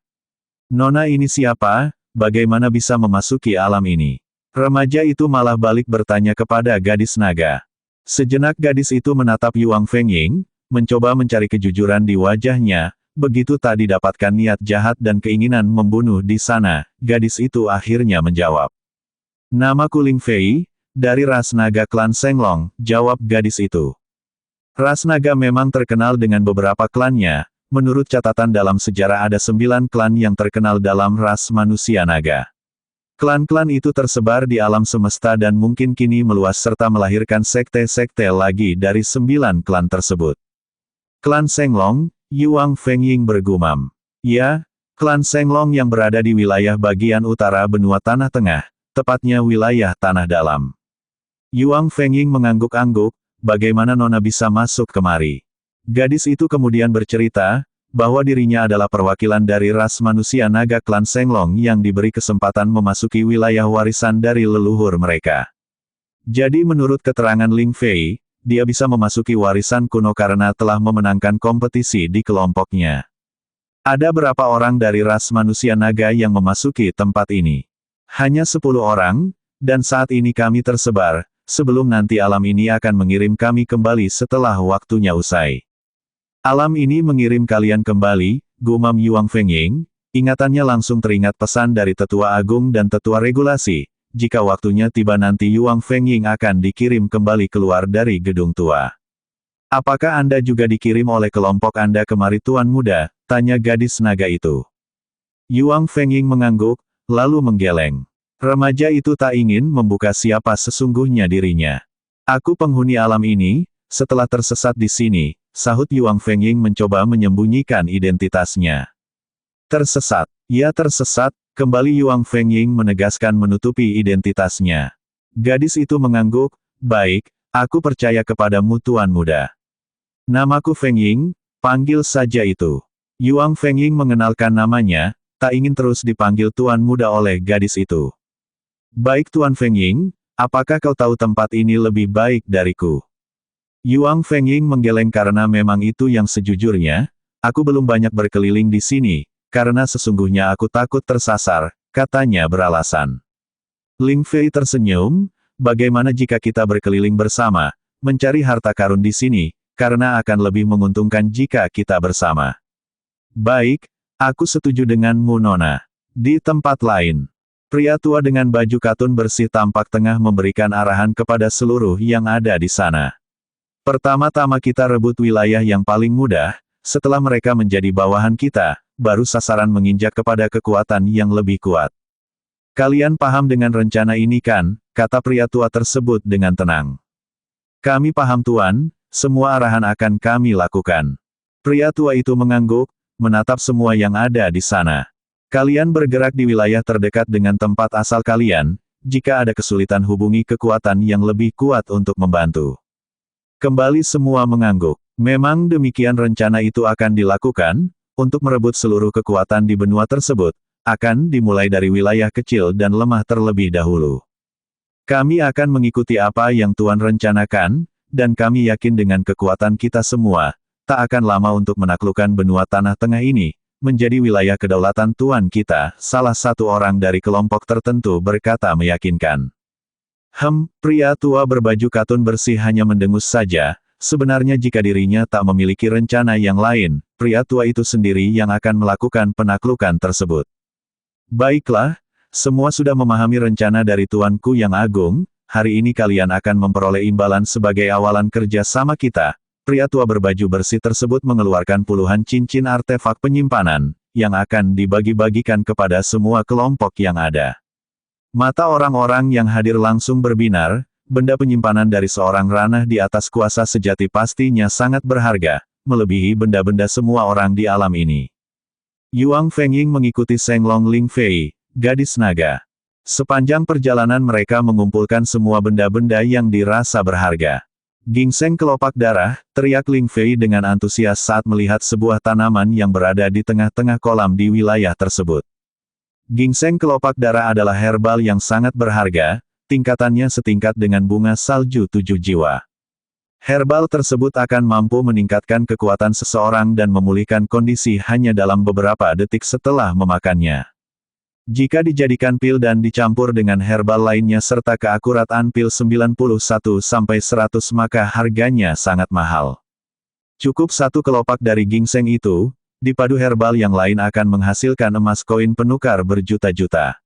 Nona ini siapa? Bagaimana bisa memasuki alam ini? Remaja itu malah balik bertanya kepada gadis naga. Sejenak gadis itu menatap Yuang Fengying, mencoba mencari kejujuran di wajahnya, begitu tak didapatkan niat jahat dan keinginan membunuh di sana, gadis itu akhirnya menjawab. Namaku Ling Fei, dari ras naga klan Senglong, jawab gadis itu. Ras naga memang terkenal dengan beberapa klannya, menurut catatan dalam sejarah ada 9 klan yang terkenal dalam ras manusia naga. Klan-klan itu tersebar di alam semesta dan mungkin kini meluas serta melahirkan sekte-sekte lagi dari 9 klan tersebut. Klan Senglong, Yuang Fengying bergumam. Ya, klan Senglong yang berada di wilayah bagian utara benua Tanah Tengah, tepatnya wilayah Tanah Dalam. Yuang Fengying mengangguk-angguk, bagaimana Nona bisa masuk kemari? Gadis itu kemudian bercerita, bahwa dirinya adalah perwakilan dari ras manusia naga klan Senglong yang diberi kesempatan memasuki wilayah warisan dari leluhur mereka. Jadi menurut keterangan Ling Fei, dia bisa memasuki warisan kuno karena telah memenangkan kompetisi di kelompoknya. Ada berapa orang dari ras manusia naga yang memasuki tempat ini? Hanya 10 orang, dan saat ini kami tersebar, sebelum nanti alam ini akan mengirim kami kembali setelah waktunya usai. Alam ini mengirim kalian kembali, gumam Yuang Fengying, ingatannya langsung teringat pesan dari Tetua Agung dan Tetua Regulasi, jika waktunya tiba nanti Yuang Fengying akan dikirim kembali keluar dari gedung tua. Apakah Anda juga dikirim oleh kelompok Anda kemari Tuan Muda? Tanya gadis naga itu. Yuang Fengying mengangguk, lalu menggeleng. Remaja itu tak ingin membuka siapa sesungguhnya dirinya. Aku penghuni alam ini, setelah tersesat di sini, sahut Yuang Fengying mencoba menyembunyikan identitasnya. Tersesat. Ya tersesat, kembali Yuang Fengying menegaskan menutupi identitasnya. Gadis itu mengangguk, baik, aku percaya kepadamu Tuan Muda. Namaku Fengying, panggil saja itu. Yuang Fengying mengenalkan namanya, tak ingin terus dipanggil Tuan Muda oleh gadis itu. Baik Tuan Fengying, apakah kau tahu tempat ini lebih baik dariku? Yuang Fengying menggeleng karena memang itu yang sejujurnya, aku belum banyak berkeliling di sini, karena sesungguhnya aku takut tersasar, katanya beralasan. Ling Fei tersenyum, bagaimana jika kita berkeliling bersama, mencari harta karun di sini, karena akan lebih menguntungkan jika kita bersama. Baik, aku setuju denganmu Nona. Di tempat lain, pria tua dengan baju katun bersih tampak tengah memberikan arahan kepada seluruh yang ada di sana. Pertama-tama kita rebut wilayah yang paling mudah, setelah mereka menjadi bawahan kita, baru sasaran menginjak kepada kekuatan yang lebih kuat. Kalian paham dengan rencana ini kan? Kata pria tua tersebut dengan tenang. Kami paham Tuan, semua arahan akan kami lakukan. Pria tua itu mengangguk, menatap semua yang ada di sana. Kalian bergerak di wilayah terdekat dengan tempat asal kalian, jika ada kesulitan hubungi kekuatan yang lebih kuat untuk membantu. Kembali semua mengangguk. Memang demikian rencana itu akan dilakukan, untuk merebut seluruh kekuatan di benua tersebut, akan dimulai dari wilayah kecil dan lemah terlebih dahulu. Kami akan mengikuti apa yang Tuan rencanakan, dan kami yakin dengan kekuatan kita semua, tak akan lama untuk menaklukkan benua Tanah Tengah ini, menjadi wilayah kedaulatan Tuan kita, salah satu orang dari kelompok tertentu berkata meyakinkan. Pria tua berbaju katun bersih hanya mendengus saja, sebenarnya jika dirinya tak memiliki rencana yang lain, pria tua itu sendiri yang akan melakukan penaklukan tersebut. Baiklah, semua sudah memahami rencana dari Tuanku yang agung, hari ini kalian akan memperoleh imbalan sebagai awalan kerja sama kita. Pria tua berbaju bersih tersebut mengeluarkan puluhan cincin artefak penyimpanan, yang akan dibagi-bagikan kepada semua kelompok yang ada. Mata orang-orang yang hadir langsung berbinar, benda penyimpanan dari seorang ranah di atas kuasa sejati pastinya sangat berharga, melebihi benda-benda semua orang di alam ini. Yuang Fengying mengikuti Seng Long Ling Fei, gadis naga. Sepanjang perjalanan mereka mengumpulkan semua benda-benda yang dirasa berharga. Ginseng kelopak darah, teriak Ling Fei dengan antusias saat melihat sebuah tanaman yang berada di tengah-tengah kolam di wilayah tersebut. Ginseng kelopak darah adalah herbal yang sangat berharga, tingkatannya setingkat dengan bunga salju 7 jiwa. Herbal tersebut akan mampu meningkatkan kekuatan seseorang dan memulihkan kondisi hanya dalam beberapa detik setelah memakannya. Jika dijadikan pil dan dicampur dengan herbal lainnya serta keakuratan pil 91-100 maka harganya sangat mahal. Cukup satu kelopak dari ginseng itu, dipadu herbal yang lain akan menghasilkan emas koin penukar berjuta-juta.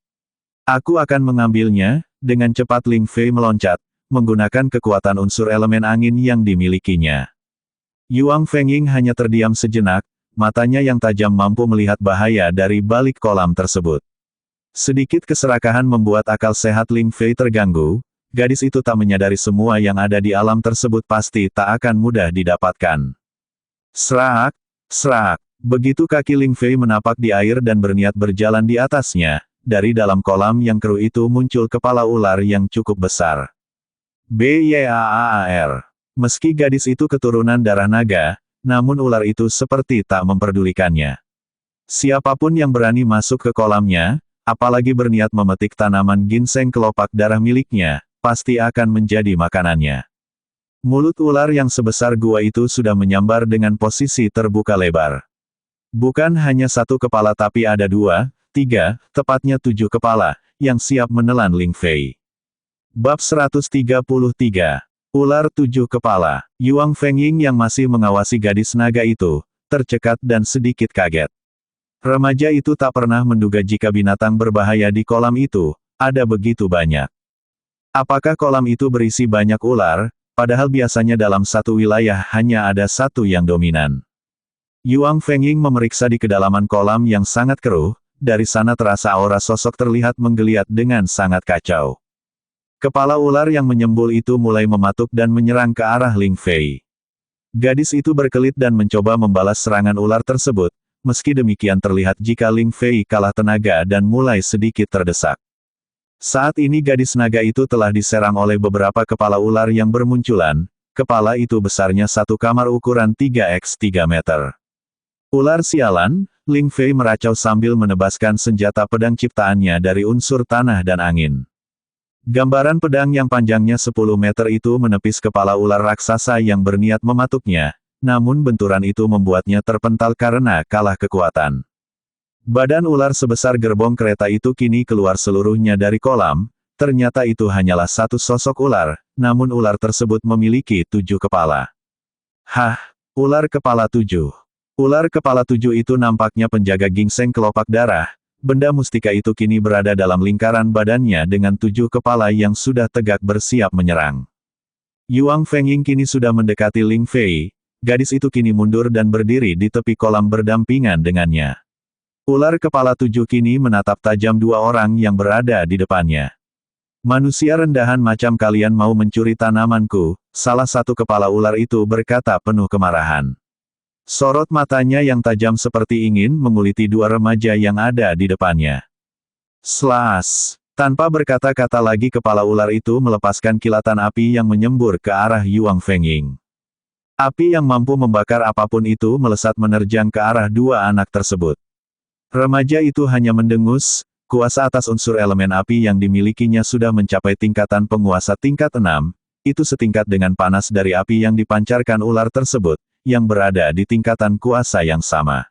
Aku akan mengambilnya, dengan cepat Ling Fei meloncat, menggunakan kekuatan unsur elemen angin yang dimilikinya. Yuang Fengying hanya terdiam sejenak, matanya yang tajam mampu melihat bahaya dari balik kolam tersebut. Sedikit keserakahan membuat akal sehat Ling Fei terganggu, gadis itu tak menyadari semua yang ada di alam tersebut pasti tak akan mudah didapatkan. Serak, serak, begitu kaki Ling Fei menapak di air dan berniat berjalan di atasnya, dari dalam kolam yang keruh itu muncul kepala ular yang cukup besar. Byaar. Meski gadis itu keturunan darah naga, namun ular itu seperti tak memperdulikannya. Siapapun yang berani masuk ke kolamnya, apalagi berniat memetik tanaman ginseng kelopak darah miliknya, pasti akan menjadi makanannya. Mulut ular yang sebesar gua itu sudah menyambar dengan posisi terbuka lebar. Bukan hanya satu kepala tapi ada 2, 3, tepatnya 7 kepala, yang siap menelan Ling Fei. Bab 133. Ular 7 kepala. Yuang Fengying yang masih mengawasi gadis naga itu, tercekat dan sedikit kaget. Remaja itu tak pernah menduga jika binatang berbahaya di kolam itu, ada begitu banyak. Apakah kolam itu berisi banyak ular, padahal biasanya dalam satu wilayah hanya ada satu yang dominan. Yuang Fengying memeriksa di kedalaman kolam yang sangat keruh, dari sana terasa aura sosok terlihat menggeliat dengan sangat kacau. Kepala ular yang menyembul itu mulai mematuk dan menyerang ke arah Ling Fei. Gadis itu berkelit dan mencoba membalas serangan ular tersebut, meski demikian terlihat jika Ling Fei kalah tenaga dan mulai sedikit terdesak. Saat ini gadis naga itu telah diserang oleh beberapa kepala ular yang bermunculan, kepala itu besarnya satu kamar ukuran 3x3 meter. Ular sialan, Ling Fei meracau sambil menebaskan senjata pedang ciptaannya dari unsur tanah dan angin. Gambaran pedang yang panjangnya 10 meter itu menepis kepala ular raksasa yang berniat mematuknya, namun benturan itu membuatnya terpental karena kalah kekuatan. Badan ular sebesar gerbong kereta itu kini keluar seluruhnya dari kolam, ternyata itu hanyalah satu sosok ular, namun ular tersebut memiliki 7 kepala. Hah, ular kepala 7. Ular kepala 7 itu nampaknya penjaga ginseng kelopak darah. Benda mustika itu kini berada dalam lingkaran badannya dengan 7 kepala yang sudah tegak bersiap menyerang. Yuang Fengying kini sudah mendekati Ling Fei, gadis itu kini mundur dan berdiri di tepi kolam berdampingan dengannya. Ular kepala 7 kini menatap tajam 2 orang yang berada di depannya. Manusia rendahan macam kalian mau mencuri tanamanku, salah satu kepala ular itu berkata penuh kemarahan. Sorot matanya yang tajam seperti ingin menguliti 2 remaja yang ada di depannya. Slash! Tanpa berkata-kata lagi kepala ular itu melepaskan kilatan api yang menyembur ke arah Yuang Fengying. Api yang mampu membakar apapun itu melesat menerjang ke arah 2 anak tersebut. Remaja itu hanya mendengus, kuasa atas unsur elemen api yang dimilikinya sudah mencapai tingkatan penguasa tingkat 6, itu setingkat dengan panas dari api yang dipancarkan ular tersebut, yang berada di tingkatan kuasa yang sama.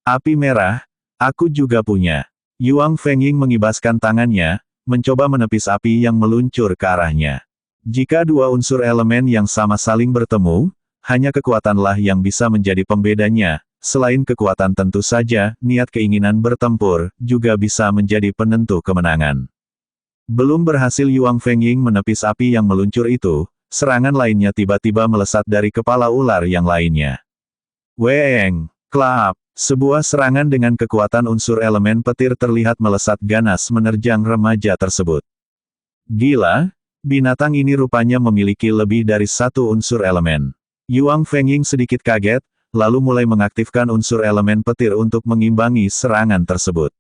Api merah, aku juga punya. Yuang Fengying mengibaskan tangannya, mencoba menepis api yang meluncur ke arahnya. Jika dua unsur elemen yang sama saling bertemu, hanya kekuatanlah yang bisa menjadi pembedanya. Selain kekuatan tentu saja, niat keinginan bertempur, juga bisa menjadi penentu kemenangan. Belum berhasil Yuang Fengying menepis api yang meluncur itu, serangan lainnya tiba-tiba melesat dari kepala ular yang lainnya. Weeng, klap, sebuah serangan dengan kekuatan unsur elemen petir terlihat melesat ganas menerjang remaja tersebut. Gila, binatang ini rupanya memiliki lebih dari satu unsur elemen. Yuang Fengying sedikit kaget, lalu mulai mengaktifkan unsur elemen petir untuk mengimbangi serangan tersebut.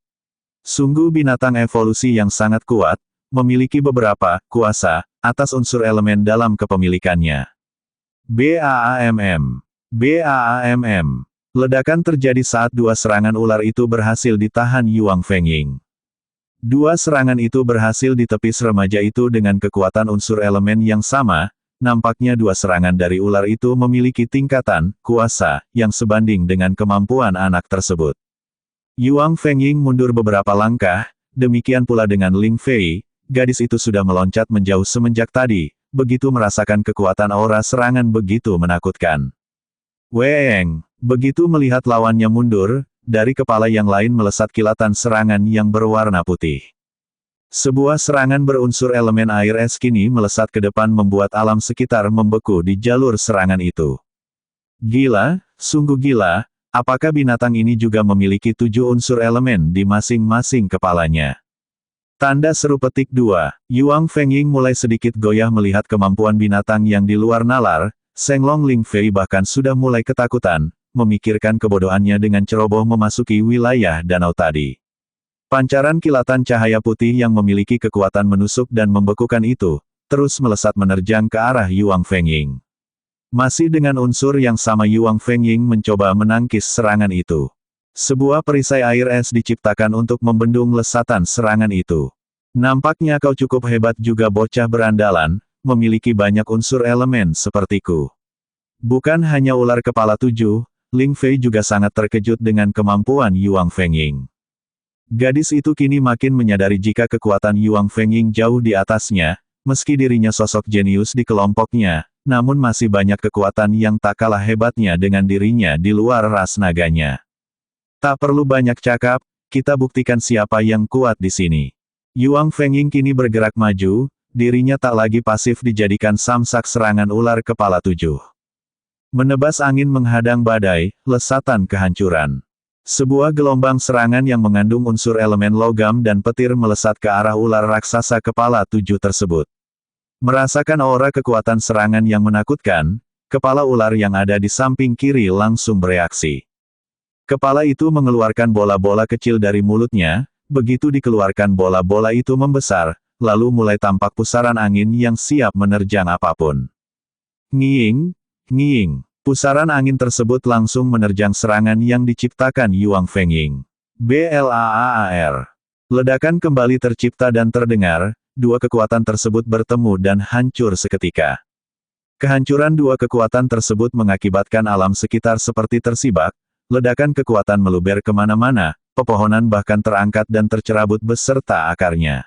Sungguh binatang evolusi yang sangat kuat, memiliki beberapa kuasa atas unsur elemen dalam kepemilikannya. BAAMM. BAAMM. Ledakan terjadi saat dua serangan ular itu berhasil ditahan Yuang Fengying. Dua serangan itu berhasil ditepis remaja itu dengan kekuatan unsur elemen yang sama. Nampaknya dua serangan dari ular itu memiliki tingkatan kuasa yang sebanding dengan kemampuan anak tersebut. Yuang Fengying mundur beberapa langkah, demikian pula dengan Ling Fei, gadis itu sudah meloncat menjauh semenjak tadi, begitu merasakan kekuatan aura serangan begitu menakutkan. Weeng, begitu melihat lawannya mundur, dari kepala yang lain melesat kilatan serangan yang berwarna putih. Sebuah serangan berunsur elemen air es kini melesat ke depan membuat alam sekitar membeku di jalur serangan itu. Gila, sungguh gila, apakah binatang ini juga memiliki 7 unsur elemen di masing-masing kepalanya? Tanda seru petik 2, Yuang Fengying mulai sedikit goyah melihat kemampuan binatang yang di luar nalar, Senglong Ling Fei bahkan sudah mulai ketakutan, memikirkan kebodohannya dengan ceroboh memasuki wilayah danau tadi. Pancaran kilatan cahaya putih yang memiliki kekuatan menusuk dan membekukan itu, terus melesat menerjang ke arah Yuang Fengying. Masih dengan unsur yang sama Yuang Fengying mencoba menangkis serangan itu. Sebuah perisai air es diciptakan untuk membendung lesatan serangan itu. Nampaknya kau cukup hebat juga bocah berandalan, memiliki banyak unsur elemen sepertiku. Bukan hanya ular kepala 7, Ling Fei juga sangat terkejut dengan kemampuan Yuang Fengying. Gadis itu kini makin menyadari jika kekuatan Yuang Fengying jauh di atasnya, meski dirinya sosok jenius di kelompoknya, namun masih banyak kekuatan yang tak kalah hebatnya dengan dirinya di luar ras naganya. Tak perlu banyak cakap, kita buktikan siapa yang kuat di sini. Yuang Fengying kini bergerak maju, dirinya tak lagi pasif dijadikan samsak serangan ular kepala 7. Menebas angin menghadang badai, lesatan kehancuran. Sebuah gelombang serangan yang mengandung unsur elemen logam dan petir melesat ke arah ular raksasa kepala 7 tersebut. Merasakan aura kekuatan serangan yang menakutkan, kepala ular yang ada di samping kiri langsung bereaksi. Kepala itu mengeluarkan bola-bola kecil dari mulutnya, begitu dikeluarkan bola-bola itu membesar, lalu mulai tampak pusaran angin yang siap menerjang apapun. Ngiing, ngiing. Pusaran angin tersebut langsung menerjang serangan yang diciptakan Yuang Fengying. BLAAR. Ledakan kembali tercipta dan terdengar, dua kekuatan tersebut bertemu dan hancur seketika. Kehancuran dua kekuatan tersebut mengakibatkan alam sekitar seperti tersibak, ledakan kekuatan meluber kemana-mana, pepohonan bahkan terangkat dan tercerabut beserta akarnya.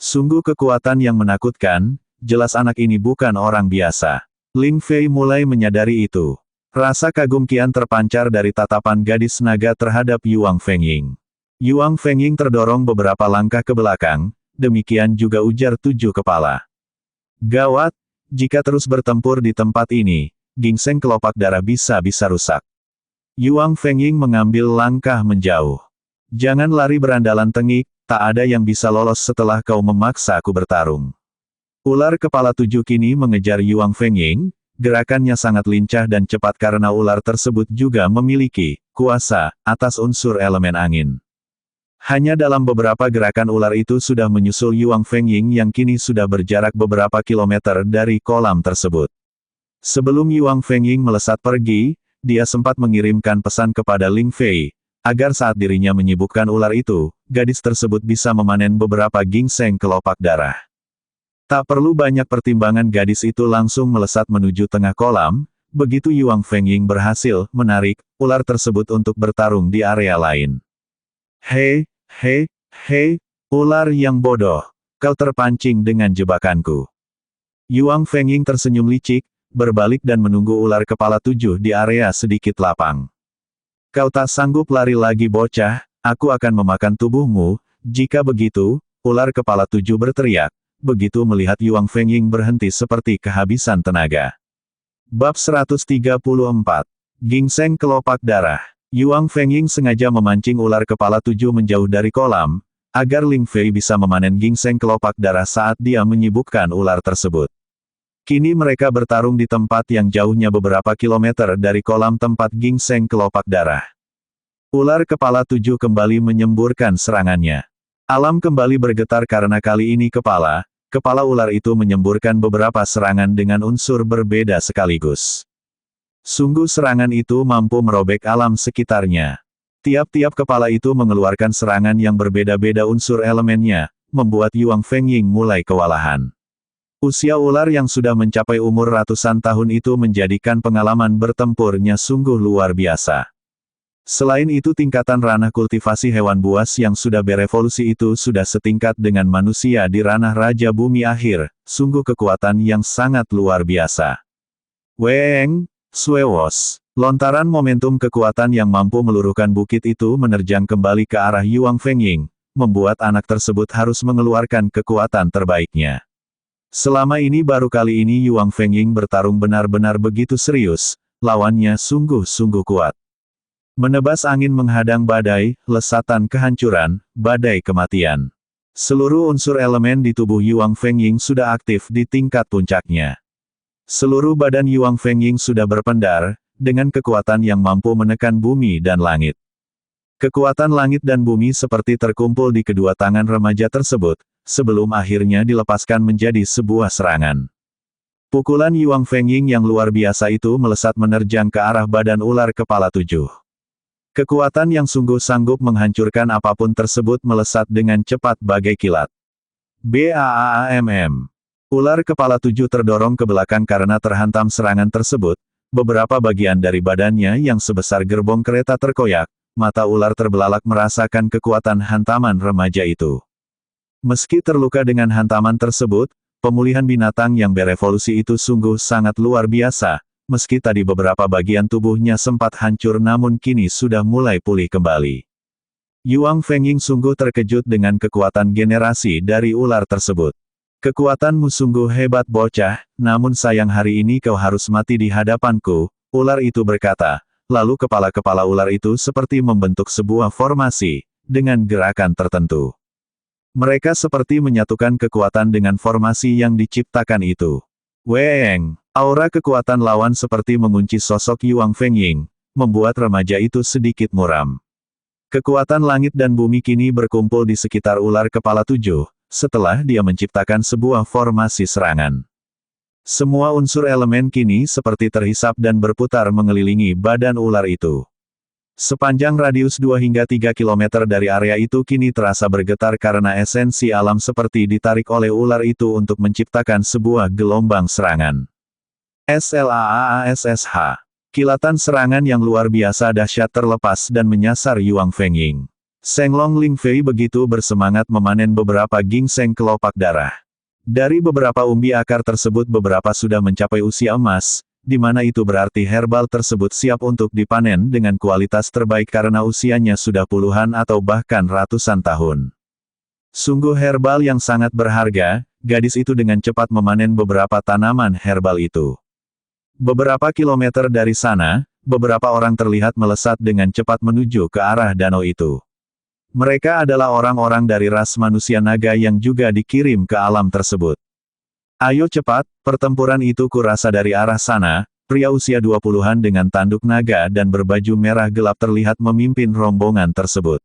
Sungguh kekuatan yang menakutkan, jelas anak ini bukan orang biasa. Ling Fei mulai menyadari itu. Rasa kagum kian terpancar dari tatapan gadis naga terhadap Yuang Fengying. Yuang Fengying terdorong beberapa langkah ke belakang, demikian juga ujar 7 kepala. Gawat, jika terus bertempur di tempat ini, gingseng kelopak darah bisa-bisa rusak. Yuang Fengying mengambil langkah menjauh. Jangan lari berandalan tengik, tak ada yang bisa lolos setelah kau memaksa aku bertarung. Ular kepala 7 kini mengejar Yuang Fengying, gerakannya sangat lincah dan cepat karena ular tersebut juga memiliki kuasa atas unsur elemen angin. Hanya dalam beberapa gerakan ular itu sudah menyusul Yuang Fengying yang kini sudah berjarak beberapa kilometer dari kolam tersebut. Sebelum Yuang Fengying melesat pergi, dia sempat mengirimkan pesan kepada Ling Fei, agar saat dirinya menyibukkan ular itu, gadis tersebut bisa memanen beberapa gingseng kelopak darah. Tak perlu banyak pertimbangan, gadis itu langsung melesat menuju tengah kolam. Begitu Yuang Fengying berhasil menarik ular tersebut untuk bertarung di area lain. Hei, hei, hei, ular yang bodoh, kau terpancing dengan jebakanku. Yuang Fengying tersenyum licik, berbalik dan menunggu ular kepala 7 di area sedikit lapang. Kau tak sanggup lari lagi bocah, aku akan memakan tubuhmu. Jika begitu, ular kepala 7 berteriak, begitu melihat Yuang Fengying berhenti seperti kehabisan tenaga. Bab 134. Gingseng kelopak darah. Yuang Fengying sengaja memancing ular kepala 7 menjauh dari kolam, agar Ling Fei bisa memanen gingseng kelopak darah saat dia menyibukkan ular tersebut. Kini mereka bertarung di tempat yang jauhnya beberapa kilometer dari kolam tempat gingseng kelopak darah. Ular kepala 7 kembali menyemburkan serangannya. Alam kembali bergetar karena kali ini kepala ular itu menyemburkan beberapa serangan dengan unsur berbeda sekaligus. Sungguh serangan itu mampu merobek alam sekitarnya. Tiap-tiap kepala itu mengeluarkan serangan yang berbeda-beda unsur elemennya, membuat Yuang Fengying mulai kewalahan. Usia ular yang sudah mencapai umur ratusan tahun itu menjadikan pengalaman bertempurnya sungguh luar biasa. Selain itu tingkatan ranah kultivasi hewan buas yang sudah berevolusi itu sudah setingkat dengan manusia di ranah Raja Bumi Akhir, sungguh kekuatan yang sangat luar biasa. Weng, Suewos, lontaran momentum kekuatan yang mampu meluruhkan bukit itu menerjang kembali ke arah Yuang Fengying, membuat anak tersebut harus mengeluarkan kekuatan terbaiknya. Selama ini baru kali ini Yuang Fengying bertarung benar-benar begitu serius, lawannya sungguh-sungguh kuat. Menebas angin menghadang badai, lesatan kehancuran, badai kematian. Seluruh unsur elemen di tubuh Yuang Fengying sudah aktif di tingkat puncaknya. Seluruh badan Yuang Fengying sudah berpendar, dengan kekuatan yang mampu menekan bumi dan langit. Kekuatan langit dan bumi seperti terkumpul di kedua tangan remaja tersebut, sebelum akhirnya dilepaskan menjadi sebuah serangan. Pukulan Yuang Fengying yang luar biasa itu melesat menerjang ke arah badan ular kepala 7. Kekuatan yang sungguh sanggup menghancurkan apapun tersebut melesat dengan cepat bagai kilat. BAAMM. Ular kepala 7 terdorong ke belakang karena terhantam serangan tersebut, beberapa bagian dari badannya yang sebesar gerbong kereta terkoyak, mata ular terbelalak merasakan kekuatan hantaman remaja itu. Meski terluka dengan hantaman tersebut, pemulihan binatang yang berevolusi itu sungguh sangat luar biasa, meski tadi beberapa bagian tubuhnya sempat hancur namun kini sudah mulai pulih kembali. Yuang Fengying sungguh terkejut dengan kekuatan generasi dari ular tersebut. Kekuatanmu sungguh hebat bocah, namun sayang hari ini kau harus mati di hadapanku, ular itu berkata, lalu kepala-kepala ular itu seperti membentuk sebuah formasi, dengan gerakan tertentu. Mereka seperti menyatukan kekuatan dengan formasi yang diciptakan itu. Weng, aura kekuatan lawan seperti mengunci sosok Yuang Fengying, membuat remaja itu sedikit muram. Kekuatan langit dan bumi kini berkumpul di sekitar ular kepala 7, setelah dia menciptakan sebuah formasi serangan. Semua unsur elemen kini seperti terhisap dan berputar mengelilingi badan ular itu. Sepanjang radius 2 hingga 3 km dari area itu kini terasa bergetar karena esensi alam seperti ditarik oleh ular itu untuk menciptakan sebuah gelombang serangan. SLAASSH. Kilatan serangan yang luar biasa dahsyat terlepas dan menyasar Yuang Fengying. Senglong Ling Fei begitu bersemangat memanen beberapa gingseng kelopak darah. Dari beberapa umbi akar tersebut beberapa sudah mencapai usia emas, di mana itu berarti herbal tersebut siap untuk dipanen dengan kualitas terbaik karena usianya sudah puluhan atau bahkan ratusan tahun. Sungguh herbal yang sangat berharga, gadis itu dengan cepat memanen beberapa tanaman herbal itu. Beberapa kilometer dari sana, beberapa orang terlihat melesat dengan cepat menuju ke arah danau itu. Mereka adalah orang-orang dari ras manusia naga yang juga dikirim ke alam tersebut. Ayo cepat, pertempuran itu kurasa dari arah sana, pria usia 20-an dengan tanduk naga dan berbaju merah gelap terlihat memimpin rombongan tersebut.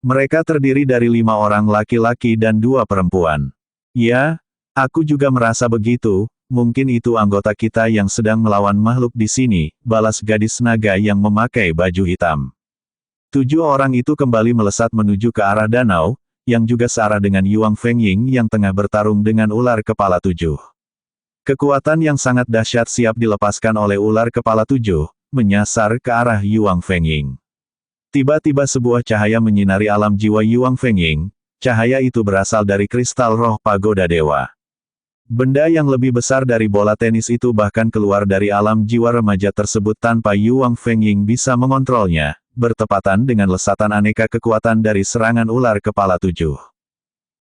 Mereka terdiri dari 5 orang laki-laki dan 2 perempuan. Ya, aku juga merasa begitu, mungkin itu anggota kita yang sedang melawan makhluk di sini, balas gadis naga yang memakai baju hitam. 7 orang itu kembali melesat menuju ke arah danau, yang juga searah dengan Yuang Fengying yang tengah bertarung dengan ular kepala 7. Kekuatan yang sangat dahsyat siap dilepaskan oleh ular kepala 7, menyasar ke arah Yuang Fengying. Tiba-tiba sebuah cahaya menyinari alam jiwa Yuang Fengying, cahaya itu berasal dari kristal roh pagoda dewa. Benda yang lebih besar dari bola tenis itu bahkan keluar dari alam jiwa remaja tersebut tanpa Yuang Fengying bisa mengontrolnya, bertepatan dengan lesatan aneka kekuatan dari serangan ular kepala 7.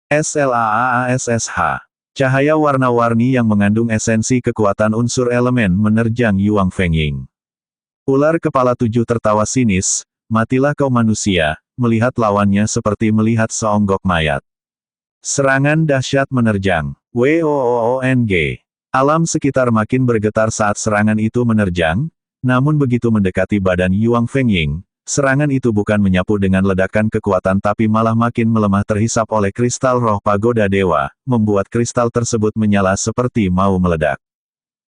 SLAASSH. Cahaya warna-warni yang mengandung esensi kekuatan unsur elemen menerjang Yuang Fengying. Ular kepala 7 tertawa sinis, "Matilah kau manusia," melihat lawannya seperti melihat seonggok mayat. Serangan dahsyat menerjang. WOOONG. Alam sekitar makin bergetar saat serangan itu menerjang, namun begitu mendekati badan Yuang Fengying, serangan itu bukan menyapu dengan ledakan kekuatan tapi malah makin melemah terhisap oleh kristal roh pagoda dewa, membuat kristal tersebut menyala seperti mau meledak.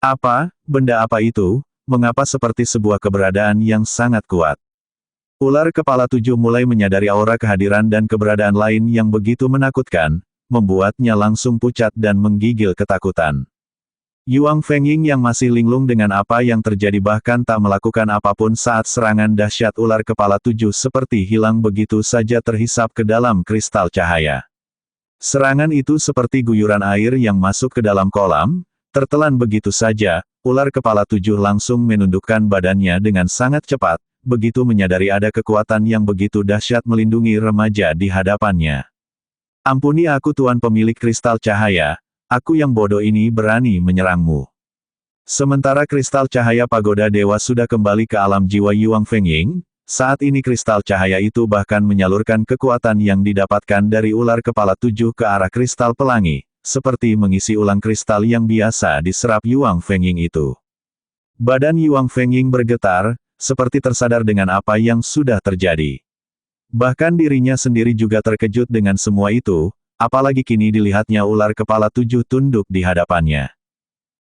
Apa, benda apa itu? Mengapa seperti sebuah keberadaan yang sangat kuat? Ular kepala 7 mulai menyadari aura kehadiran dan keberadaan lain yang begitu menakutkan, membuatnya langsung pucat dan menggigil ketakutan. Yuang Fengying yang masih linglung dengan apa yang terjadi bahkan tak melakukan apapun saat serangan dahsyat ular kepala 7 seperti hilang begitu saja terhisap ke dalam kristal cahaya. Serangan itu seperti guyuran air yang masuk ke dalam kolam, tertelan begitu saja, ular kepala 7 langsung menundukkan badannya dengan sangat cepat, begitu menyadari ada kekuatan yang begitu dahsyat melindungi remaja di hadapannya. "Ampuni aku Tuan pemilik kristal cahaya, aku yang bodoh ini berani menyerangmu." Sementara kristal cahaya pagoda dewa sudah kembali ke alam jiwa Yuang Fengying, saat ini kristal cahaya itu bahkan menyalurkan kekuatan yang didapatkan dari ular kepala 7 ke arah kristal pelangi, seperti mengisi ulang kristal yang biasa diserap Yuang Fengying itu. Badan Yuang Fengying bergetar, seperti tersadar dengan apa yang sudah terjadi. Bahkan dirinya sendiri juga terkejut dengan semua itu, apalagi kini dilihatnya ular kepala 7 tunduk di hadapannya.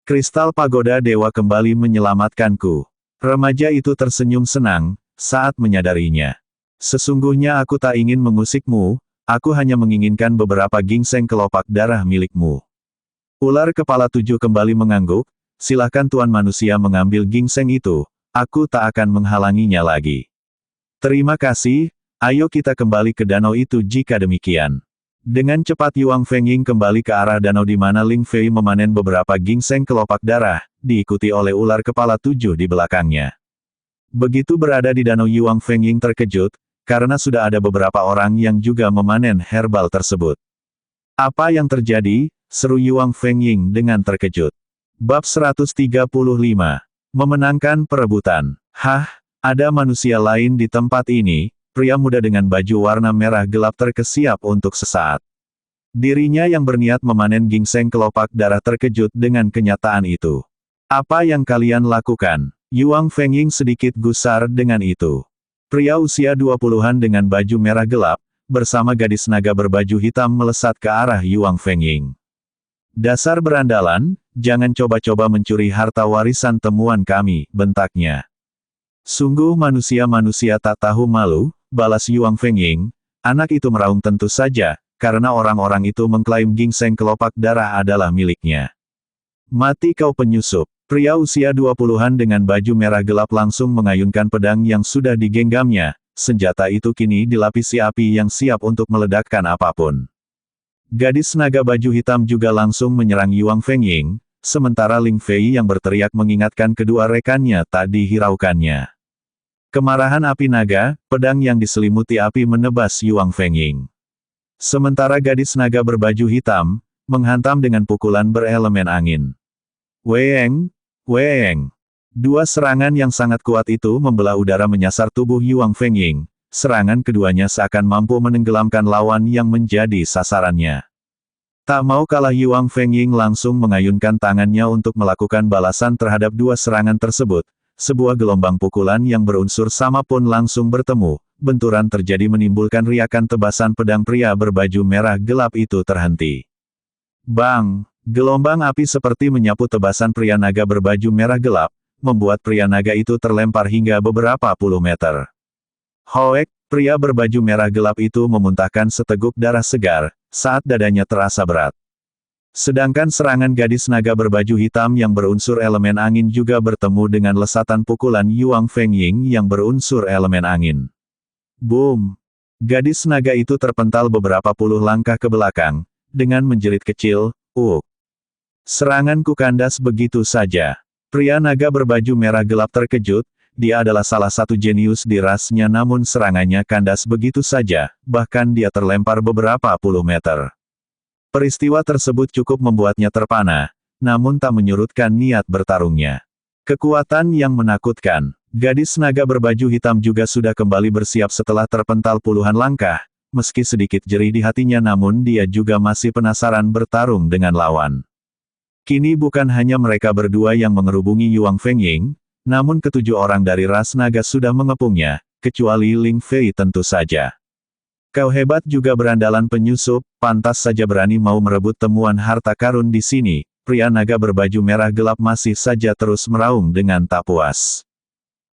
"Kristal pagoda dewa kembali menyelamatkanku." Remaja itu tersenyum senang, saat menyadarinya. "Sesungguhnya aku tak ingin mengusikmu, aku hanya menginginkan beberapa gingseng kelopak darah milikmu." Ular kepala 7 kembali mengangguk, "Silahkan Tuan manusia mengambil gingseng itu. Aku tak akan menghalanginya lagi." "Terima kasih, ayo kita kembali ke danau itu jika demikian." Dengan cepat Yuang Fengying kembali ke arah danau di mana Ling Fei memanen beberapa gingseng kelopak darah, diikuti oleh ular kepala 7 di belakangnya. Begitu berada di danau Yuang Fengying terkejut, karena sudah ada beberapa orang yang juga memanen herbal tersebut. "Apa yang terjadi?" seru Yuang Fengying dengan terkejut. Bab 135. Memenangkan perebutan. "Hah, ada manusia lain di tempat ini?" Pria muda dengan baju warna merah gelap terkesiap untuk sesaat. Dirinya yang berniat memanen gingseng kelopak darah terkejut dengan kenyataan itu. "Apa yang kalian lakukan?" Yuang Fengying sedikit gusar dengan itu. Pria usia 20-an dengan baju merah gelap, bersama gadis naga berbaju hitam melesat ke arah Yuang Fengying. "Dasar berandalan, jangan coba-coba mencuri harta warisan temuan kami," bentaknya. "Sungguh manusia-manusia tak tahu malu," balas Yuang Fengying. Anak itu meraung tentu saja, karena orang-orang itu mengklaim gingseng kelopak darah adalah miliknya. "Mati kau penyusup." Pria usia 20-an dengan baju merah gelap langsung mengayunkan pedang yang sudah digenggamnya, senjata itu kini dilapisi api yang siap untuk meledakkan apapun. Gadis naga baju hitam juga langsung menyerang Yuang Fengying, sementara Ling Fei yang berteriak mengingatkan kedua rekannya tak dihiraukannya. Kemarahan api naga, pedang yang diselimuti api menebas Yuang Fengying. Sementara gadis naga berbaju hitam, menghantam dengan pukulan berelemen angin. Weeng, weeng. Dua serangan yang sangat kuat itu membelah udara menyasar tubuh Yuang Fengying. Serangan keduanya seakan mampu menenggelamkan lawan yang menjadi sasarannya. Tak mau kalah Yuang Fengying langsung mengayunkan tangannya untuk melakukan balasan terhadap dua serangan tersebut. Sebuah gelombang pukulan yang berunsur sama pun langsung bertemu. Benturan terjadi menimbulkan riakan tebasan pedang pria berbaju merah gelap itu terhenti. Bang! Gelombang api seperti menyapu tebasan pria naga berbaju merah gelap, membuat pria naga itu terlempar hingga beberapa puluh meter. "Hoek, Pria berbaju merah gelap itu memuntahkan seteguk darah segar, saat dadanya terasa berat. Sedangkan serangan gadis naga berbaju hitam yang berunsur elemen angin juga bertemu dengan lesatan pukulan Yuang Fengying yang berunsur elemen angin. Boom! Gadis naga itu terpental beberapa puluh langkah ke belakang, dengan menjerit kecil, Seranganku kandas begitu saja. Pria naga berbaju merah gelap terkejut, dia adalah salah satu jenius di rasnya namun serangannya kandas begitu saja, bahkan dia terlempar beberapa puluh meter. Peristiwa tersebut cukup membuatnya terpana, namun tak menyurutkan niat bertarungnya. Kekuatan yang menakutkan. Gadis naga berbaju hitam juga sudah kembali bersiap setelah terpental puluhan langkah, meski sedikit jerih di hatinya namun dia juga masih penasaran bertarung dengan lawan. Kini bukan hanya mereka berdua yang mengerubungi Yuang Fengying, namun ketujuh orang dari ras naga sudah mengepungnya, kecuali Ling Fei tentu saja. Kau hebat juga berandalan penyusup, pantas saja berani mau merebut temuan harta karun di sini. Pria naga berbaju merah gelap masih saja terus meraung dengan tak puas.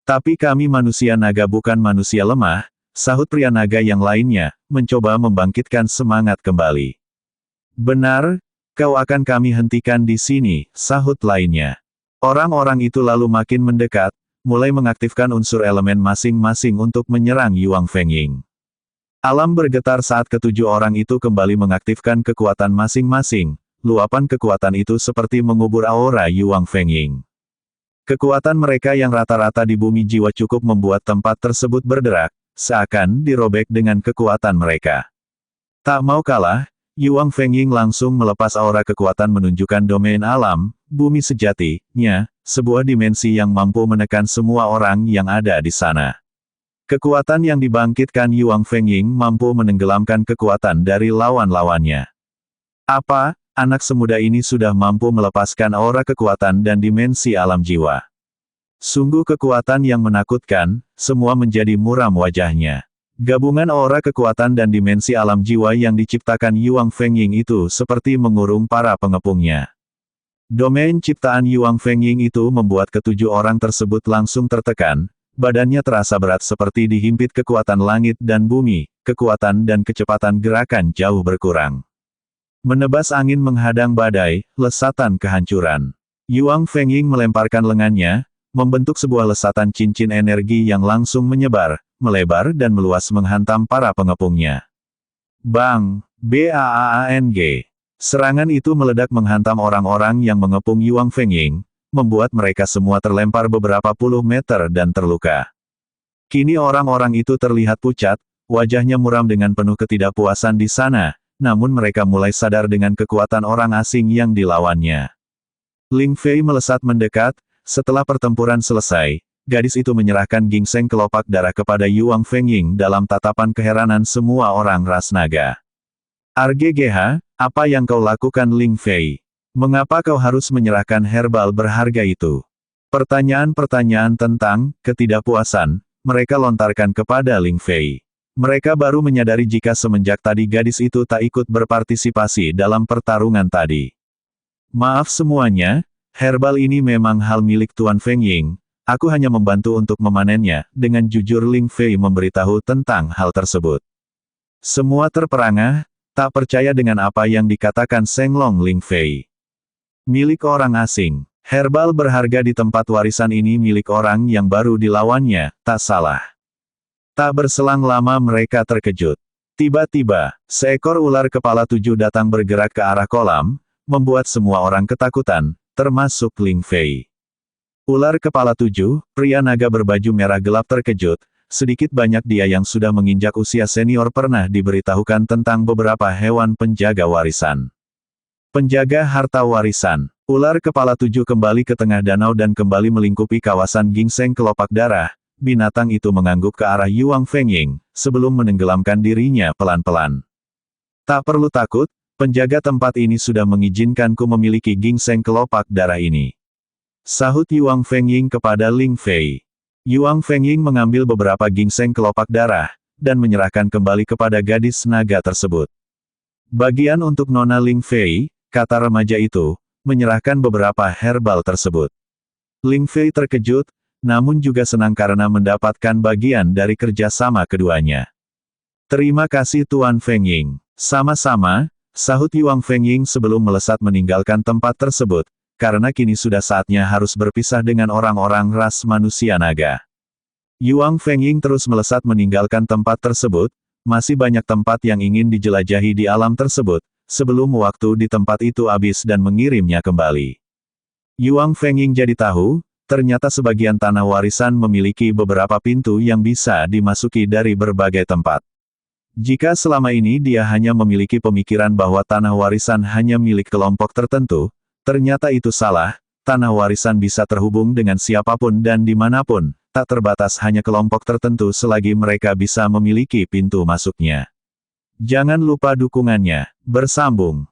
Tapi kami manusia naga bukan manusia lemah, sahut pria naga yang lainnya, mencoba membangkitkan semangat kembali. Benar, kau akan kami hentikan di sini, sahut lainnya. Orang-orang itu lalu makin mendekat, mulai mengaktifkan unsur elemen masing-masing untuk menyerang Yuang Fengying. Alam bergetar saat ketujuh orang itu kembali mengaktifkan kekuatan masing-masing, luapan kekuatan itu seperti mengubur aura Yuang Fengying. Kekuatan mereka yang rata-rata di bumi jiwa cukup membuat tempat tersebut berderak, seakan dirobek dengan kekuatan mereka. Tak mau kalah, Yuang Fengying langsung melepas aura kekuatan menunjukkan domain alam, bumi sejatinya, sebuah dimensi yang mampu menekan semua orang yang ada di sana. Kekuatan yang dibangkitkan Yuang Fengying mampu menenggelamkan kekuatan dari lawan-lawannya. Apa, anak semuda ini sudah mampu melepaskan aura kekuatan dan dimensi alam jiwa. Sungguh kekuatan yang menakutkan, semua menjadi muram wajahnya. Gabungan aura kekuatan dan dimensi alam jiwa yang diciptakan Yuang Fengying itu seperti mengurung para pengepungnya. Domain ciptaan Yuang Fengying itu membuat ketujuh orang tersebut langsung tertekan, badannya terasa berat seperti dihimpit kekuatan langit dan bumi, kekuatan dan kecepatan gerakan jauh berkurang. Menebas angin menghadang badai, lesatan kehancuran. Yuang Fengying melemparkan lengannya, membentuk sebuah lesatan cincin energi yang langsung menyebar, melebar dan meluas menghantam para pengepungnya. Bang! Baang! Serangan itu meledak menghantam orang-orang yang mengepung Yuang Fengying, membuat mereka semua terlempar beberapa puluh meter dan terluka. Kini orang-orang itu terlihat pucat, wajahnya muram dengan penuh ketidakpuasan di sana, namun mereka mulai sadar dengan kekuatan orang asing yang dilawannya. Ling Fei melesat mendekat, setelah pertempuran selesai, gadis itu menyerahkan gingseng kelopak darah kepada Yuang Fengying dalam tatapan keheranan semua orang ras naga. RGGH, apa yang kau lakukan Ling Fei? Mengapa kau harus menyerahkan herbal berharga itu? Pertanyaan-pertanyaan tentang ketidakpuasan, mereka lontarkan kepada Ling Fei. Mereka baru menyadari jika semenjak tadi gadis itu tak ikut berpartisipasi dalam pertarungan tadi. Maaf semuanya, herbal ini memang hal milik Tuan Fengying. Aku hanya membantu untuk memanennya, dengan jujur Ling Fei memberitahu tentang hal tersebut. Semua terperangah, tak percaya dengan apa yang dikatakan Senglong Ling Fei. Milik orang asing, herbal berharga di tempat warisan ini milik orang yang baru dilawannya, tak salah. Tak berselang lama mereka terkejut. Tiba-tiba, seekor ular kepala 7 datang bergerak ke arah kolam, membuat semua orang ketakutan, termasuk Ling Fei. Ular kepala 7, pria naga berbaju merah gelap terkejut, sedikit banyak dia yang sudah menginjak usia senior pernah diberitahukan tentang beberapa hewan penjaga warisan. Penjaga harta warisan, ular kepala 7 kembali ke tengah danau dan kembali melingkupi kawasan gingseng kelopak darah, binatang itu mengangguk ke arah Yuang Fengying, sebelum menenggelamkan dirinya pelan-pelan. Tak perlu takut, penjaga tempat ini sudah mengizinkanku memiliki gingseng kelopak darah ini. Sahut Yuang Fengying kepada Ling Fei. Yuang Fengying mengambil beberapa gingseng kelopak darah, dan menyerahkan kembali kepada gadis naga tersebut. Bagian untuk Nona Ling Fei, kata remaja itu, menyerahkan beberapa herbal tersebut. Ling Fei terkejut, namun juga senang karena mendapatkan bagian dari kerjasama keduanya. Terima kasih Tuan Feng Ying. Sama-sama, sahut Yuang Feng Ying sebelum melesat meninggalkan tempat tersebut, karena kini sudah saatnya harus berpisah dengan orang-orang ras manusia naga. Yuang Feng Ying terus melesat meninggalkan tempat tersebut, masih banyak tempat yang ingin dijelajahi di alam tersebut, sebelum waktu di tempat itu habis dan mengirimnya kembali. Yuang Feng Ying jadi tahu, ternyata sebagian tanah warisan memiliki beberapa pintu yang bisa dimasuki dari berbagai tempat. Jika selama ini dia hanya memiliki pemikiran bahwa tanah warisan hanya milik kelompok tertentu, ternyata itu salah, tanah warisan bisa terhubung dengan siapapun dan dimanapun, tak terbatas hanya kelompok tertentu selagi mereka bisa memiliki pintu masuknya. Jangan lupa dukungannya. Bersambung.